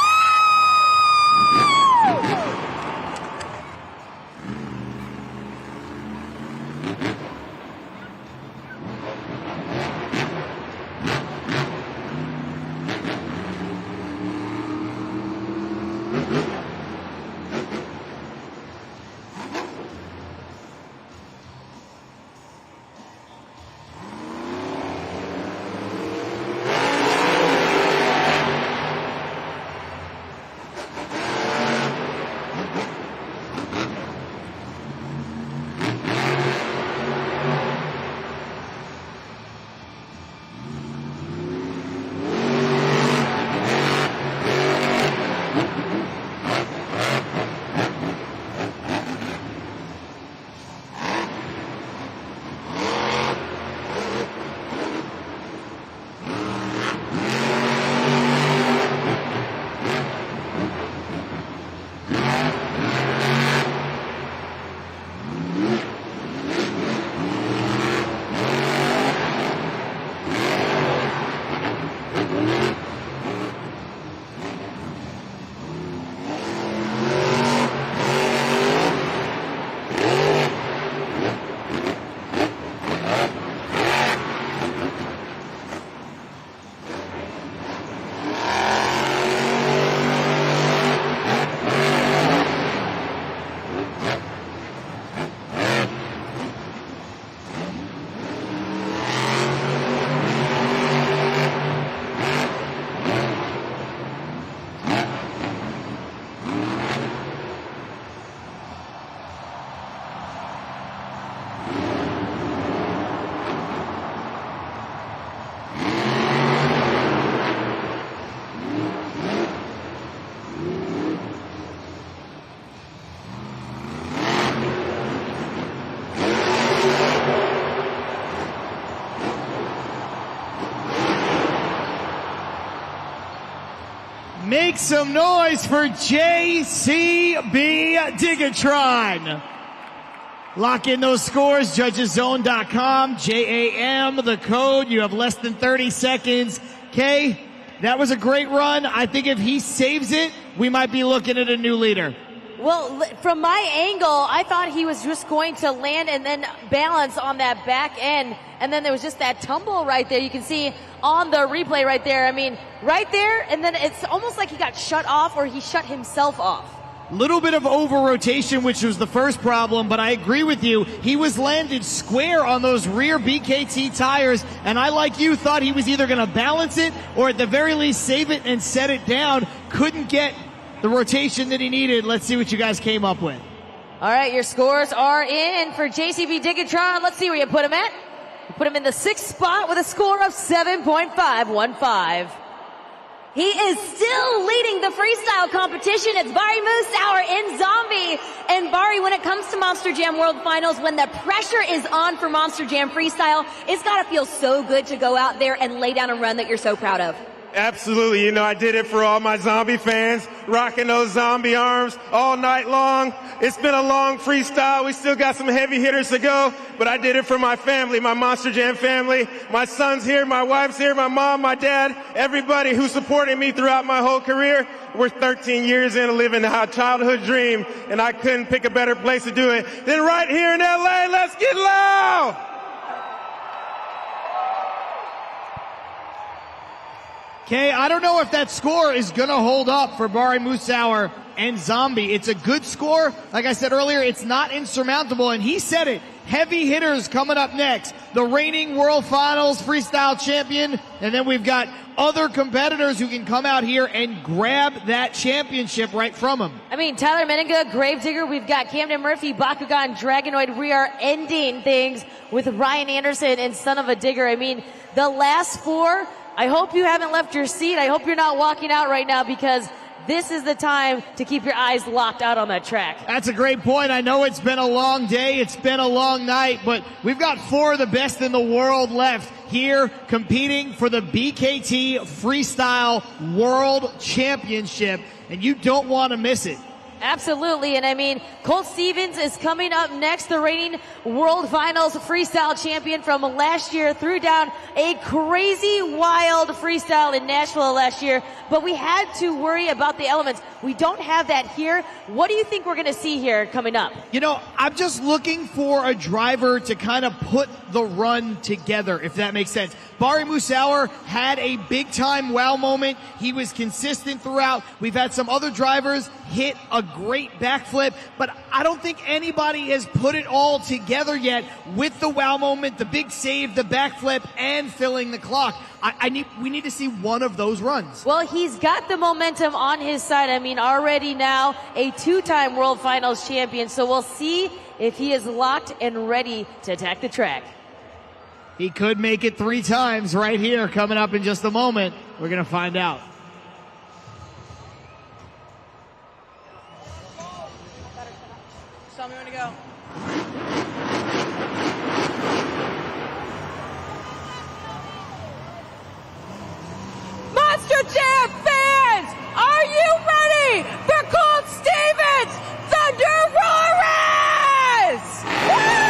Make some noise for JCB Digatron. Lock in those scores, judgeszone.com, JAM, the code. You have less than 30 seconds. Kay, that was a great run. I think if he saves it, we might be looking at a new leader. Well, from my angle, I thought he was just going to land and then balance on that back end. And then there was just that tumble right there. You can see on the replay right there. I mean, right there, and then it's almost like he got shut off or he shut himself off. Little bit of over-rotation, which was the first problem, but I agree with you. He was landed square on those rear BKT tires, and I, like you, thought he was either going to balance it or at the very least save it and set it down. Couldn't get the rotation that he needed. Let's see what you guys came up with. All right, your scores are in for JCB Digatron. Let's see where you put him at. You put him in the 6th spot with a score of 7.515. He is still leading the freestyle competition. It's Bari Musauer in Zombie. And Bari, when it comes to Monster Jam World Finals, when the pressure is on for Monster Jam Freestyle, it's got to feel so good to go out there and lay down a run that you're so proud of. Absolutely. You know, I did it for all my zombie fans, rocking those zombie arms all night long. It's been a long freestyle. We still got some heavy hitters to go, but I did it for my family, my Monster Jam family. My son's here, my wife's here, my mom, my dad, everybody who supported me throughout my whole career. We're 13 years in living a childhood dream, and I couldn't pick a better place to do it than right here in LA. Let's get loud! Okay, I don't know if that score is going to hold up for Bari Musauer and Zombie. It's a good score. Like I said earlier, it's not insurmountable, and he said it. Heavy hitters coming up next. The reigning World Finals freestyle champion, and then we've got other competitors who can come out here and grab that championship right from him. I mean, Tyler Meninga, Gravedigger, we've got Camden Murphy, Bakugan, Dragonoid. We are ending things with Ryan Anderson and Son of a Digger. I mean, the last four, I hope you haven't left your seat. I hope you're not walking out right now, because this is the time to keep your eyes locked out on that track. That's a great point. I know it's been a long day. It's been a long night, but we've got 4 of the best in the world left here competing for the BKT Freestyle World Championship, and you don't want to miss it. Absolutely, and I mean, Colt Stevens is coming up next, the reigning World Finals freestyle champion from last year. Threw down a crazy wild freestyle in Nashville last year, but we had to worry about the elements. We don't have that here. What do you think we're going to see here coming up? You know, I'm just looking for a driver to kind of put the run together, if that makes sense. Bari Musauer had a big-time wow moment. He was consistent throughout. We've had some other drivers hit a great backflip, but I don't think anybody has put it all together yet with the wow moment, the big save, the backflip, and filling the clock. We need to see one of those runs. Well, he's got the momentum on his side. I mean, already now a 2-time World Finals champion, so we'll see if he is locked and ready to attack the track. He could make it 3 times right here coming up in just a moment. We're going to find out. Tell me when to go. Monster Jam fans, are you ready for Colt Stevens Thunder Roars? Woo!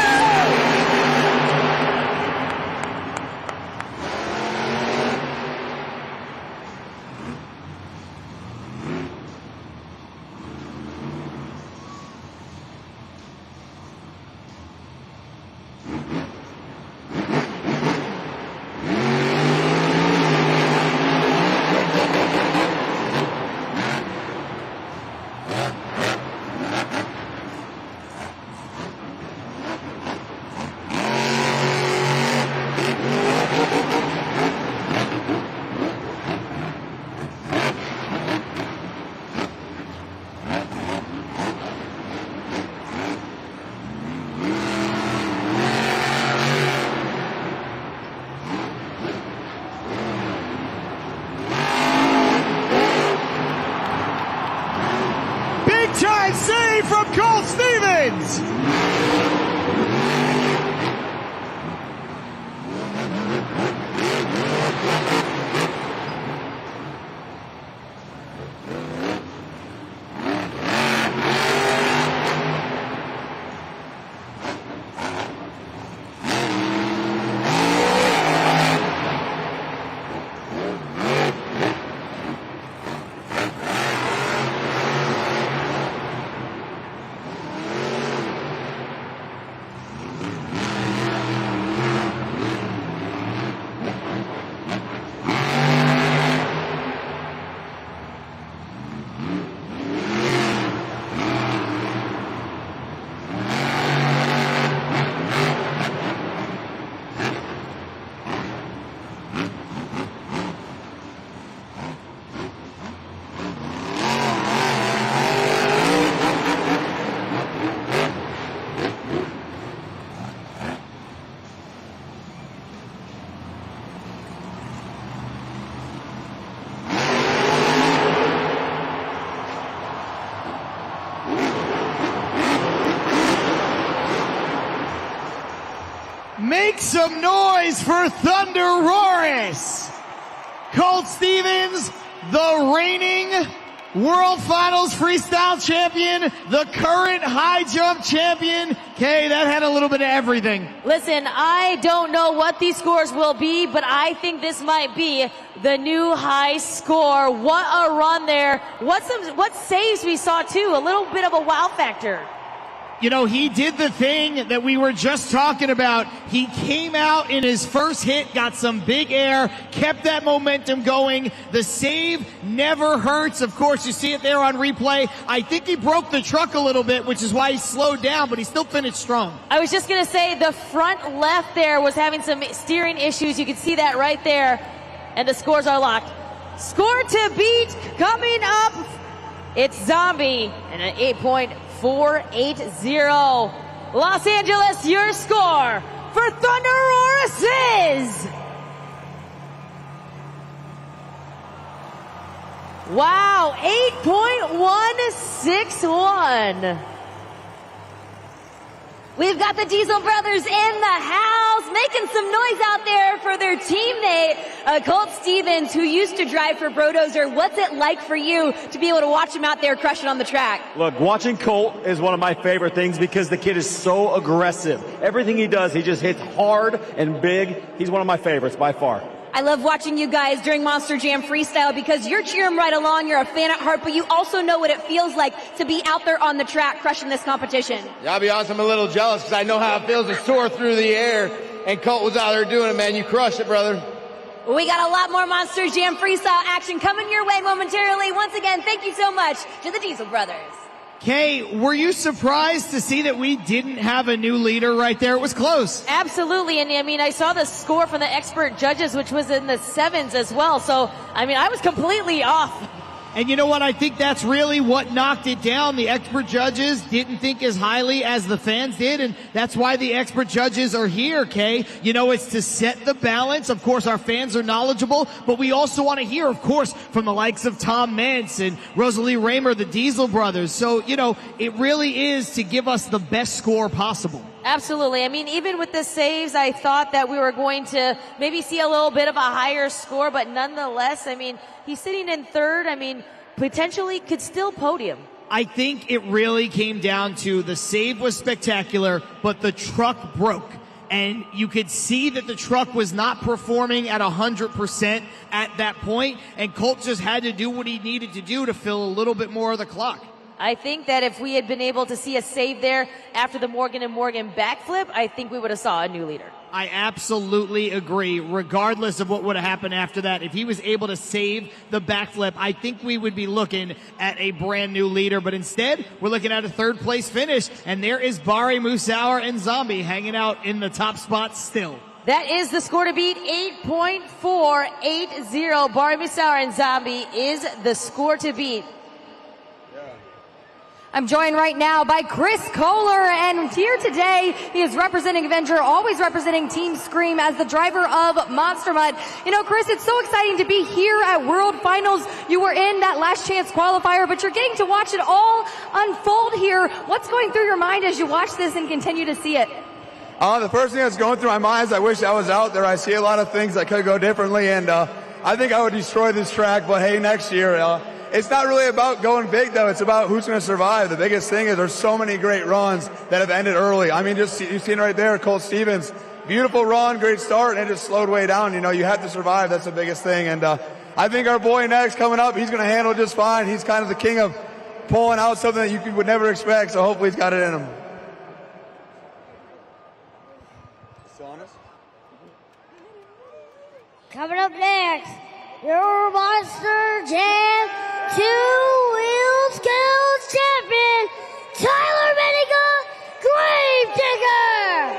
Time save from Colt Stevens. Make some noise for Thunder Roris. Colt Stevens, the reigning World Finals Freestyle Champion, the current high jump champion. Kay, that had a little bit of everything. Listen, I don't know what these scores will be, but I think this might be the new high score. What a run there. What saves we saw too. A little bit of a wow factor. You know, he did the thing that we were just talking about. He came out in his first hit, got some big air, kept that momentum going. The save never hurts. Of course, you see it there on replay. I think he broke the truck a little bit, which is why he slowed down, but he still finished strong. I was just going to say the front left there was having some steering issues. You can see that right there. And the scores are locked. Score to beat coming up. It's Zombie and an 8.480. Los Angeles, your score for Thunder Roris is... Wow, 8.161. We've got the Diesel brothers in the house, making some noise out there for their teammate, Colt Stevens, who used to drive for Brodozer. What's it like for you to be able to watch him out there crushing on the track? Look, watching Colt is one of my favorite things because the kid is so aggressive. Everything he does, he just hits hard and big. He's one of my favorites by far. I love watching you guys during Monster Jam Freestyle because you're cheering right along, you're a fan at heart, but you also know what it feels like to be out there on the track crushing this competition. Yeah, I'll be honest, I'm a little jealous because I know how it feels to soar through the air, and Colt was out there doing it, man. You crushed it, brother. We got a lot more Monster Jam Freestyle action coming your way momentarily. Once again, thank you so much to the Diesel brothers. Kay, were you surprised to see that we didn't have a new leader right there? It was close. Absolutely, and I mean, I saw the score from the expert judges, which was in the 7s as well. So, I mean, I was completely off. And you know what? I think that's really what knocked it down. The expert judges didn't think as highly as the fans did, and that's why the expert judges are here, Kay. You know, it's to set the balance. Of course, our fans are knowledgeable, but we also want to hear, of course, from the likes of Tom Meents and Rosalie Raymer, the Diesel brothers. So, you know, it really is to give us the best score possible. Absolutely. I mean, even with the saves, I thought that we were going to maybe see a little bit of a higher score, but nonetheless, I mean, he's sitting in third. I mean, potentially could still podium. I think it really came down to the save was spectacular, but the truck broke. And you could see that the truck was not performing at 100% at that point, and Colt just had to do what he needed to do to fill a little bit more of the clock. I think that if we had been able to see a save there after the Morgan & Morgan backflip, I think we would have saw a new leader. I absolutely agree. Regardless of what would have happened after that, if he was able to save the backflip, I think we would be looking at a brand new leader. But instead, we're looking at a third place finish, and there is Bari Musauer and Zombie hanging out in the top spot still. That is the score to beat, 8.480. Bari Musauer and Zombie is the score to beat. I'm joined right now by Chris Kohler, and here today he is representing Avenger, always representing Team Scream as the driver of Monster Mud. You know, Chris, it's so exciting to be here at World Finals. You were in that last chance qualifier, but you're getting to watch it all unfold here. What's going through your mind as you watch this and continue to see it? The first thing that's going through my mind is I wish I was out there. I see a lot of things that could go differently, and I think I would destroy this track, but hey, next year, it's not really about going big, though. It's about who's going to survive. The biggest thing is there's so many great runs that have ended early. I mean, just you've seen right there, Colt Stevens, beautiful run, great start, and it just slowed way down. You know, you have to survive. That's the biggest thing. And I think our boy next coming up, he's going to handle just fine. He's kind of the king of pulling out something that you would never expect, so hopefully he's got it in him. Coming up next, your Monster Jam 2 Wheels Kills champion, Tyler Menninga, Gravedigger.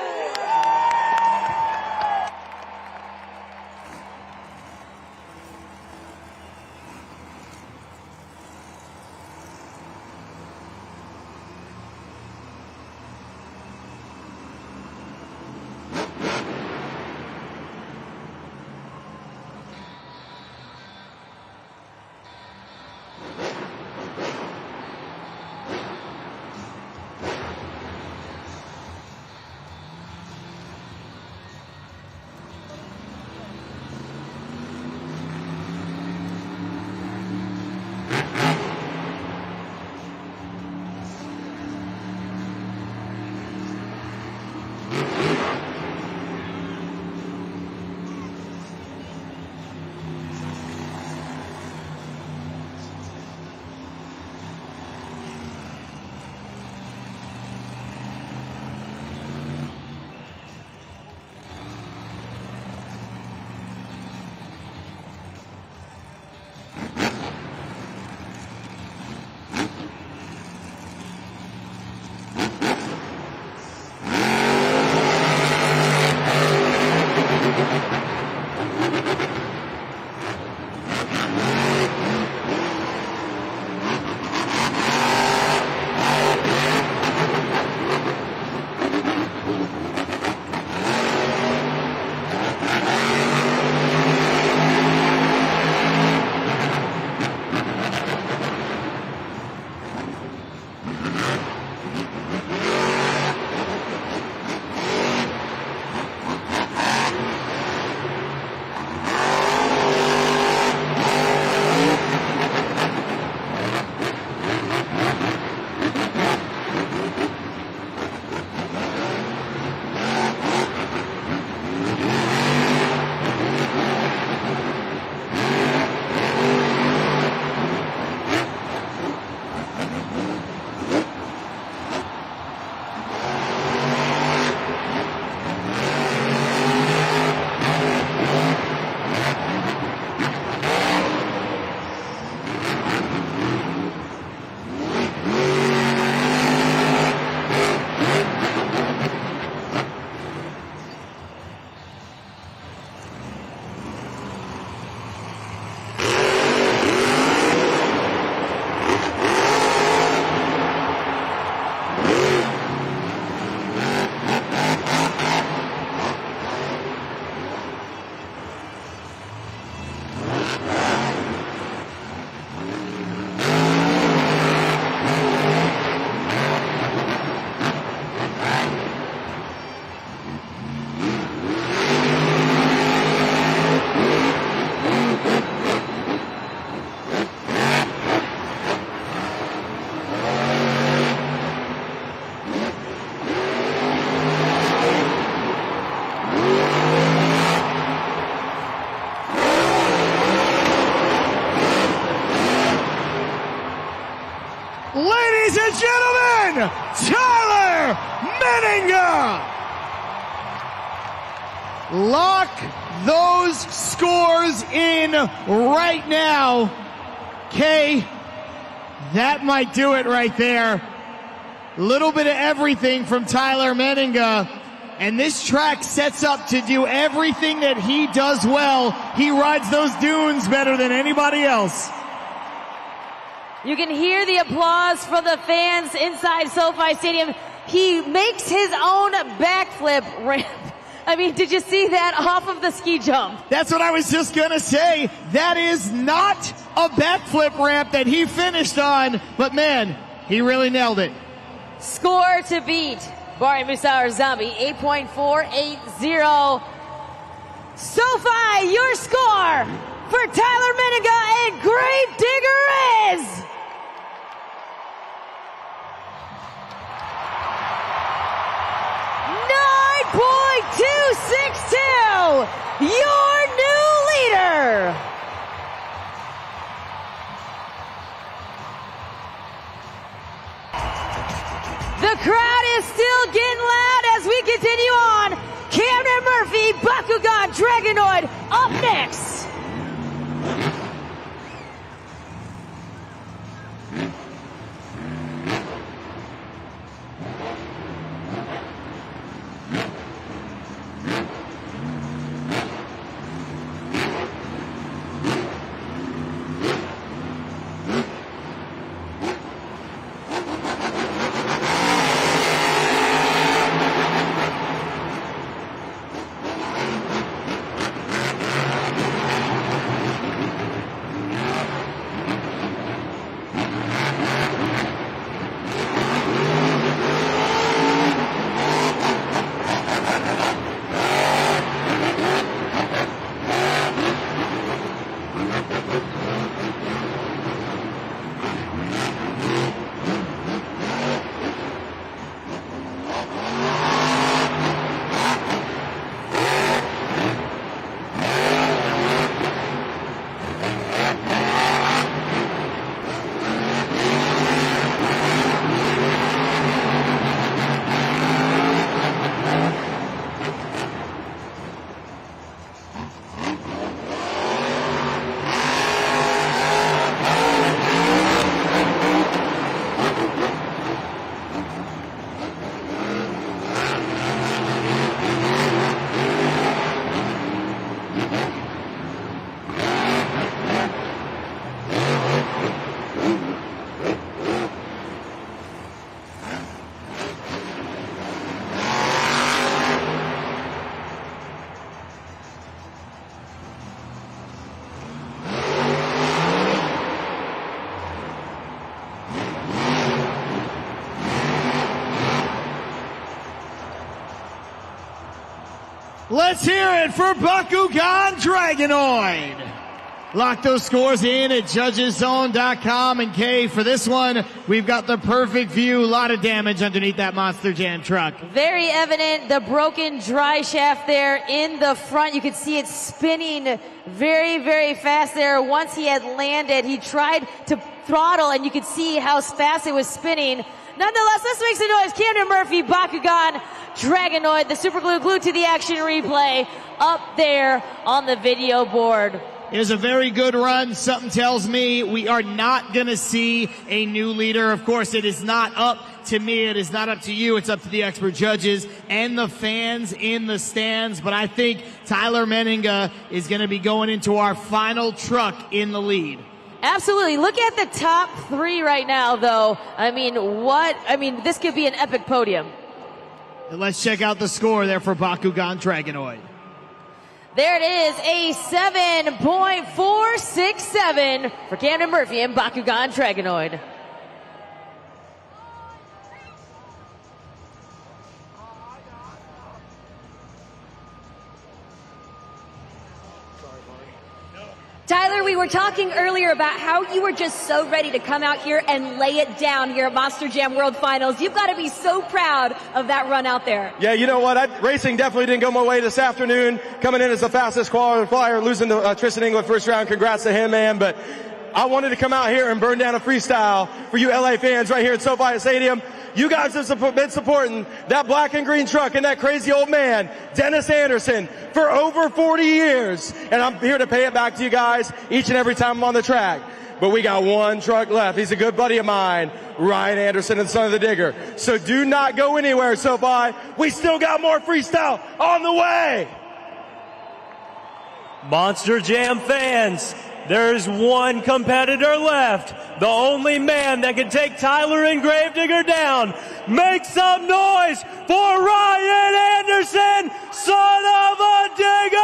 Ladies and gentlemen, Tyler Menninga! Lock those scores in right now. Kay, that might do it right there. Little bit of everything from Tyler Menninga. And this track sets up to do everything that he does well. He rides those dunes better than anybody else. You can hear the applause from the fans inside SoFi Stadium. He makes his own backflip ramp. I mean, did you see that off of the ski jump? That's what I was just gonna say. That is not a backflip ramp that he finished on, but man, he really nailed it. Score to beat Barry Musauer Zombie, 8.480. SoFi, your score for Tyler Menninga and Gravedigger is the crowd is still getting loud as we continue on. Camden Murphy, Bakugan Dragonoid up next. Let's hear it for Bakugan Dragonoid. Lock those scores in at judgeszone.com. And Kay, for this one, we've got the perfect view. A lot of damage underneath that Monster Jam truck. Very evident, the broken dry shaft there in the front. You could see it spinning very, very fast there. Once he had landed, he tried to throttle, and you could see how fast it was spinning. Nonetheless, let's make some noise. Camden Murphy, Bakugan Dragonoid, the super glue glued to the action replay up there on the video board. It was a very good run. Something tells me we are not going to see a new leader. Of course, it is not up to me. It is not up to you. It's up to the expert judges and the fans in the stands. But I think Tyler Menninga is going to be going into our final truck in the lead. Absolutely. Look at the top three right now, though. This could be an epic podium. And let's check out the score there for Bakugan Dragonoid. There it is, a 7.467 for Camden Murphy and Bakugan Dragonoid. Tyler, we were talking earlier about how you were just so ready to come out here and lay it down here at Monster Jam World Finals. You've got to be so proud of that run out there. Yeah, you know what? Racing definitely didn't go my way this afternoon. Coming in as the fastest qualifier, losing to Tristan England first round. Congrats to him, man. But I wanted to come out here and burn down a freestyle for you LA fans right here at SoFi Stadium. You guys have been supporting that black and green truck and that crazy old man, Dennis Anderson, for over 40 years. And I'm here to pay it back to you guys each and every time I'm on the track. But we got one truck left. He's a good buddy of mine, Ryan Anderson, and Son of the Digger. So do not go anywhere, SoFi. We still got more freestyle on the way. Monster Jam fans, there's one competitor left. The only man that can take Tyler and Gravedigger down. Make some noise for Ryan Anderson, son of a digger!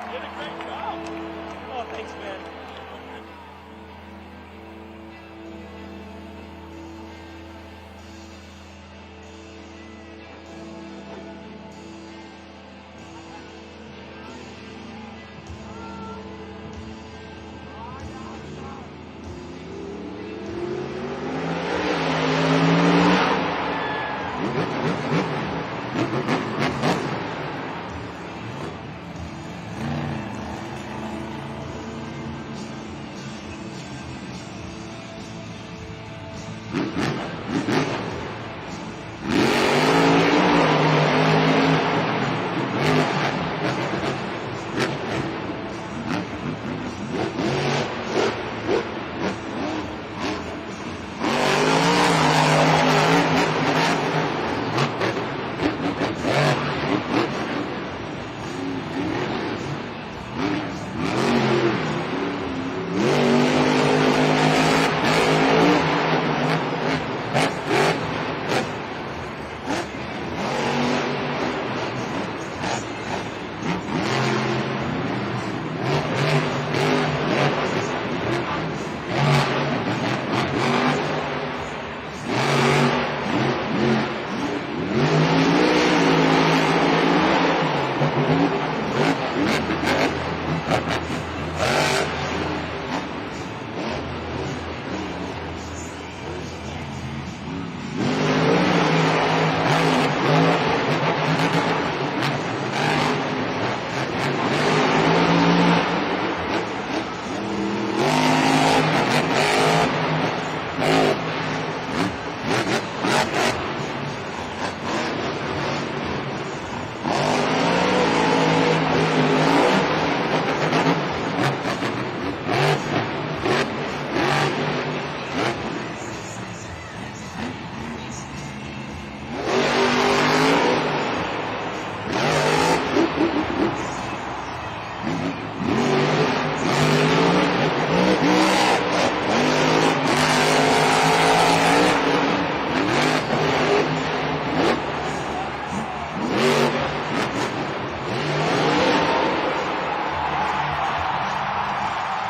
You did a great job. Oh, thanks, man.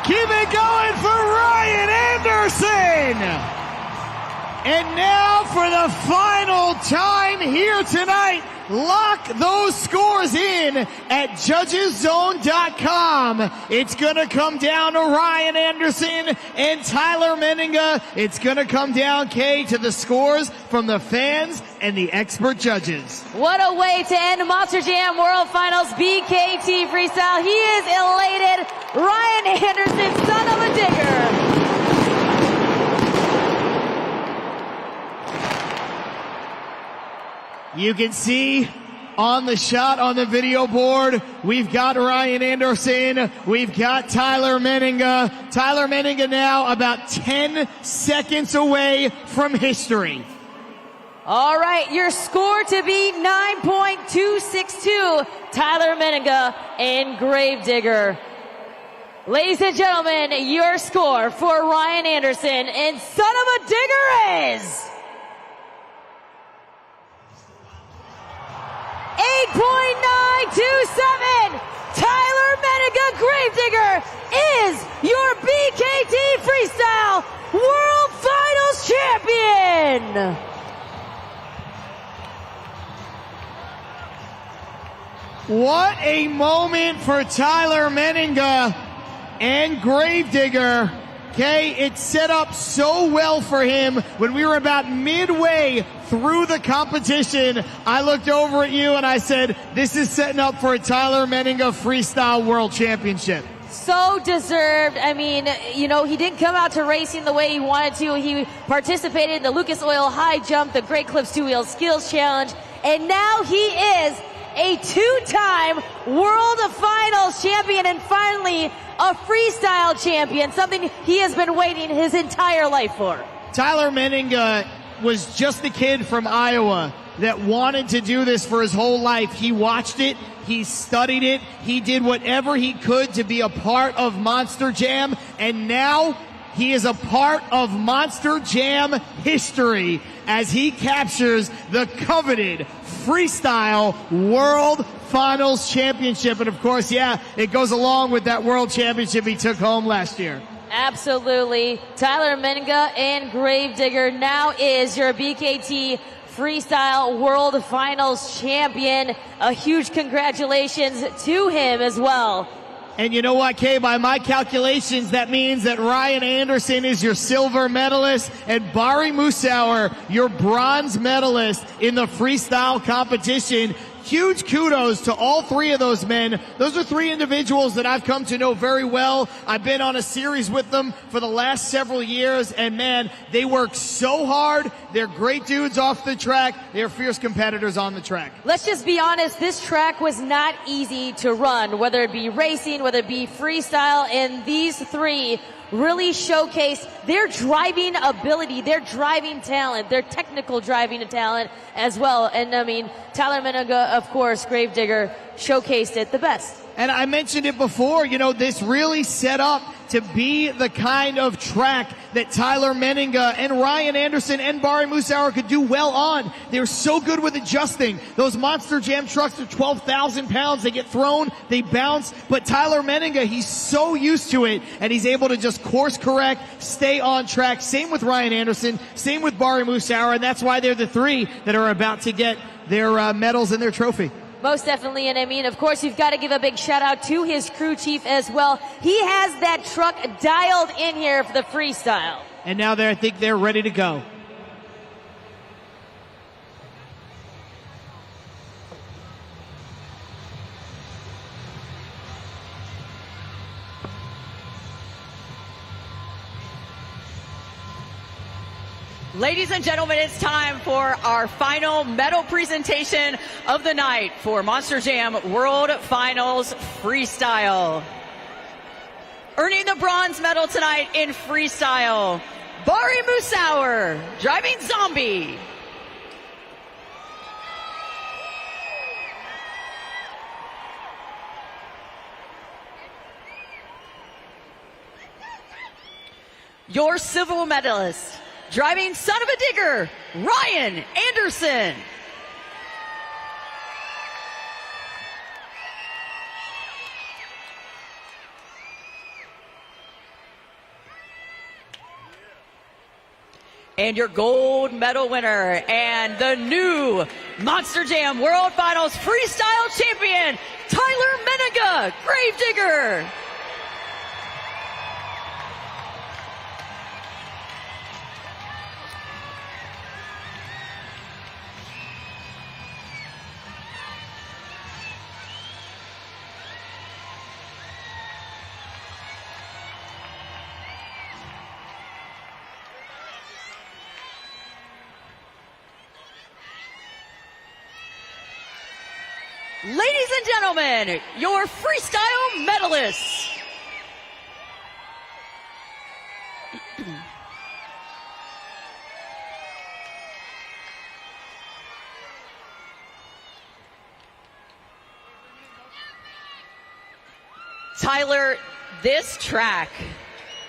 Keep it going for Ryan Anderson. And now for the final time here tonight, lock those scores in at judgeszone.com. It's going to come down to Ryan Anderson and Tyler Menninga. It's going to come down, Kay, to the scores from the fans and the expert judges. What a way to end Monster Jam World Finals BKT Freestyle. He is elated. Ryan Anderson, son of a digger. You can see on the shot on the video board, we've got Ryan Anderson, we've got Tyler Menninga. Tyler Menninga now about 10 seconds away from history. All right, your score to beat 9.262, Tyler Menninga and Gravedigger. Ladies and gentlemen, your score for Ryan Anderson and son of a digger is 8.927. Tyler Menninga Gravedigger is your BKT Freestyle World Finals champion. What a moment for Tyler Menninga and Gravedigger. Okay, it set up so well for him. When we were about midway through the competition, I looked over at you and I said, this is setting up for a Tyler Menninga Freestyle World Championship. So deserved. I mean, you know, he didn't come out to racing the way he wanted to. He participated in the Lucas Oil High Jump, the Great Clips 2-Wheel Skills Challenge, and now he is a two-time World Finals champion and finally a freestyle champion, something he has been waiting his entire life for. Tyler Menninga was just the kid from Iowa that wanted to do this for his whole life. He watched it, he studied it, he did whatever he could to be a part of Monster Jam, and now he is a part of Monster Jam history as he captures the coveted Freestyle World Finals Championship. And of course, yeah, it goes along with that World Championship he took home last year. Absolutely. Tyler Menninga and Gravedigger now is your BKT Freestyle World Finals champion. A huge congratulations to him as well. And you know what, Kay? By my calculations, that means that Ryan Anderson is your silver medalist and Bari Musauer, your bronze medalist in the freestyle competition. Huge kudos to all three of those men. Those are three individuals that I've come to know very well. I've been on a series with them for the last several years, and man, they work so hard. They're great dudes off the track. They're fierce competitors on the track. Let's just be honest, this track was not easy to run, whether it be racing, whether it be freestyle, and these three really showcase their driving ability, their driving talent, their technical driving talent as well. And I mean, Tyler Menninga, of course, Gravedigger, showcased it the best. And I mentioned it before, you know, this really set up to be the kind of track that Tyler Menninga and Ryan Anderson and Bari Musauer could do well on. They're so good with adjusting. Those Monster Jam trucks are 12,000 pounds. They get thrown, they bounce. But Tyler Menninga, he's so used to it, and he's able to just course correct, stay on track. Same with Ryan Anderson, same with Bari Musauer, and that's why they're the three that are about to get their medals and their trophy. Most definitely, and I mean, of course, you've got to give a big shout out to his crew chief as well. He has that truck dialed in here for the freestyle. And now I think they're ready to go. Ladies and gentlemen, it's time for our final medal presentation of the night for Monster Jam World Finals Freestyle. Earning the bronze medal tonight in freestyle, Bari Musauer, driving Zombie. your silver medalist, driving son of a digger, Ryan Anderson. And your gold medal winner and the new Monster Jam World Finals Freestyle Champion, Tyler Menninga, Gravedigger. Ladies and gentlemen, your freestyle medalists. Tyler, this track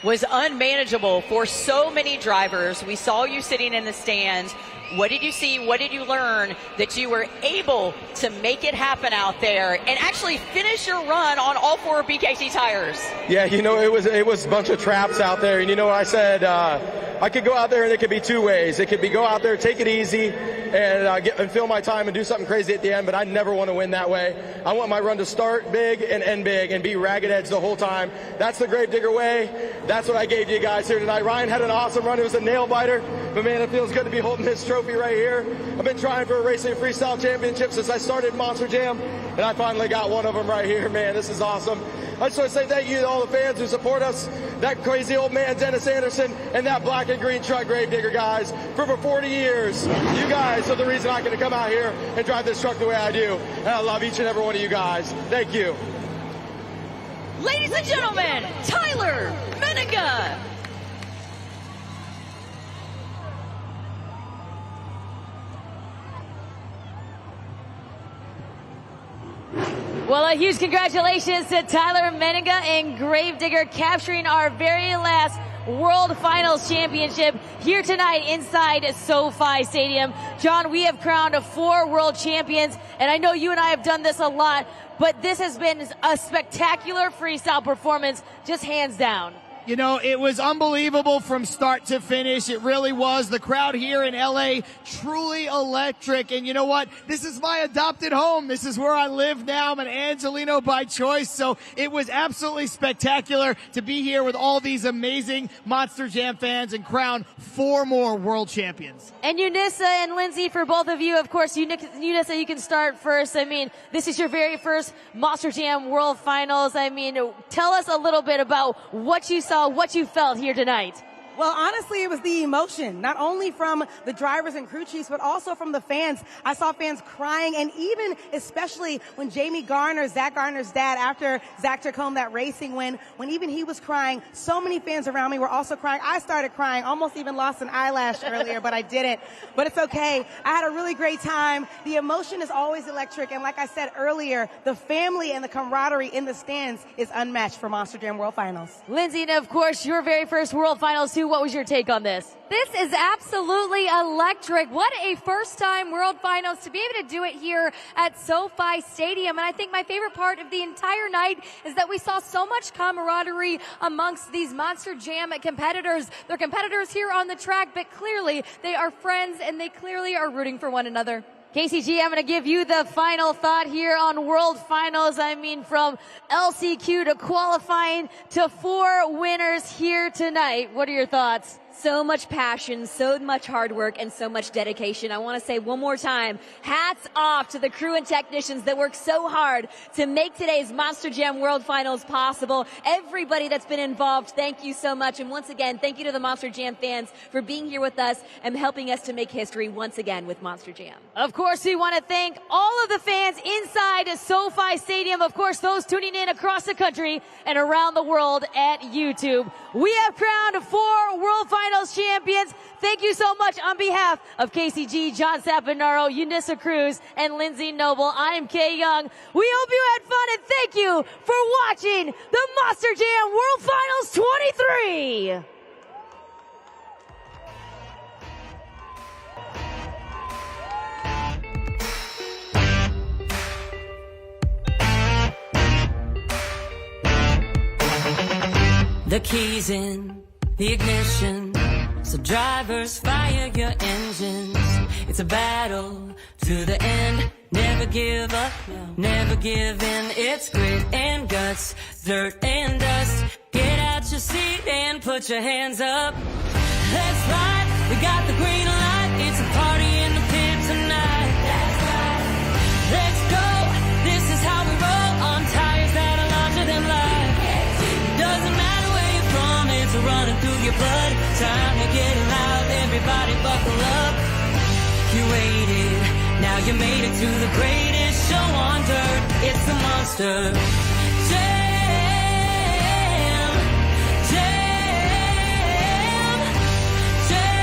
was unmanageable for so many drivers. We saw you sitting in the stands. What did you see? What did you learn that you were able to make it happen out there and actually finish your run on all 4 BKT tires? Yeah, you know, it was a bunch of traps out there, and you know what I said? I could go out there and it could be 2 ways. It could be go out there, take it easy, and fill my time and do something crazy at the end, but I never want to win that way. I want my run to start big and end big and be ragged edge the whole time. That's the Gravedigger way. That's what I gave you guys here tonight. Ryan had an awesome run. It was a nail biter, but man, it feels good to be holding this trophy right here. I've been trying for a Racing Freestyle Championship since I started Monster Jam, and I finally got one of them right here. Man, this is awesome. I just want to say thank you to all the fans who support us, that crazy old man Dennis Anderson, and that black and green truck Gravedigger guys for over 40 years. You guys are the reason I can come out here and drive this truck the way I do, and I love each and every one of you guys. Thank you. Ladies and gentlemen, Tyler Menninga. Well, a huge congratulations to Tyler Menninga and Gravedigger capturing our very last World Finals Championship here tonight inside SoFi Stadium. John, we have crowned 4 world champions, and I know you and I have done this a lot, but this has been a spectacular freestyle performance, just hands down. You know, it was unbelievable from start to finish. It really was. The crowd here in LA, truly electric. And you know what? This is my adopted home. This is where I live now. I'm an Angelino by choice. So it was absolutely spectacular to be here with all these amazing Monster Jam fans and crown 4 more world champions. And Eunice and Lindsay, for both of you, of course, Eunice, you can start first. I mean, this is your very first Monster Jam World Finals. I mean, tell us a little bit about what you saw, what you felt here tonight. Well, honestly, it was the emotion, not only from the drivers and crew chiefs, but also from the fans. I saw fans crying, and even especially when Jamie Garner, Zach Garner's dad, after Zach took home that racing win, when even he was crying, so many fans around me were also crying. I started crying, almost even lost an eyelash earlier, but I didn't. But it's okay. I had a really great time. The emotion is always electric, and like I said earlier, the family and the camaraderie in the stands is unmatched for Monster Jam World Finals. Lindsay, and of course, your very first World Finals too. What was your take on this? This is absolutely electric. What a first-time World Finals to be able to do it here at SoFi Stadium. And I think my favorite part of the entire night is that we saw so much camaraderie amongst these Monster Jam competitors. They're competitors here on the track, but clearly they are friends and they clearly are rooting for one another. KCG, I'm going to give you the final thought here on World Finals. I mean, from LCQ to qualifying to 4 winners here tonight. What are your thoughts? So much passion, so much hard work, and so much dedication. I want to say one more time, hats off to the crew and technicians that worked so hard to make today's Monster Jam World Finals possible. Everybody that's been involved, thank you so much. And once again, thank you to the Monster Jam fans for being here with us and helping us to make history once again with Monster Jam. Of course, we want to thank all of the fans inside SoFi Stadium. Of course, those tuning in across the country and around the world at YouTube. We have crowned 4 World Finals champions. Thank you so much on behalf of KCG, John Saponaro, Eunice Cruz, and Lindsay Noble. I am Kay Young. We hope you had fun, and thank you for watching the Monster Jam World Finals 23. The keys in the ignition, so drivers fire your engines. It's a battle to the end. Never give up, never give in. It's grit and guts, dirt and dust. Get out your seat and put your hands up. That's right, we got the green light. It's a party in the pit tonight. That's right, let's go. This is how we roll on tires that are larger than life. It doesn't matter where you're from, it's running through your blood. Time to get loud, everybody buckle up. You waited, now you made it to the greatest show on dirt. It's the Monster Jam, Jam, Jam.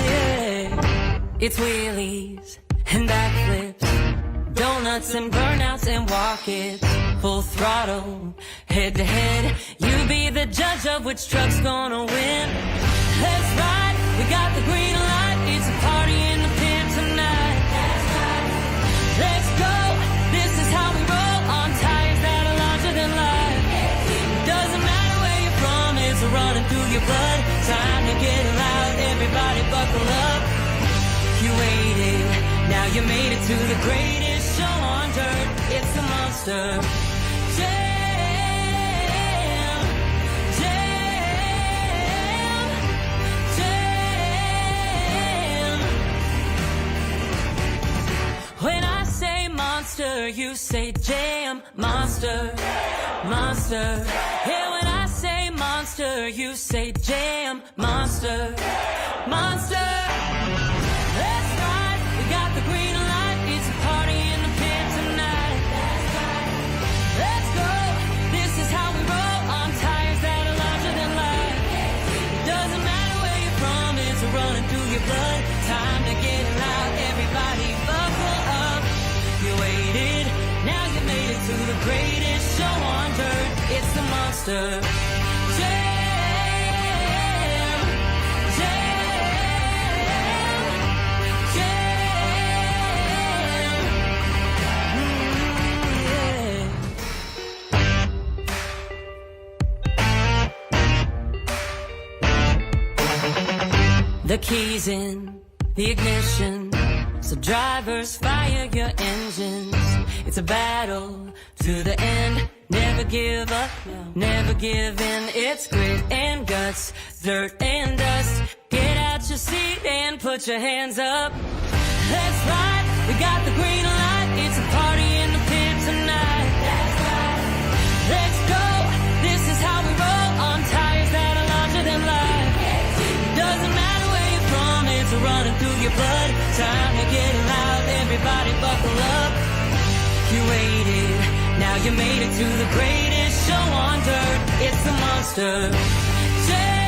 Yeah. It's wheelies and backflips, donuts and burnouts and walk-its. Full throttle, head to head. You be the judge of which truck's gonna win. That's right, we got the green light. It's a party in the pit tonight. That's right, let's go. This is how we roll on tires that are larger than life. It doesn't matter where you're from, it's running through your blood. Time to get loud, everybody buckle up. You waited, now you made it to the greatest show on dirt. It's the Monster Jam, Jam, Jam. When I say monster, you say jam. Monster, monster. Yeah, when I say monster, you say jam. Monster, monster. That's right, we got the green light. It's a party in the pit tonight. That's right, let's go. This is how we roll on tires that are larger than life. It doesn't matter where you're from, it's running through your blood. Time to get loud, everybody buckle up. You waited, now you made it to the greatest show on dirt. It's the Monster Jam, the keys in the ignition, so drivers fire your engines. It's a battle to the end. Never give up, never give in. It's grit and guts, dirt and dust. Get out your seat and put your hands up. That's right, we got the green light. It's a party in the pit tonight. That's right, let's go. This is how we roll on tires that are larger than life. It doesn't matter where you're from, it's running through your blood. Time to get loud, everybody buckle up. You waited, now you made it to the greatest show on dirt. It's the Monster Jam.